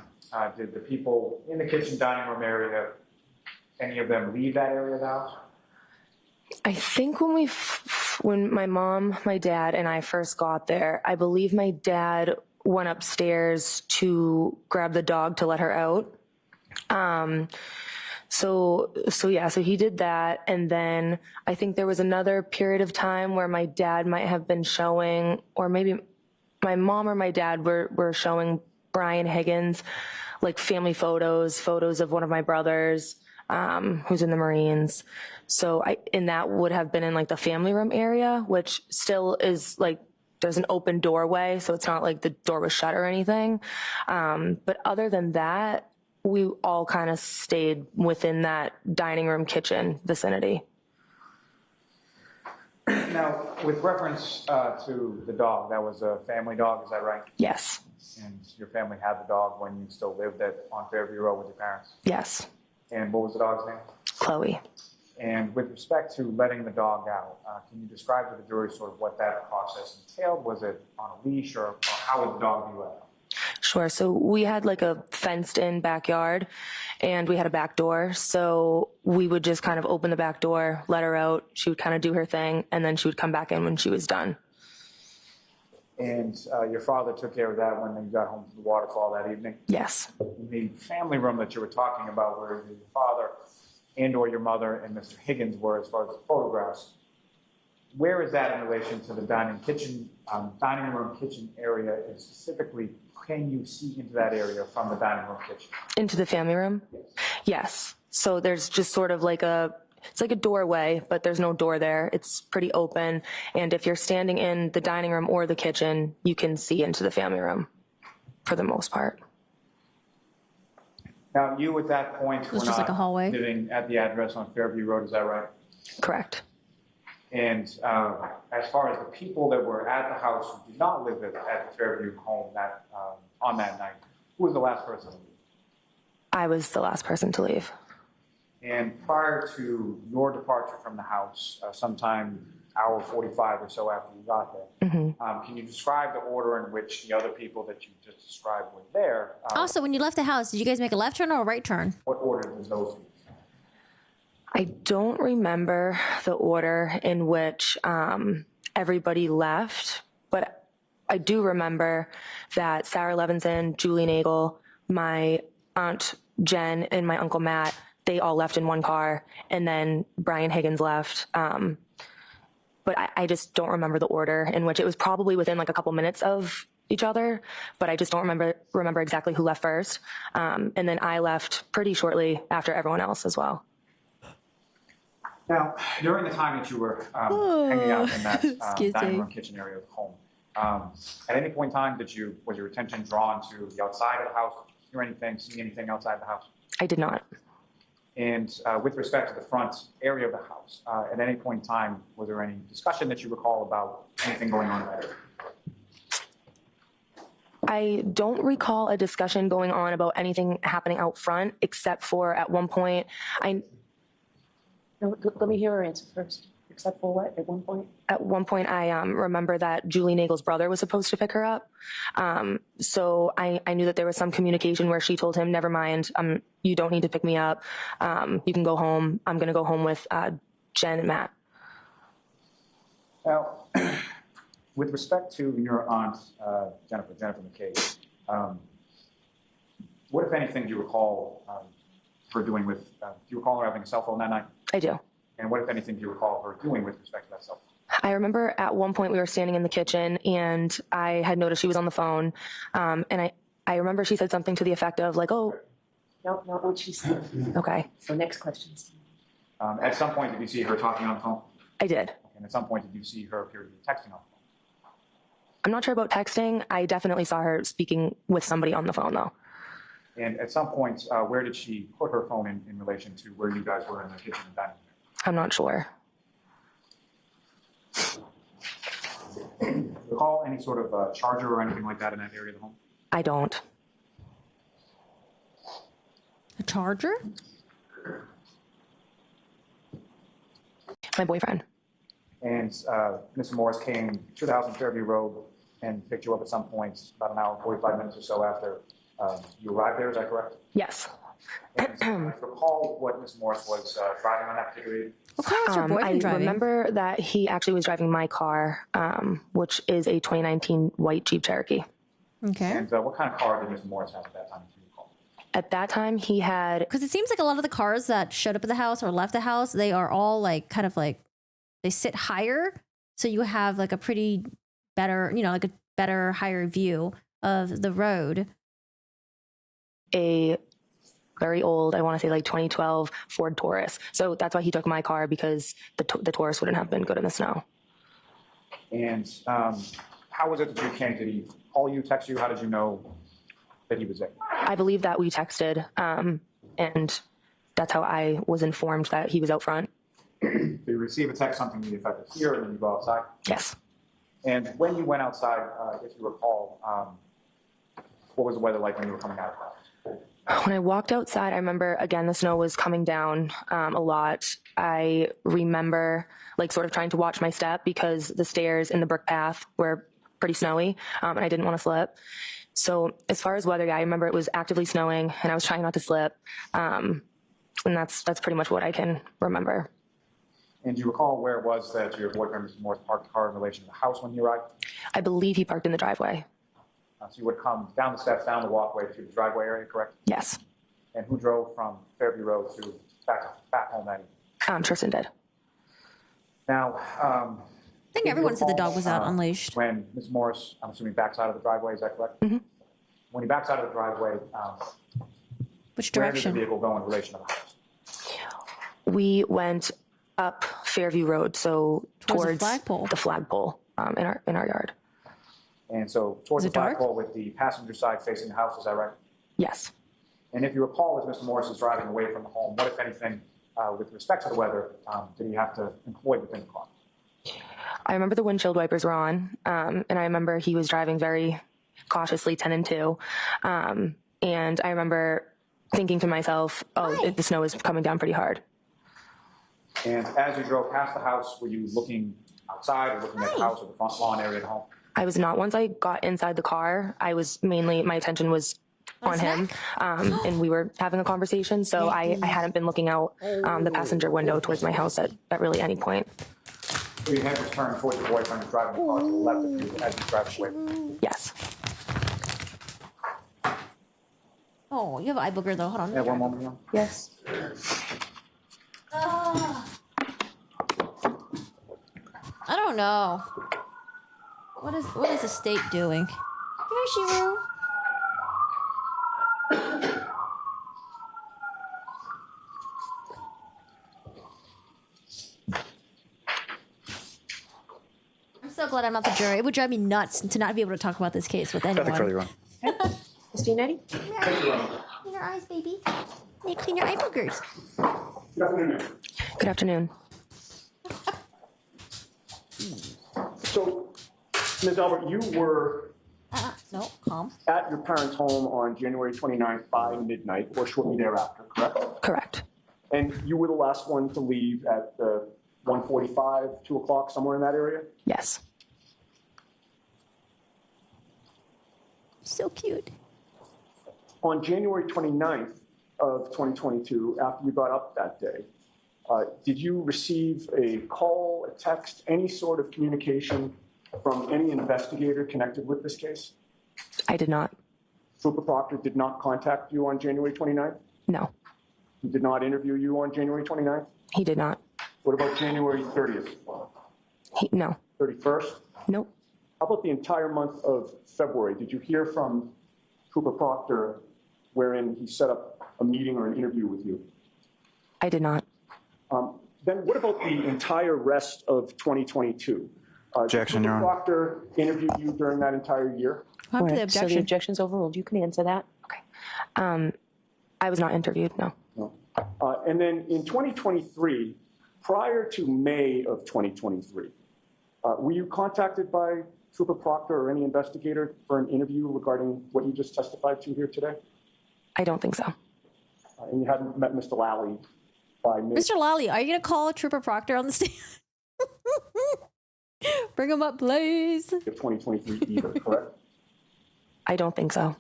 did the people in the kitchen dining room area, any of them leave that area of the house? I think when my mom, my dad, and I first got there, I believe my dad went upstairs to grab the dog to let her out. So he did that. And then I think there was another period of time where my dad might have been showing, or maybe my mom or my dad were showing Brian Higgins, like family photos of one of my brothers, who's in the Marines. So and that would have been in like the family room area, which still is like, there's an open doorway, so it's not like the door was shut or anything. But other than that, we all kind of stayed within that dining room, kitchen vicinity. Now, with reference to the dog, that was a family dog, is that right? Yes. And your family had the dog when you still lived on Fairview Road with your parents? Yes. And what was the dog's name? Chloe. And with respect to letting the dog out, can you describe to the jury sort of what that process entailed? Was it on a leash, or how would the dog be let out? Sure. So we had like a fenced in backyard and we had a back door. So we would just kind of open the back door, let her out. She would kind of do her thing and then she would come back in when she was done. And your father took care of that when you got home from the waterfall that evening? Yes. In the family room that you were talking about, where your father and or your mother and Mr. Higgins were, as far as the photographs, where is that in relation to the dining room kitchen area, and specifically, can you see into that area from the dining room kitchen? Into the family room? Yes. So there's just sort of like it's like a doorway, but there's no door there. It's pretty open. And if you're standing in the dining room or the kitchen, you can see into the family room for the most part. Now, you at that point were just like a hallway? living at the address on Fairview Road, is that right? Correct. And as far as the people that were at the house who did not live at the Fairview home on that night, who was the last person to leave? I was the last person to leave. And prior to your departure from the house, sometime hour 45 or so after you got there, can you describe the order in which the other people that you just described were there? Also, when you left the house, did you guys make a left turn or a right turn? What order did those be? I don't remember the order in which everybody left, but I do remember that Sarah Levinson, Julie Nagel, my Aunt Jen, and my Uncle Matt, they all left in one car, and then Brian Higgins left. But I just don't remember the order in which it was probably within like a couple minutes of each other, but I just don't remember exactly who left first. And then I left pretty shortly after everyone else as well. Now, during the time that you were hanging out in that dining room kitchen area of the home, at any point in time was your attention drawn to the outside of the house? Did you hear anything, see anything outside the house? I did not. And with respect to the front area of the house, at any point in time, was there any discussion that you recall about anything going on in that area? I don't recall a discussion going on about anything happening out front, except for at one point, No, let me hear her answer first. Except for what, at one point? At one point, I remember that Julie Nagel's brother was supposed to pick her up. So I knew that there was some communication where she told him, never mind, you don't need to pick me up. You can go home. I'm going to go home with Jen and Matt. Now, with respect to your aunt, Jennifer McKay, what, if anything, do you recall her doing do you recall her having a cell phone that night? I do. And what, if anything, do you recall her doing with respect to that cell phone? I remember at one point we were standing in the kitchen and I had noticed she was on the phone. And I remember she said something to the effect of like, oh. No, not what she said. Okay. So next question, Steve. At some point, did you see her talking on the phone? I did. And at some point, did you see her appear to be texting on the phone? I'm not sure about texting. I definitely saw her speaking with somebody on the phone though. And at some point, where did she put her phone in relation to where you guys were in the kitchen and dining room? I'm not sure. Recall any sort of charger or anything like that in that area of the home? I don't. A charger? My boyfriend. And Mr. Morris came to the house on Fairview Road and picked you up at some point, about an hour and 45 minutes or so after you arrived there, is that correct? Yes. And recall what Ms. Morris was driving on that particular evening? What car was your boyfriend driving? I remember that he actually was driving my car, which is a 2019 white Jeep Cherokee. Okay. And what kind of car did Ms. Morris have at that time, if you recall? At that time, he had... Because it seems like a lot of the cars that showed up at the house or left the house, they are all like kind of like, they sit higher. So you have like a pretty better, like a better, higher view of the road. A very old, I want to say like 2012 Ford Taurus. So that's why he took my car, because the Taurus wouldn't have been good in the snow. And how was it that you came? Did he call you, text you? How did you know that he was there? I believe that we texted, and that's how I was informed that he was out front. Did you receive a text, something to the effect of here, and then you go outside? Yes. And when you went outside, if you recall, what was the weather like when you were coming out of the house? When I walked outside, I remember, again, the snow was coming down a lot. I remember like sort of trying to watch my step because the stairs in the brick path were pretty snowy, and I didn't want to slip. So as far as weather, I remember it was actively snowing and I was trying not to slip. And that's pretty much what I can remember. And do you recall where it was that your boyfriend, Mr. Morris, parked the car in relation to the house when you arrived? I believe he parked in the driveway. So you would come down the steps, down the walkway to the driveway area, correct? Yes. And who drove from Fairview Road to back home that evening? Tristan did. Now, I think everyone said the dog was out unleashed. When Ms. Morris, I'm assuming, backs out of the driveway, is that correct? Mm-hmm. When he backs out of the driveway, Which where did the direction? vehicle go in relation to the house? We went up Fairview Road, so Towards towards the flagpole. in our yard. And so towards Is the it dark? flagpole with the passenger side facing the house, is that right? Yes. And if you recall, as Mr. Morris is driving away from the home, what, if anything, with respect to the weather, did he have to employ within the car? I remember the windshield wipers were on, and I remember he was driving very cautiously 10 and 2. And I remember thinking to myself, the snow is coming down pretty hard. And as you drove past the house, were you looking outside or looking at the house or the front lawn area at home? I was not. Once I got inside the car, my attention was on him, and we were having a conversation. So I hadn't been looking out the passenger window towards my house at really any point. So your head was turned towards your boyfriend and driving the car to the left of you as you drive away. Yes. Oh, you have eye booger though. Hold on. Yeah, one moment here. Yes. I don't know. What is the state doing? Here, Shiru. I'm so glad I'm not the jury. It would drive me nuts to not be able to talk about this case with anyone. Nothing further wrong. Mr. Unity? Clean your eyes, baby. You clean your eye boogers. Good afternoon. Good afternoon. So, Ms. Albert, you were No, calm. at your parents' home on January 29th by midnight or shortly thereafter, correct? Correct. And you were the last one to leave at 1:45, 2 o'clock, somewhere in that area? Yes. So cute. On January 29th of 2022, after you got up that day, did you receive a call, a text, any sort of communication from any investigator connected with this case? I did not. Trooper Proctor did not contact you on January 29th? No. He did not interview you on January 29th? He did not. What about January 30th? No. 31st? Nope. How about the entire month of February? Did you hear from Trooper Proctor wherein he set up a meeting or an interview with you? I did not. Then what about the entire rest of 2022? Objection, did Your Trooper Honor. Proctor interview you during that entire year? What happened to the So the objection? objection's overruled. You can answer that. Okay. I was not interviewed. No. No. And then in 2023, prior to May of 2023, were you contacted by Trooper Proctor or any investigator for an interview regarding what you just testified to here today? I don't think so. And you hadn't met Mr. Lally by May Mr. Lally, are you going to call Trooper Proctor on the stand? Bring him up, please. of 2023 either, correct? I don't think so.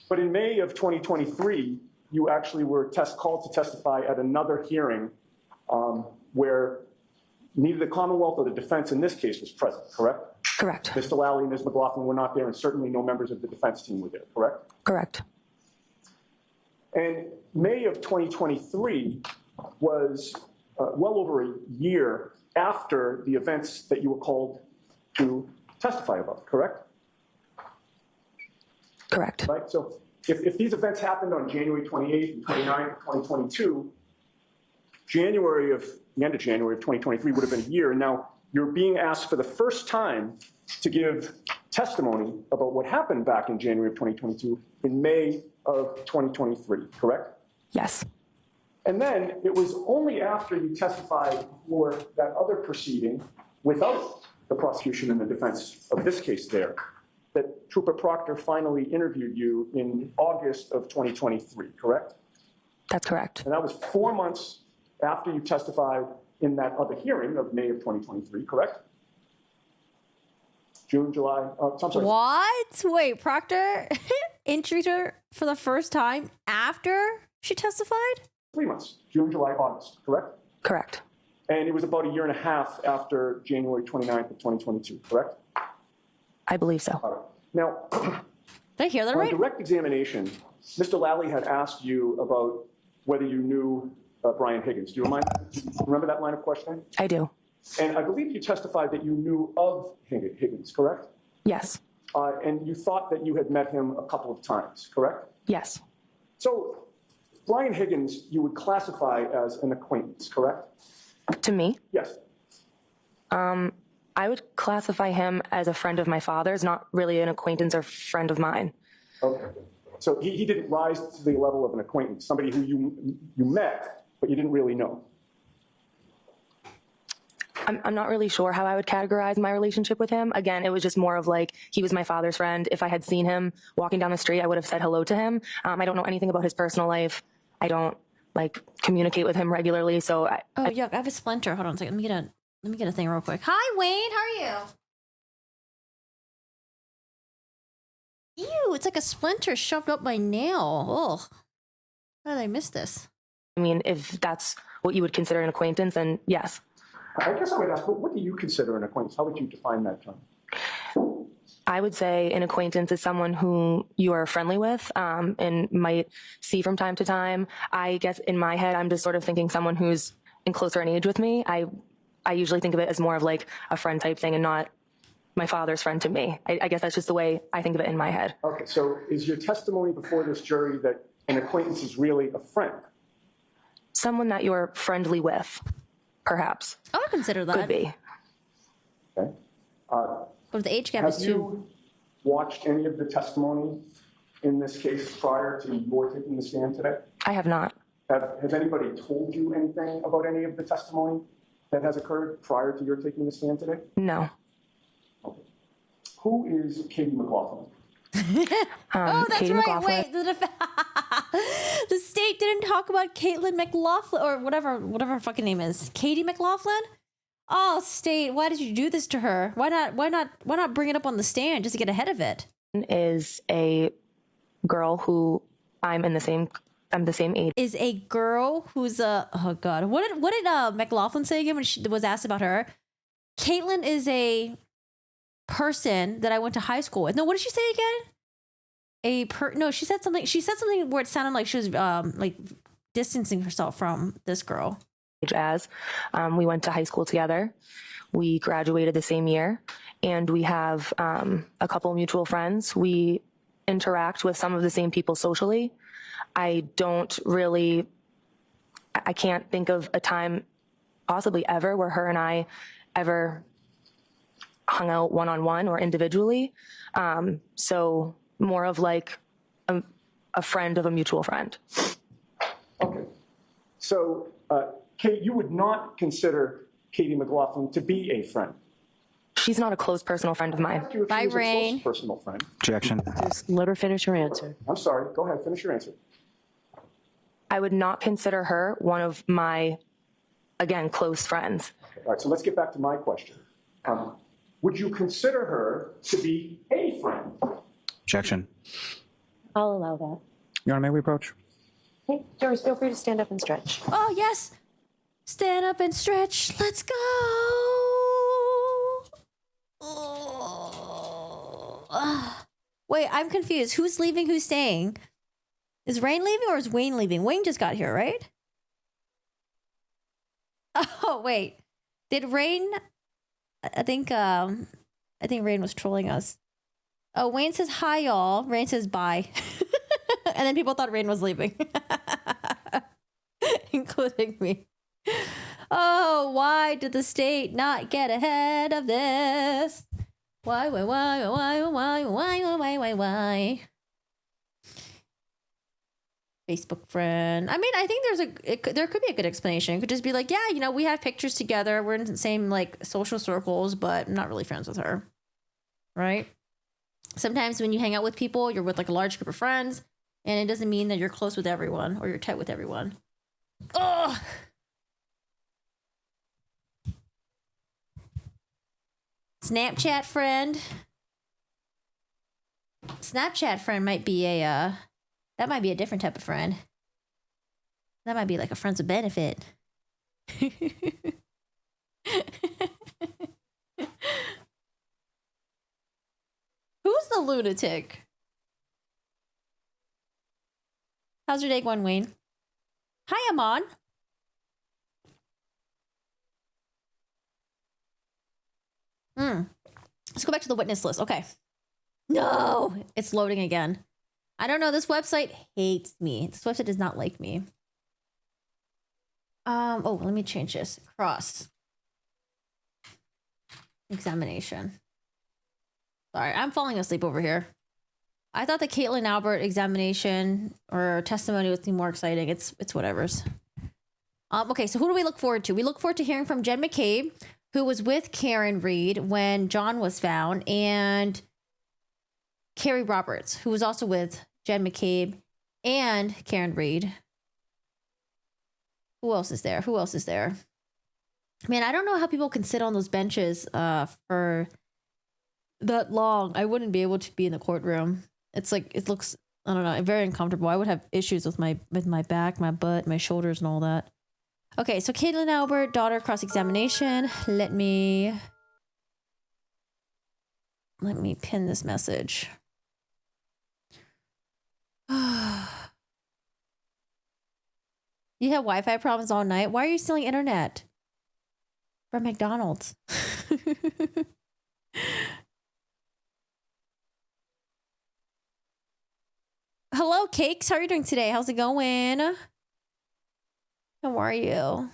But in May of 2023, you actually were called to testify at another hearing where neither the Commonwealth or the defense in this case was present, correct? Correct. Mr. Lally and Ms. McLaughlin were not there, and certainly no members of the defense team were there, correct? Correct. And May of 2023 was well over a year after the events that you were called to testify about, correct? Correct. Right? So if these events happened on January 28th and 29th of 2022, the end of January of 2023 would have been a year. And now you're being asked for the first time to give testimony about what happened back in January of 2022 in May of 2023, correct? Yes. And then it was only after you testified for that other proceeding without the prosecution and the defense of this case there that Trooper Proctor finally interviewed you in August of 2023, correct? That's correct. And that was 4 months after you testified in that other hearing of May of 2023, correct? June, July, I'm sorry. What? Wait, Proctor interviewed her for the first time after she testified? 3 months, June, July, August, correct? Correct. And it was about a year and a half after January 29th of 2022, correct? I believe so. All right. Now, Did I hear that on right? direct examination, Mr. Lally had asked you about whether you knew Brian Higgins. Do you remember that line of questioning? I do. And I believe you testified that you knew of Higgins, correct? Yes. And you thought that you had met him a couple of times, correct? Yes. So Brian Higgins, you would classify as an acquaintance, correct? To me, Yes. I would classify him as a friend of my father's, not really an acquaintance or friend of mine. Okay. So he didn't rise to the level of an acquaintance, somebody who you met, but you didn't really know. I'm not really sure how I would categorize my relationship with him. Again, it was just more of like, he was my father's friend. If I had seen him walking down the street, I would have said hello to him. I don't know anything about his personal life. I don't like communicate with him regularly. So Yuck, I have a splinter. Hold on a second. Let me get a thing real quick. Hi, Wayne. How are you? Ew, it's like a splinter shoved up my nail. Ugh. How did I miss this? I mean, if that's what you would consider an acquaintance, then yes. I guess I would ask, what do you consider an acquaintance? How would you define that term? I would say an acquaintance is someone who you are friendly with and might see from time to time. I guess in my head, I'm just sort of thinking someone who's in closer in age with me. I usually think of it as more of like a friend type thing and not my father's friend to me. I guess that's just the way I think of it in my head. Okay, so is your testimony before this jury that an acquaintance is really a friend? Someone that you're friendly with, perhaps. I would consider that. Could be. Okay. But the age gap Have is too. you watched any of the testimony in this case prior to your taking the stand today? I have not. Has anybody told you anything about any of the testimony that has occurred prior to your taking the stand today? No. Okay. Who is Katie McLaughlin? Oh, that's Katie right. McLaughlin. Wait, the state didn't talk about Caitlyn McLaughlin or whatever her fucking name is. Katie McLaughlin? Oh, state, why did you do this to her? Why not bring it up on the stand just to get ahead of it? Is a girl who I'm the same age. Is a girl who's oh god. What did McLaughlin say again when she was asked about her? Caitlyn is a person that I went to high school with. No, what did she say again? No, she said something where it sounded like she was like distancing herself from this girl. As we went to high school together, we graduated the same year, and we have a couple mutual friends. We interact with some of the same people socially. I can't think of a time, possibly ever, where her and I ever hung out one-on-one or individually. So more of like a friend of a mutual friend. Okay. So, Kate, you would not consider Katie McLaughlin to be a friend? She's not a close personal friend of mine. Bye, Rain. Personal friend. Objection. Just let her finish her answer. I'm sorry. Go ahead. Finish your answer. I would not consider her one of my, again, close friends. All right. So let's get back to my question. Would you consider her to be a friend? Objection. I'll allow that. Your Honor, may we approach? Hey, jurors, feel free to stand up and stretch. Oh yes, stand up and stretch. Let's go. Wait, I'm confused. Who's leaving? Who's staying? Is Rain leaving or is Wayne leaving? Wayne just got here, right? Oh wait, did Rain? I think Rain was trolling us. Oh, Wayne says hi, y'all. Rain says bye, and then people thought Rain was leaving, including me. Oh, why did the state not get ahead of this? Why? Facebook friend. I mean, I think there could be a good explanation. It could just be like, yeah, you know, we have pictures together. We're in the same like social circles, but I'm not really friends with her. Right? Sometimes when you hang out with people, you're with like a large group of friends, and it doesn't mean that you're close with everyone or you're tight with everyone. Ugh. Snapchat friend. Snapchat friend might be that might be a different type of friend. That might be like a friends with benefit. Who's the lunatic? How's your day going, Wayne? Hi, Amon. Let's go back to the witness list. Okay. No, it's loading again. I don't know. This website hates me. This website does not like me. Oh, let me change this. Cross examination. Sorry, I'm falling asleep over here. I thought the Caitlyn Albert examination or testimony would be more exciting. It's whatever's. Okay, so who do we look forward to? We look forward to hearing from Jen McCabe, who was with Karen Reed when John was found, and Carrie Roberts, who was also with Jen McCabe and Karen Reed. Who else is there? Who else is there? Man, I don't know how people can sit on those benches for that long. I wouldn't be able to be in the courtroom. It's like, it looks, I don't know, very uncomfortable. I would have issues with my back, my butt, my shoulders, and all that. Okay, so Caitlyn Albert, daughter cross-examination. Let me pin this message. You have Wi-Fi problems all night? Why are you stealing internet from McDonald's? Hello, Cakes. How are you doing today? How's it going? How are you?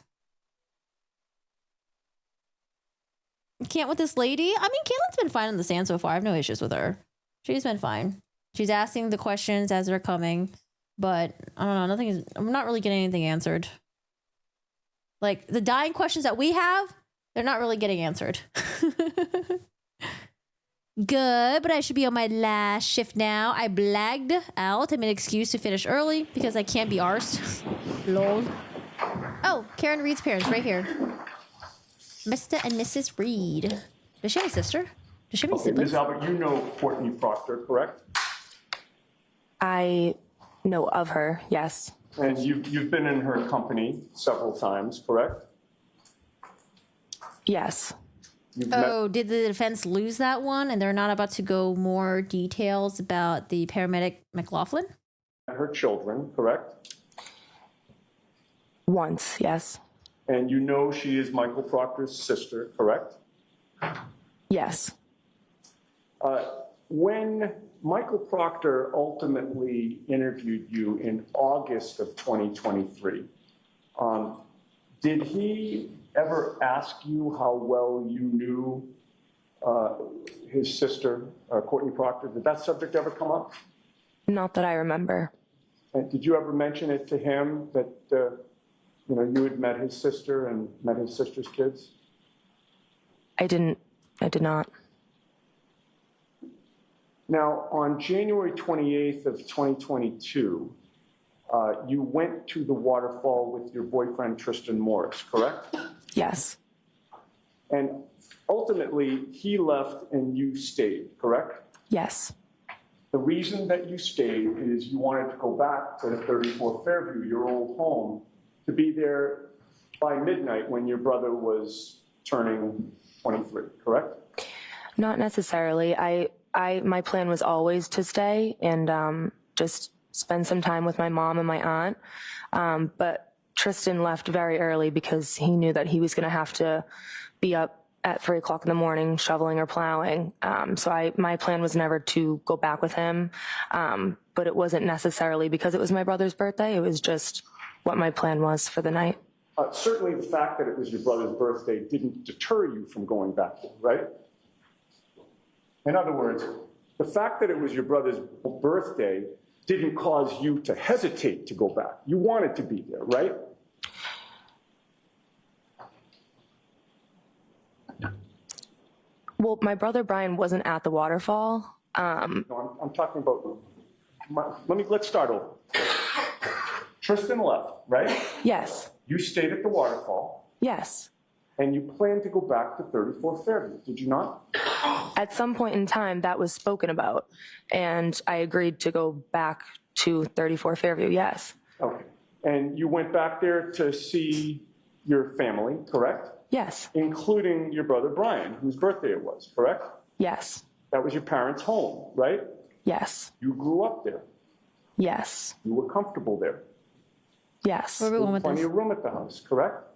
Can't with this lady? I mean, Caitlyn's been fine on the stand so far. I have no issues with her. She's been fine. She's asking the questions as they're coming. But I don't know, I'm not really getting anything answered. Like, the dying questions that we have, they're not really getting answered. Good, but I should be on my last shift now. I blagged out. I made an excuse to finish early because I can't be arsed. Lol. Oh, Karen Reed's parents, right here. Mr. and Mrs. Reed. Does she have a sister? Does she have any siblings? Ms. Albert, you know Courtney Proctor, correct? I know of her, yes. And you've been in her company several times, correct? Yes. Oh, did the defense lose that one and they're not about to go more details about the paramedic McLaughlin? Her children, correct? Once, yes. And you know she is Michael Proctor's sister, correct? Yes. When Michael Proctor ultimately interviewed you in August of 2023, did he ever ask you how well you knew his sister, Courtney Proctor? Did that subject ever come up? Not that I remember. And did you ever mention it to him that you had met his sister and met his sister's kids? I did not. Now, on January 28th of 2022, you went to the waterfall with your boyfriend, Tristan Morris, correct? Yes. And ultimately, he left and you stayed, correct? Yes. The reason that you stayed is you wanted to go back to the 34 Fairview, your old home, to be there by midnight when your brother was turning 23, correct? Not necessarily. My plan was always to stay and just spend some time with my mom and my aunt. But Tristan left very early because he knew that he was going to have to be up at 3 o'clock in the morning shoveling or plowing. So my plan was never to go back with him. But it wasn't necessarily because it was my brother's birthday. It was just what my plan was for the night. Certainly the fact that it was your brother's birthday didn't deter you from going back there, right? In other words, the fact that it was your brother's birthday didn't cause you to hesitate to go back. You wanted to be there, right? Well, my brother Brian wasn't at the waterfall. No, I'm talking about, let's start over. Tristan left, right? Yes. You stayed at the waterfall, Yes. and you planned to go back to 34 Fairview, did you not? At some point in time, that was spoken about, and I agreed to go back to 34 Fairview, yes. Okay. And you went back there to see your family, correct? Yes. Including your brother Brian, whose birthday it was, correct? Yes. That was your parents' home, right? Yes. You grew up there. Yes. You were comfortable there. Yes. Where are we going with Plenty this? of room at the house, correct?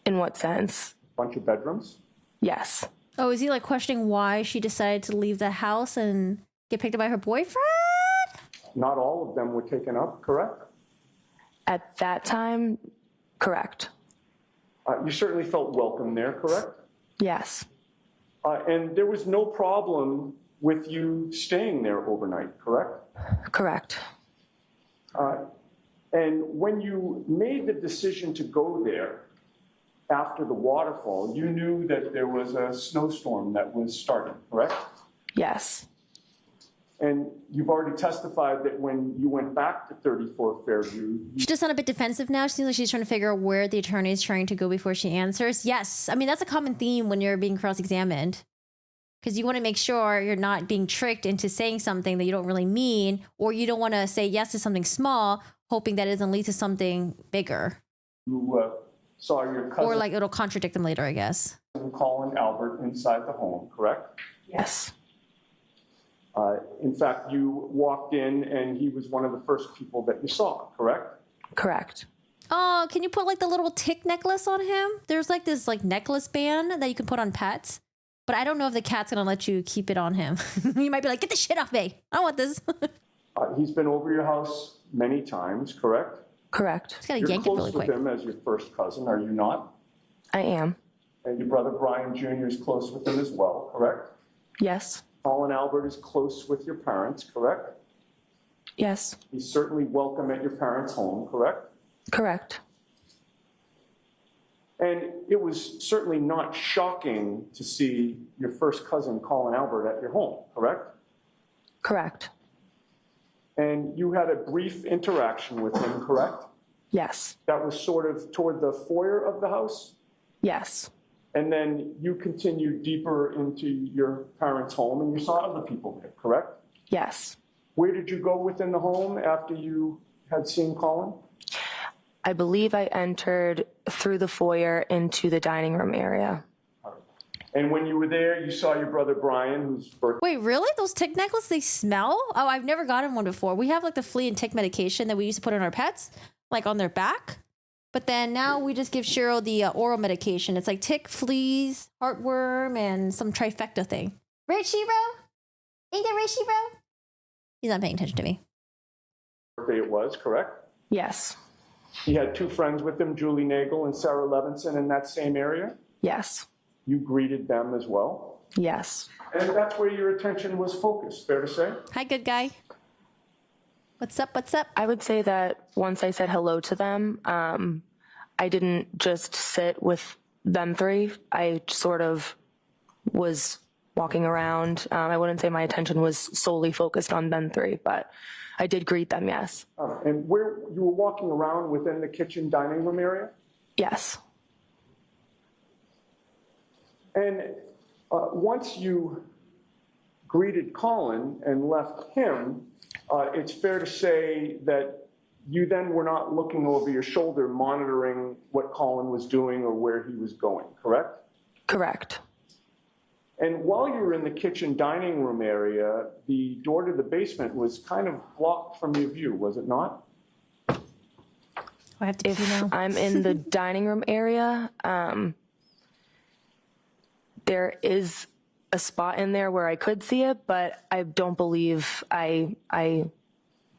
In what sense? Bunch of bedrooms. Yes. Oh, is he like questioning why she decided to leave the house and get picked up by her boyfriend? Not all of them were taken up, correct? At that time, correct. You certainly felt welcome there, correct? Yes. And there was no problem with you staying there overnight, correct? Correct. And when you made the decision to go there after the waterfall, you knew that there was a snowstorm that was starting, correct? Yes. And you've already testified that when you went back to 34 Fairview, She does sound a bit defensive now. She seems like she's trying to figure out where the attorney is trying to go before she answers. Yes. I mean, that's a common theme when you're being cross-examined. Because you want to make sure you're not being tricked into saying something that you don't really mean, or you don't want to say yes to something small, hoping that it doesn't lead to something bigger. you saw your cousin Or like it'll contradict them later, I guess. Caitlyn Albert inside the home, correct? Yes. In fact, you walked in and he was one of the first people that you saw, correct? Correct. Oh, can you put like the little tick necklace on him? There's like this like necklace band that you can put on pets. But I don't know if the cat's gonna let you keep it on him. You might be like, get the shit off me. I don't want this. He's been over your house many times, correct? Correct. Just gotta You're yank it close really with quick. him as your first cousin, are you not? I am. And your brother Brian Jr. is close with him as well, correct? Yes. Colin Albert is close with your parents, correct? Yes. He's certainly welcome at your parents' home, correct? Correct. And it was certainly not shocking to see your first cousin, Colin Albert, at your home, correct? Correct. And you had a brief interaction with him, correct? Yes. That was sort of toward the foyer of the house? Yes. And then you continued deeper into your parents' home and you saw other people there, correct? Yes. Where did you go within the home after you had seen Colin? I believe I entered through the foyer into the dining room area. And when you were there, you saw your brother Brian, whose birthday. Wait, really? Those tick necklaces, they smell? Oh, I've never gotten one before. We have like the flea and tick medication that we used to put on our pets, like on their back. But then now we just give Cheryl the oral medication. It's like tick, fleas, heartworm, and some trifecta thing. Right, Shiro? Ain't that right, Shiro? He's not paying attention to me. Birthday it was, correct? Yes. He had two friends with him, Julie Nagel and Sarah Levinson, in that same area. Yes. You greeted them as well. Yes. And that's where your attention was focused, fair to say? Hi, good guy. What's up? What's up? I would say that once I said hello to them, I didn't just sit with them three. I sort of was walking around. I wouldn't say my attention was solely focused on them three, but I did greet them, yes. And where you were walking around within the kitchen dining room area? Yes. And once you greeted Colin and left him, it's fair to say that you then were not looking over your shoulder monitoring what Colin was doing or where he was going, correct? Correct. And while you were in the kitchen dining room area, the door to the basement was kind of blocked from your view, was it not? I have to pee If now. I'm in the dining room area, there is a spot in there where I could see it, but I don't believe I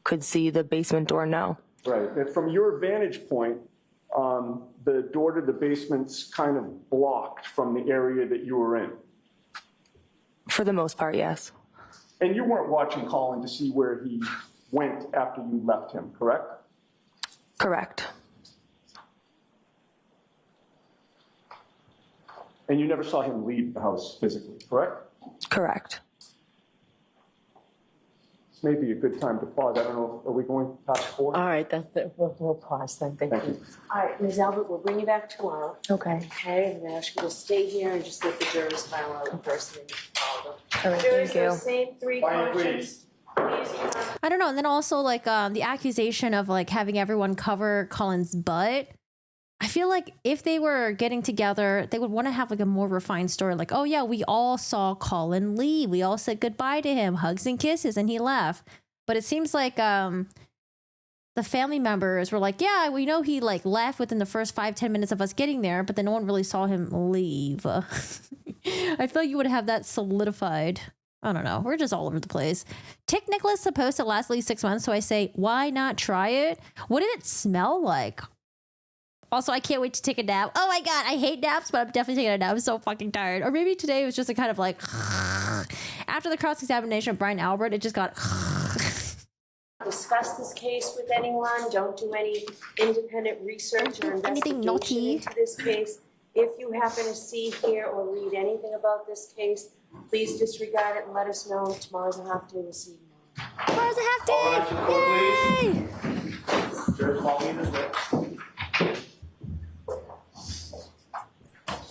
could see the basement door, no. Right. And from your vantage point, the door to the basement's kind of blocked from the area that you were in. For the most part, yes. And you weren't watching Colin to see where he went after you left him, correct? Correct. And you never saw him leave the house physically, correct? Correct. This may be a good time to pause. I don't know, are we going past 4? All right, we'll pause then. Thank you. All right, Ms. Albert, we'll bring you back tomorrow. Okay. Okay, I'm gonna ask you to stay here and just let the jurors file out in person and follow them. All right, Jurors, thank you. those same 3 questions. Please come. I don't know. And then also like the accusation of like having everyone cover Colin's butt. I feel like if they were getting together, they would want to have like a more refined story. Like, oh yeah, we all saw Colin leave. We all said goodbye to him, hugs and kisses, and he left. But it seems like the family members were like, yeah, we know he like left within the first 5-10 minutes of us getting there, but then no one really saw him leave. I feel like you would have that solidified. I don't know. We're just all over the place. Tick Nicholas supposed to last at least 6 months, so I say, why not try it? What did it smell like? Also, I can't wait to take a nap. Oh my God, I hate naps, but I'm definitely taking a nap. I'm so fucking tired. Or maybe today it was just a kind of like, after the cross-examination of Brian Albert, it just got. Discuss this case with anyone. Don't do any independent research or Anything investigation naughty. into this case. If you happen to see, hear, or read anything about this case, please disregard it and let us know. Tomorrow's a half day. We'll see you tomorrow. Tomorrow's a half day. Yay! Judge Pauline is next.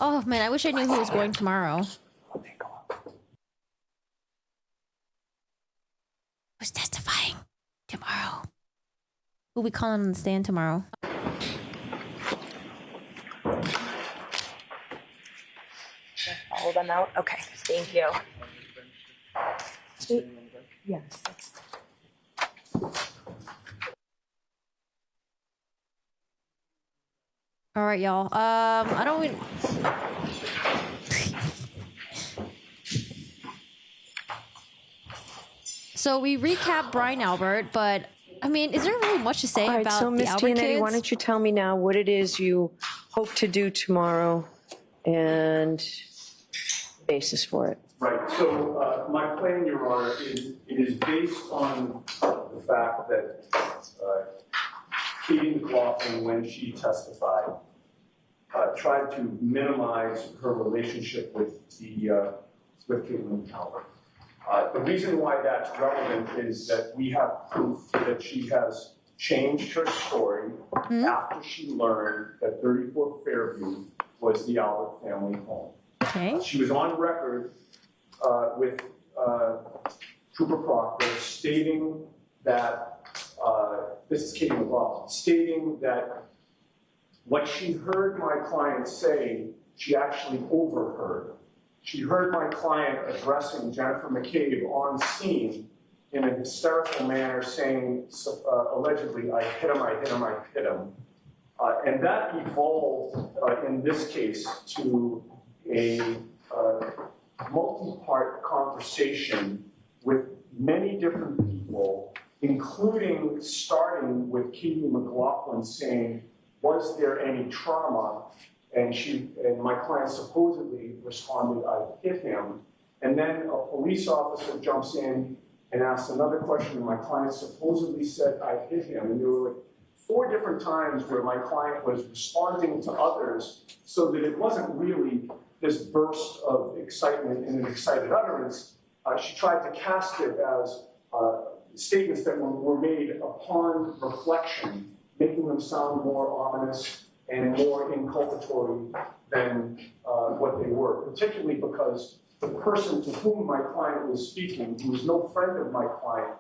Oh man, I wish I knew who was going tomorrow. Who's testifying tomorrow? Who we calling on the stand tomorrow? Follow them out. Okay, thank you. Yes. All right, y'all. I don't even. So we recap Brian Albert, but I mean, is there really much to say All right, about so the Ms. Albert Tianetti, kids? why don't you tell me now what it is you hope to do tomorrow and basis for it? Right, so my plan, Your Honor, is based on the fact that Katie McLaughlin, when she testified, tried to minimize her relationship with Caitlyn Albert. The reason why that's relevant is that we have proof that she has changed her story after she learned that 34 Fairview was the Albert family home. Okay. She was on record with Trooper Proctor stating that, this is Katie McLaughlin, stating that what she heard my client say, she actually overheard. She heard my client addressing Jennifer McCabe on scene in a hysterical manner saying, allegedly, I hit him, I hit him, I hit him. And that evolved in this case to a multi-part conversation with many different people, including starting with Katie McLaughlin saying, was there any trauma? And my client supposedly responded, I hit him. And then a police officer jumps in and asks another question, and my client supposedly said, I hit him. And there were like 4 different times where my client was responding to others so that it wasn't really this burst of excitement in an excited utterance. She tried to cast it as statements that were made upon reflection, making them sound more ominous and more inculpatory than what they were, particularly because the person to whom my client was speaking, who was no friend of my client,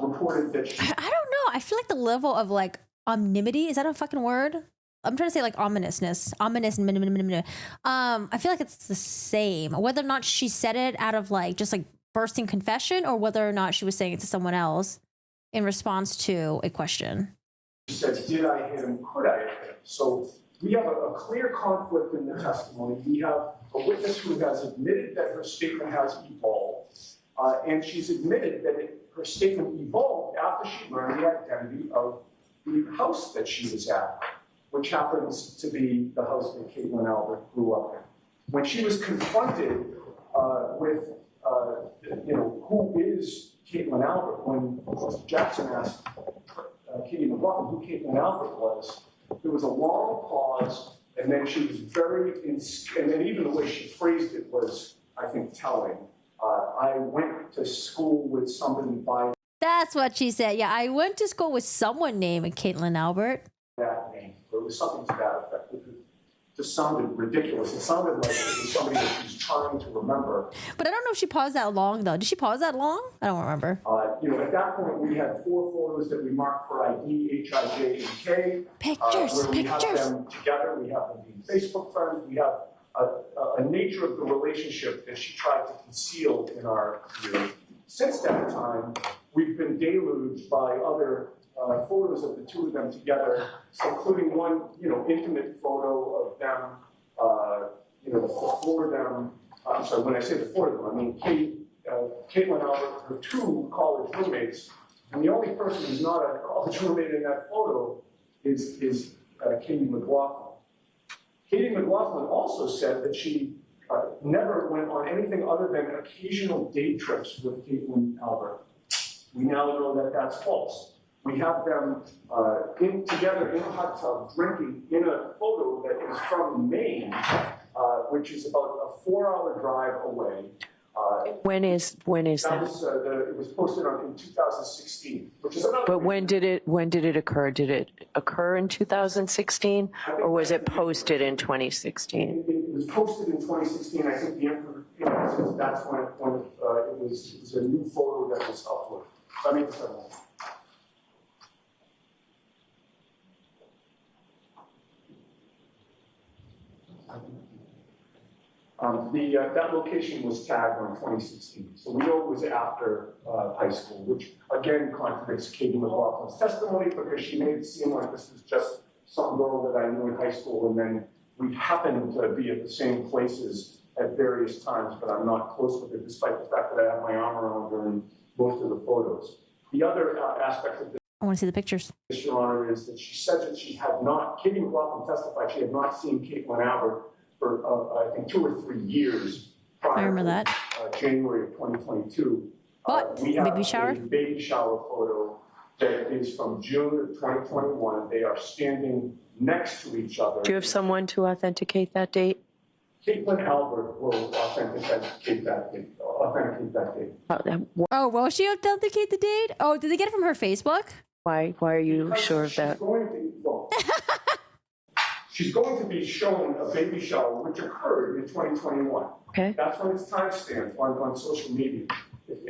reported that she... I don't know. I feel like the level of like omnimity, is that a fucking word? I'm trying to say like ominousness. Ominous. I feel like it's the same. Whether or not she said it out of like just like bursting confession or whether or not she was saying it to someone else in response to a question. She said, did I hit him? Could I hit him? So we have a clear conflict in the testimony. We have a witness who has admitted that her statement has evolved. And she's admitted that her statement evolved after she learned the identity of the house that she was at, which happens to be the house that Caitlyn Albert grew up in. When she was confronted with, who is Caitlyn Albert, when Mr. Jackson asked Katie McLaughlin who Caitlyn Albert was, there was a long pause, and then she was and then even the way she phrased it was, I think, telling. I went to school with somebody by That's what she said. Yeah, I went to school with someone named Caitlyn Albert. that name. It was something to that effect. It just sounded ridiculous. It sounded like it was somebody that she's trying to remember. But I don't know if she paused that long, though. Did she pause that long? I don't remember. At that point, we had 4 photos that we marked for ID, H, I, J, and K. Pictures, where we have pictures. them together. We have them being Facebook friends. We have a nature of the relationship that she tried to conceal in our view. Since that time, we've been deluged by other photos of the two of them together, including one, intimate photo of them, the 4 of them. I'm sorry, when I say the 4 of them, I mean Caitlyn Albert, her 2 college roommates, and the only person who's not a college roommate in that photo is Katie McLaughlin. Katie McLaughlin also said that she never went on anything other than occasional day trips with Caitlyn Albert. We now know that that's false. We have them together in a hot tub drinking in a photo that is from Maine, which is about a 4-hour drive away. When is That that? was, it was posted in 2016, which is another. But when did it occur? Did it occur in 2016, or was it posted in 2016? It was posted in 2016. I think the information that's when it was a new photo that was uploaded. So I mean, that location was tagged on 2016, so we know it was after high school, which again contradicts Katie McLaughlin's testimony because she made it seem like this was just some girl that I knew in high school, and then we happened to be at the same places at various times, but I'm not close with her, despite the fact that I have my arm around her in most of the photos. The other aspect of this, I want to see the pictures. Your Honor, is that she said that she had not, Katie McLaughlin testified she had not seen Caitlyn Albert for, I think, 2 or 3 years prior I remember to that. January of 2022. What? We have Baby shower? a baby shower photo that is from June of 2021. They are standing next to each other. Do you have someone to authenticate that date? Caitlyn Albert will authenticate that date. Oh, will she authenticate the date? Oh, did they get it from her Facebook? Why are you sure of that? She's going to be shown a baby shower, which occurred in 2021. Okay. That's when it's timestamped on social media.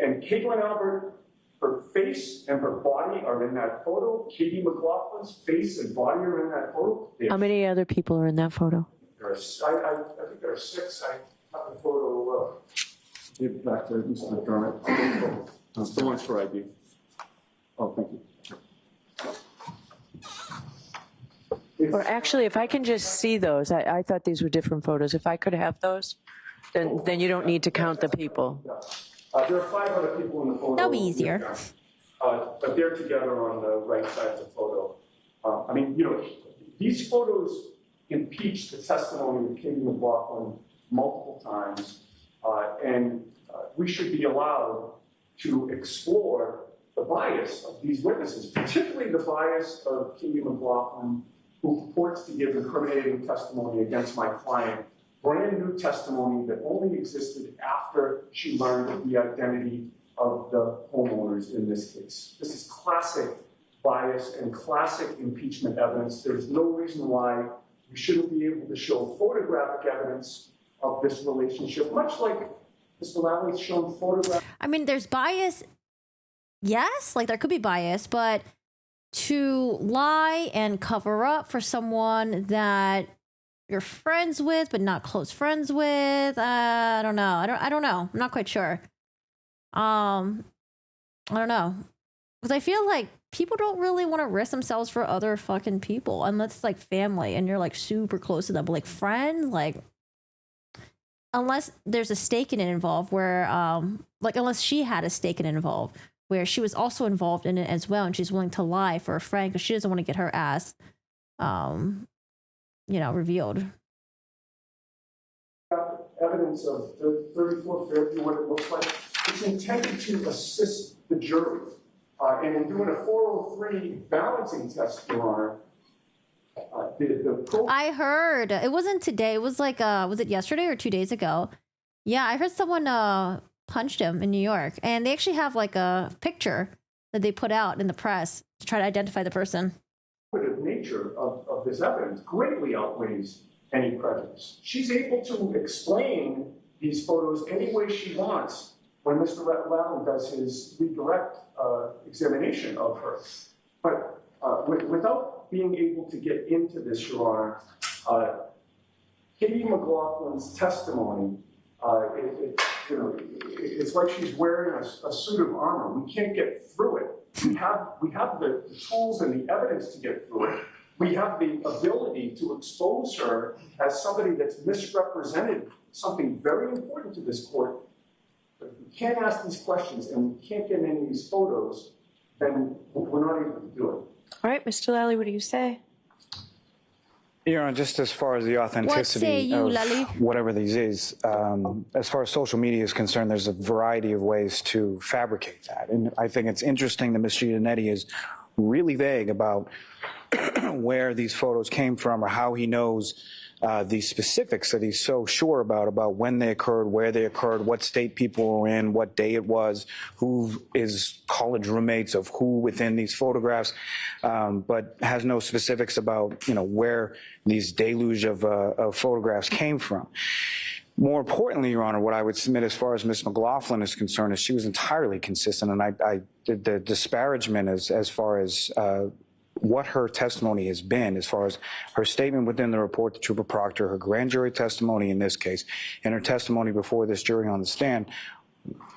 And Caitlyn Albert, her face and her body are in that photo. Katie McLaughlin's face and body are in that photo. How many other people are in that photo? I think there are 6. I have the photo. Give it back to Mr. McDermott. The one's for ID. Oh, thank you. Or actually, if I can just see those, I thought these were different photos. If I could have those, then you don't need to count the people. There are 5 other people in the photo. That'll be easier. But they're together on the right side of the photo. These photos impeach the testimony of Katie McLaughlin multiple times, and we should be allowed to explore the bias of these witnesses, particularly the bias of Katie McLaughlin, who purports to give incriminating testimony against my client, brand new testimony that only existed after she learned the identity of the homeowners in this case. This is classic bias and classic impeachment evidence. There's no reason why we shouldn't be able to show photographic evidence of this relationship, much like Mr. Lally shown photographs. I mean, there's bias. Yes, like there could be bias, but to lie and cover up for someone that you're friends with but not close friends with, I don't know. I don't know. I'm not quite sure. I don't know. Because I feel like people don't really want to risk themselves for other fucking people unless it's like family and you're like super close to them. But like friends, like unless there's a stake in it involved where like unless she had a stake in it involved where she was also involved in it as well and she's willing to lie for a friend because she doesn't want to get her ass revealed. Evidence of the 34 Fairview, what it looks like. It's intended to assist the jury. And in doing a 403 balancing test, Your Honor, I heard it wasn't today. It was like, was it yesterday or 2 days ago? Yeah, I heard someone punched him in New York. And they actually have like a picture that they put out in the press to try to identify the person. The nature of this evidence greatly outweighs any prejudice. She's able to explain these photos any way she wants when Mr. Lallen does his redirect examination of her. But without being able to get into this, Your Honor, Katie McLaughlin's testimony, it's like she's wearing a suit of armor. We can't get through it. We have the tools and the evidence to get through it. We have the ability to expose her as somebody that's misrepresented something very important to this court. But if we can't ask these questions and we can't get any of these photos, then we're not able to do it. All right, Mr. Lally, what do you say? Your Honor, just as far as the authenticity of whatever these is, as far as social media is concerned, there's a variety of ways to fabricate that. And I think it's interesting that Ms. Giannetti is really vague about where these photos came from or how he knows the specifics that he's so sure about when they occurred, where they occurred, what state people were in, what day it was, who is college roommates of who within these photographs, but has no specifics about, where these deluge of photographs came from. More importantly, Your Honor, what I would submit as far as Ms. McLaughlin is concerned is she was entirely consistent, and the disparagement as far as what her testimony has been, as far as her statement within the report to Trooper Proctor, her grand jury testimony in this case, and her testimony before this jury on the stand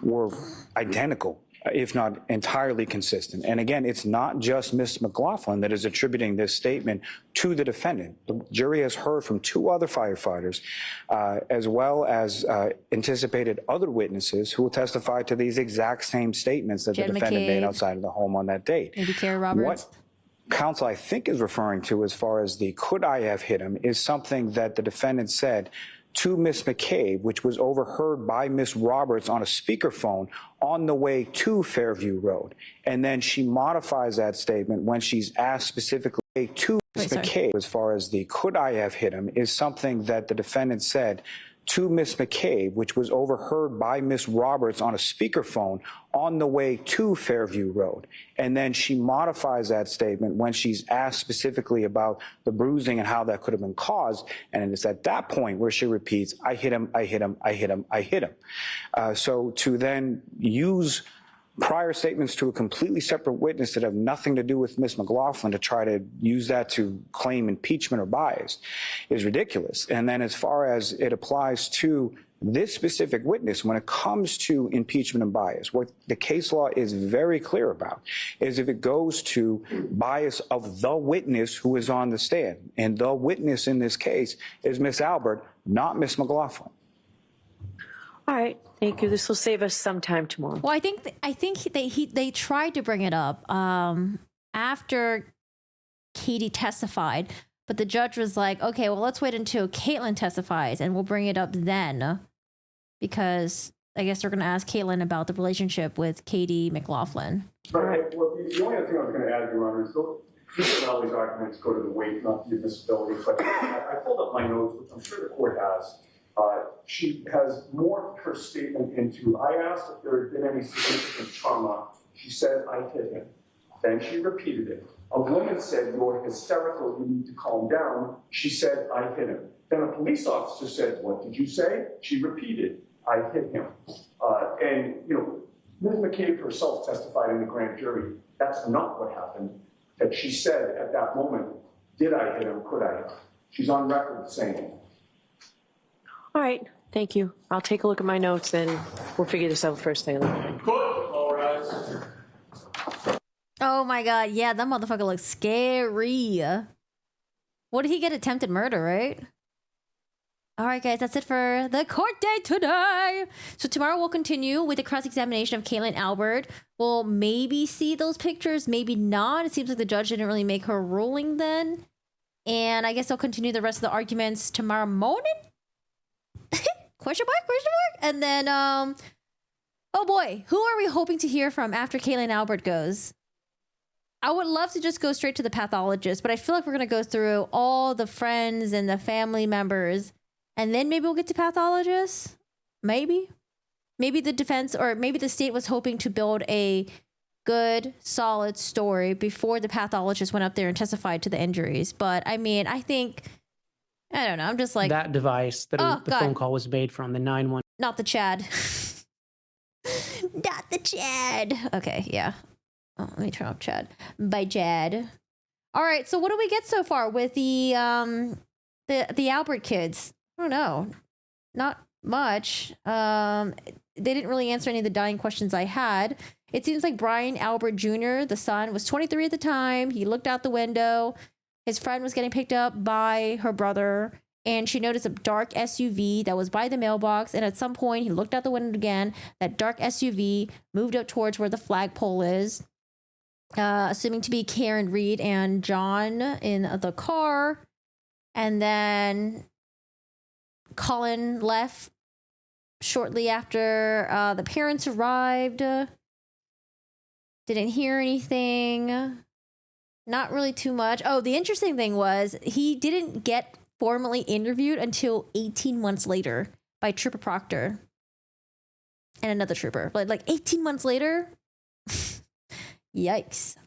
were identical, if not entirely consistent. And again, it's not just Ms. McLaughlin that is attributing this statement to the defendant. The jury has heard from 2 other firefighters, as well as anticipated other witnesses who will testify to these exact same statements that the defendant made outside of the home on that date. Maybe Kara Roberts. What counsel, I think, is referring to as far as the could I have hit him is something that the defendant said to Ms. McCabe, which was overheard by Ms. Roberts on a speakerphone on the way to Fairview Road. And then she modifies that statement when she's asked specifically to Ms. McCabe as far as the could I have hit him is something that the defendant said to Ms. McCabe, which was overheard by Ms. Roberts on a speakerphone on the way to Fairview Road. And then she modifies that statement when she's asked specifically about the bruising and how that could have been caused. And it's at that point where she repeats, I hit him, I hit him, I hit him, I hit him. So to then use prior statements to a completely separate witness that have nothing to do with Ms. McLaughlin to try to use that to claim impeachment or bias is ridiculous. And then as far as it applies to this specific witness, when it comes to impeachment and bias, what the case law is very clear about is if it goes to bias of the witness who is on the stand. And the witness in this case is Ms. Albert, not Ms. McLaughlin. All right, thank you. This will save us some time tomorrow. Well, I think they tried to bring it up after Katie testified, but the judge was like, okay, well, let's wait until Caitlyn testifies and we'll bring it up then, because I guess they're going to ask Caitlyn about the relationship with Katie McLaughlin. Right. Well, the only other thing I was going to add, Your Honor, is Mr. Valley's arguments go to the weight, not the admissibility. But I pulled up my notes, which I'm sure the court has. She has morphed her statement into, I asked if there had been any significant trauma. She said, I hit him. Then she repeated it. A woman said, you're hysterical, you need to calm down. She said, I hit him. Then a police officer said, what did you say? She repeated, I hit him. And, Ms. McCabe herself testified in the grand jury. That's not what happened. That she said at that moment, did I hit him? Could I have? She's on record saying it. All right, thank you. I'll take a look at my notes and we'll figure this out first thing in the morning. All rise. Oh my God, yeah, that motherfucker looks scary. What did he get? Attempted murder, right? All right, guys, that's it for the court date today. So tomorrow we'll continue with the cross-examination of Caitlyn Albert. We'll maybe see those pictures, maybe not. It seems like the judge didn't really make her ruling then. And I guess they'll continue the rest of the arguments tomorrow morning. Question mark. And then, oh boy, who are we hoping to hear from after Caitlyn Albert goes? I would love to just go straight to the pathologist, but I feel like we're going to go through all the friends and the family members, and then maybe we'll get to pathologists. Maybe. Maybe the defense or maybe the state was hoping to build a good, solid story before the pathologist went up there and testified to the injuries. But I mean, I think, I don't know. I'm just like, that device that Oh, the God. phone call was made from, the 911. not the Chad. Not the Chad. Okay, yeah. Oh, let me turn off Chad. By Chad. All right, so what do we get so far with the Albert kids? I don't know. Not much. They didn't really answer any of the dying questions I had. It seems like Brian Albert Jr., the son, was 23 at the time. He looked out the window. His friend was getting picked up by her brother, and she noticed a dark SUV that was by the mailbox. And at some point, he looked out the window again. That dark SUV moved up towards where the flagpole is, assuming to be Karen Reed and John in the car. And then Colin left shortly after the parents arrived. Didn't hear anything. Not really too much. Oh, the interesting thing was he didn't get formally interviewed until 18 months later by Trooper Proctor and another trooper. Like 18 months later. Yikes.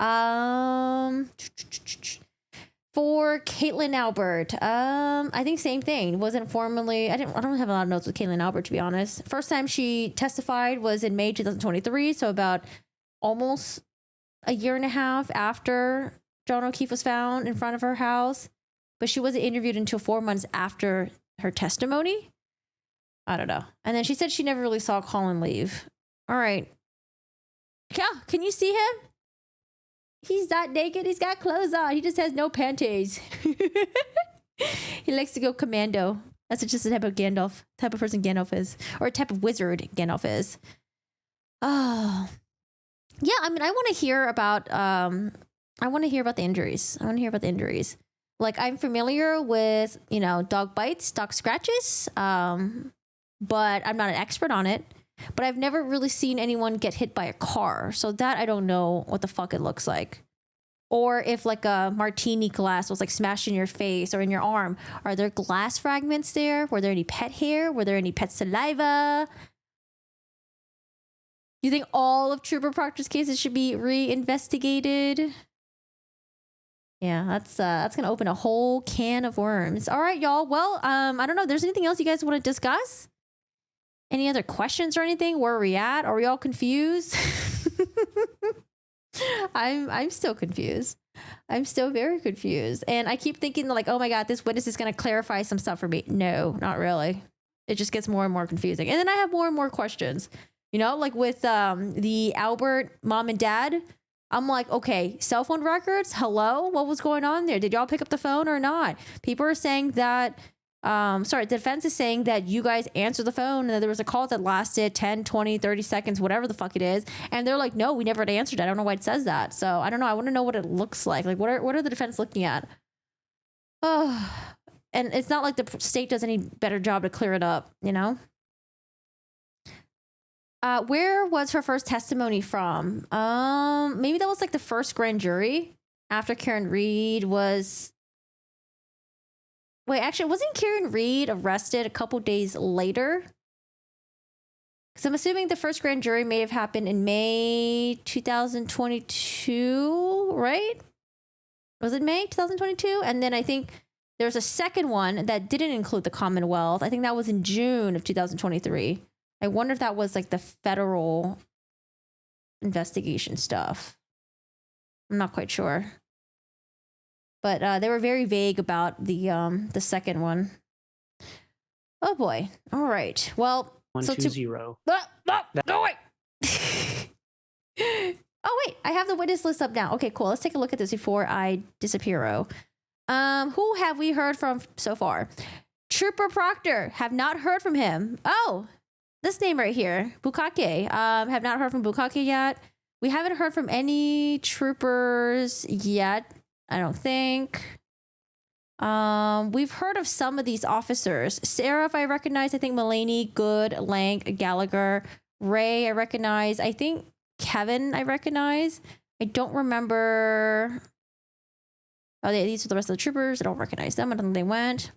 For Caitlyn Albert, I think same thing. Wasn't formally. I don't have a lot of notes with Caitlyn Albert, to be honest. First time she testified was in May 2023, so about almost a year and a half after John O'Keefe was found in front of her house. But she wasn't interviewed until 4 months after her testimony. I don't know. And then she said she never really saw Colin leave. All right. Yeah, can you see him? He's not naked. He's got clothes on. He just has no panties. He likes to go commando. That's just the type of person Gandalf is. Or type of wizard Gandalf is. Oh. Yeah, I mean, I want to hear about the injuries. Like, I'm familiar with, dog bites, dog scratches, but I'm not an expert on it. But I've never really seen anyone get hit by a car. So that I don't know what the fuck it looks like. Or if like a martini glass was like smashed in your face or in your arm. Are there glass fragments there? Were there any pet hair? Were there any pet saliva? Do you think all of Trooper Proctor's cases should be reinvestigated? Yeah, that's gonna open a whole can of worms. All right, y'all. Well, I don't know. If there's anything else you guys want to discuss? Any other questions or anything? Where are we at? Are we all confused? I'm still confused. I'm still very confused. And I keep thinking like, oh my God, this witness is going to clarify some stuff for me. No, not really. It just gets more and more confusing. And then I have more and more questions, like with the Albert mom and dad. I'm like, okay, cell phone records. Hello. What was going on there? Did y'all pick up the phone or not? People are saying that the defense is saying that you guys answered the phone and that there was a call that lasted 10, 20, 30 seconds, whatever the fuck it is. And they're like, no, we never answered it. I don't know why it says that. So I don't know. I want to know what it looks like. Like, what are the defense looking at? Oh, and it's not like the state does any better job to clear it up, Where was her first testimony from? Maybe that was like the first grand jury after Karen Reed was... Wait, actually, wasn't Karen Reed arrested a couple days later? Because I'm assuming the first grand jury may have happened in May 2022, right? Was it May 2022? And then I think there was a second one that didn't include the Commonwealth. I think that was in June of 2023. I wonder if that was like the federal investigation stuff. I'm not quite sure. But they were very vague about the second one. Oh boy! All right. Well, 120. No wait. Oh wait, I have the witness list up now. Okay, cool. Let's take a look at this before I disappear. Who have we heard from so far? Trooper Proctor. Have not heard from him. Oh, this name right here, Bukake. Have not heard from Bukake yet. We haven't heard from any troopers yet. I don't think. We've heard of some of these officers. Sarah, if I recognize, I think Mulaney, Good, Lang, Gallagher, Ray, I recognize. I think Kevin, I recognize. I don't remember. Oh, these are the rest of the troopers. I don't recognize them. I don't think they went.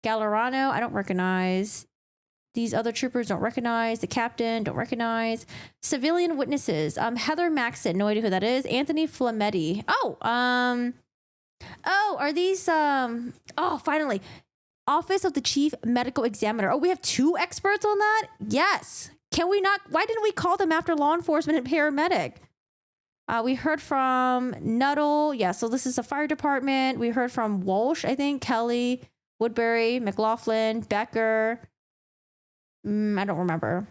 Gallerano, I don't recognize. These other troopers don't recognize. The captain don't recognize. Civilian witnesses. Heather Maxon, no idea who that is. Anthony Flametti. Oh, are these oh, finally. Office of the Chief Medical Examiner. Oh, we have 2 experts on that? Yes. Can we not? Why didn't we call them after law enforcement and paramedic? We heard from Nuttall. Yeah, so this is the fire department. We heard from Walsh, I think, Kelly, Woodbury, McLaughlin, Becker. I don't remember.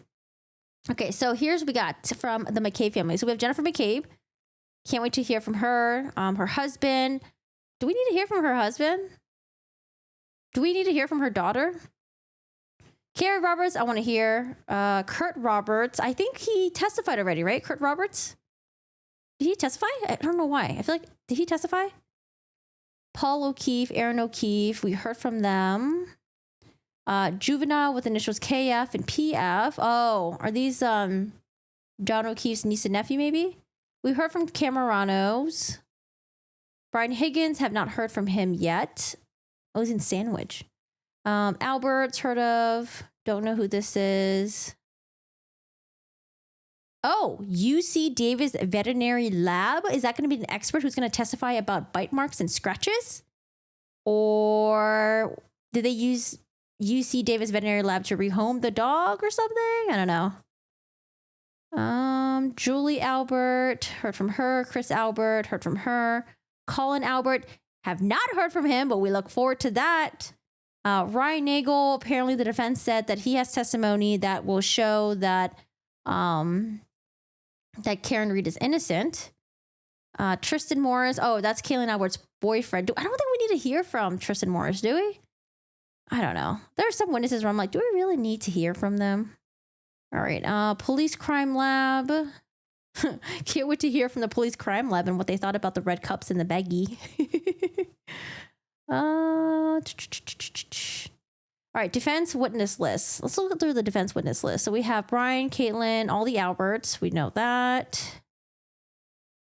Okay, so here's what we got from the McCabe family. So we have Jennifer McCabe. Can't wait to hear from her. Her husband. Do we need to hear from her husband? Do we need to hear from her daughter? Carrie Roberts, I want to hear. Kurt Roberts. I think he testified already, right? Kurt Roberts? Did he testify? I don't know why. I feel like, did he testify? Paul O'Keefe, Aaron O'Keefe. We heard from them. Juvenile with initials KF and PF. Oh, are these John O'Keefe's niece and nephew, maybe? We heard from Cameranos. Brian Higgins, have not heard from him yet. Oh, he's in Sandwich. Albert's heard of. Don't know who this is. Oh, UC Davis Veterinary Lab. Is that going to be an expert who's going to testify about bite marks and scratches? Or did they use UC Davis Veterinary Lab to rehome the dog or something? I don't know. Julie Albert, heard from her. Chris Albert, heard from her. Colin Albert, have not heard from him, but we look forward to that. Ryan Nagel, apparently the defense said that he has testimony that will show that that Karen Reed is innocent. Tristan Morris, oh, that's Caitlyn Albert's boyfriend. I don't think we need to hear from Tristan Morris, do we? I don't know. There are some witnesses where I'm like, do we really need to hear from them? All right, Police Crime Lab. Can't wait to hear from the Police Crime Lab and what they thought about the red cups in the baggie. All right, defense witness list. Let's look through the defense witness list. So we have Brian, Caitlyn, all the Alberts. We know that.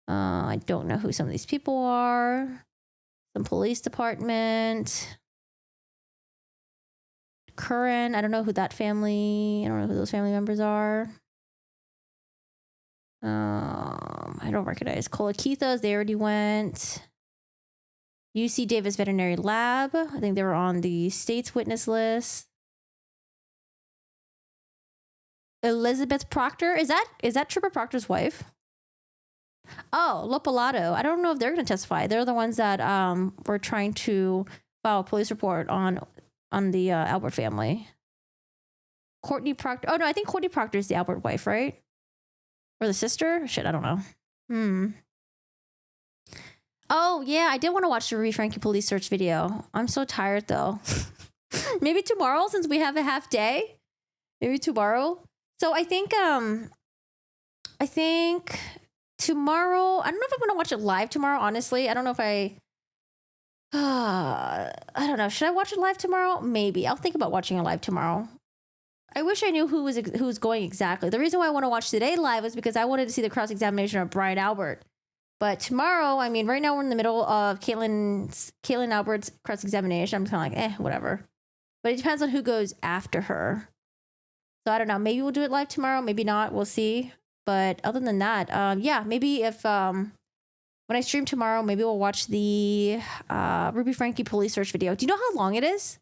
I don't know who some of these people are. Some police department. Curran, I don't know who that family, I don't know who those family members are. I don't recognize Colaquithas, they already went. UC Davis Veterinary Lab, I think they were on the state's witness list. Elizabeth Proctor, is that Trooper Proctor's wife? Oh, Lopalato, I don't know if they're going to testify. They're the ones that were trying to file a police report on the Albert family. Courtney Proctor, oh no, I think Courtney Proctor is the Albert wife, right? Or the sister? Shit, I don't know. Oh, yeah, I did want to watch the Ruby Frankie police search video. I'm so tired, though. Maybe tomorrow, since we have a half day. Maybe tomorrow. So I think tomorrow, I don't know if I'm going to watch it live tomorrow, honestly. I don't know if I don't know. Should I watch it live tomorrow? Maybe. I'll think about watching it live tomorrow. I wish I knew who was going exactly. The reason why I want to watch today live is because I wanted to see the cross-examination of Brian Albert. But tomorrow, I mean, right now we're in the middle of Caitlyn Albert's cross-examination. I'm kind of like, whatever. But it depends on who goes after her. So I don't know. Maybe we'll do it live tomorrow. Maybe not. We'll see. But other than that, yeah, maybe if when I stream tomorrow, maybe we'll watch the Ruby Frankie police search video. Do you know how long it is?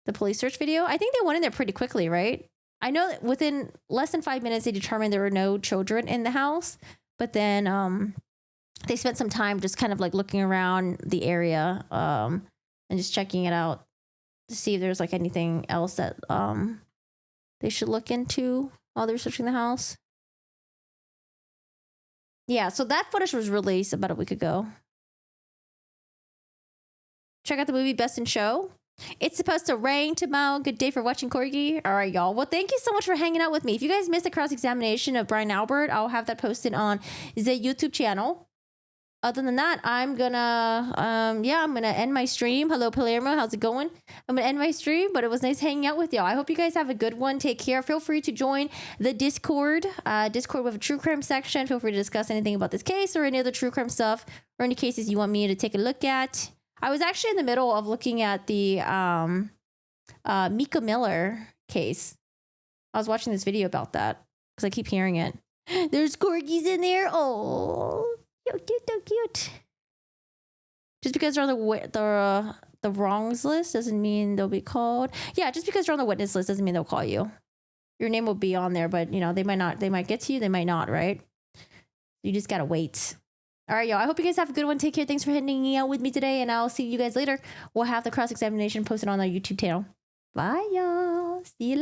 The police search video? I think they went in there pretty quickly, right? I know that within less than 5 minutes, they determined there were no children in the house. But then they spent some time just kind of like looking around the area and just checking it out to see if there's like anything else that they should look into while they're searching the house. Yeah, so that footage was released about a week ago. Check out the movie Best in Show. It's supposed to rain tomorrow. Good day for watching Corgi. All right, y'all. Well, thank you so much for hanging out with me. If you guys missed the cross-examination of Brian Albert, I'll have that posted on the YouTube channel. Other than that, I'm gonna end my stream. Hello, Palermo. How's it going? I'm gonna end my stream, but it was nice hanging out with y'all. I hope you guys have a good one. Take care. Feel free to join the Discord. Discord with a true crime section. Feel free to discuss anything about this case or any other true crime stuff or any cases you want me to take a look at. I was actually in the middle of looking at the Mika Miller case. I was watching this video about that because I keep hearing it. There's corgis in there. Oh, so cute, so cute. Just because they're on the wrongs list doesn't mean they'll be called. Yeah, just because you're on the witness list doesn't mean they'll call you. Your name will be on there, but you know, they might not. They might get to you. They might not, right? You just gotta wait. All right, y'all. I hope you guys have a good one. Take care. Thanks for hanging out with me today, and I'll see you guys later. We'll have the cross-examination posted on our YouTube channel. Bye, y'all. See you later.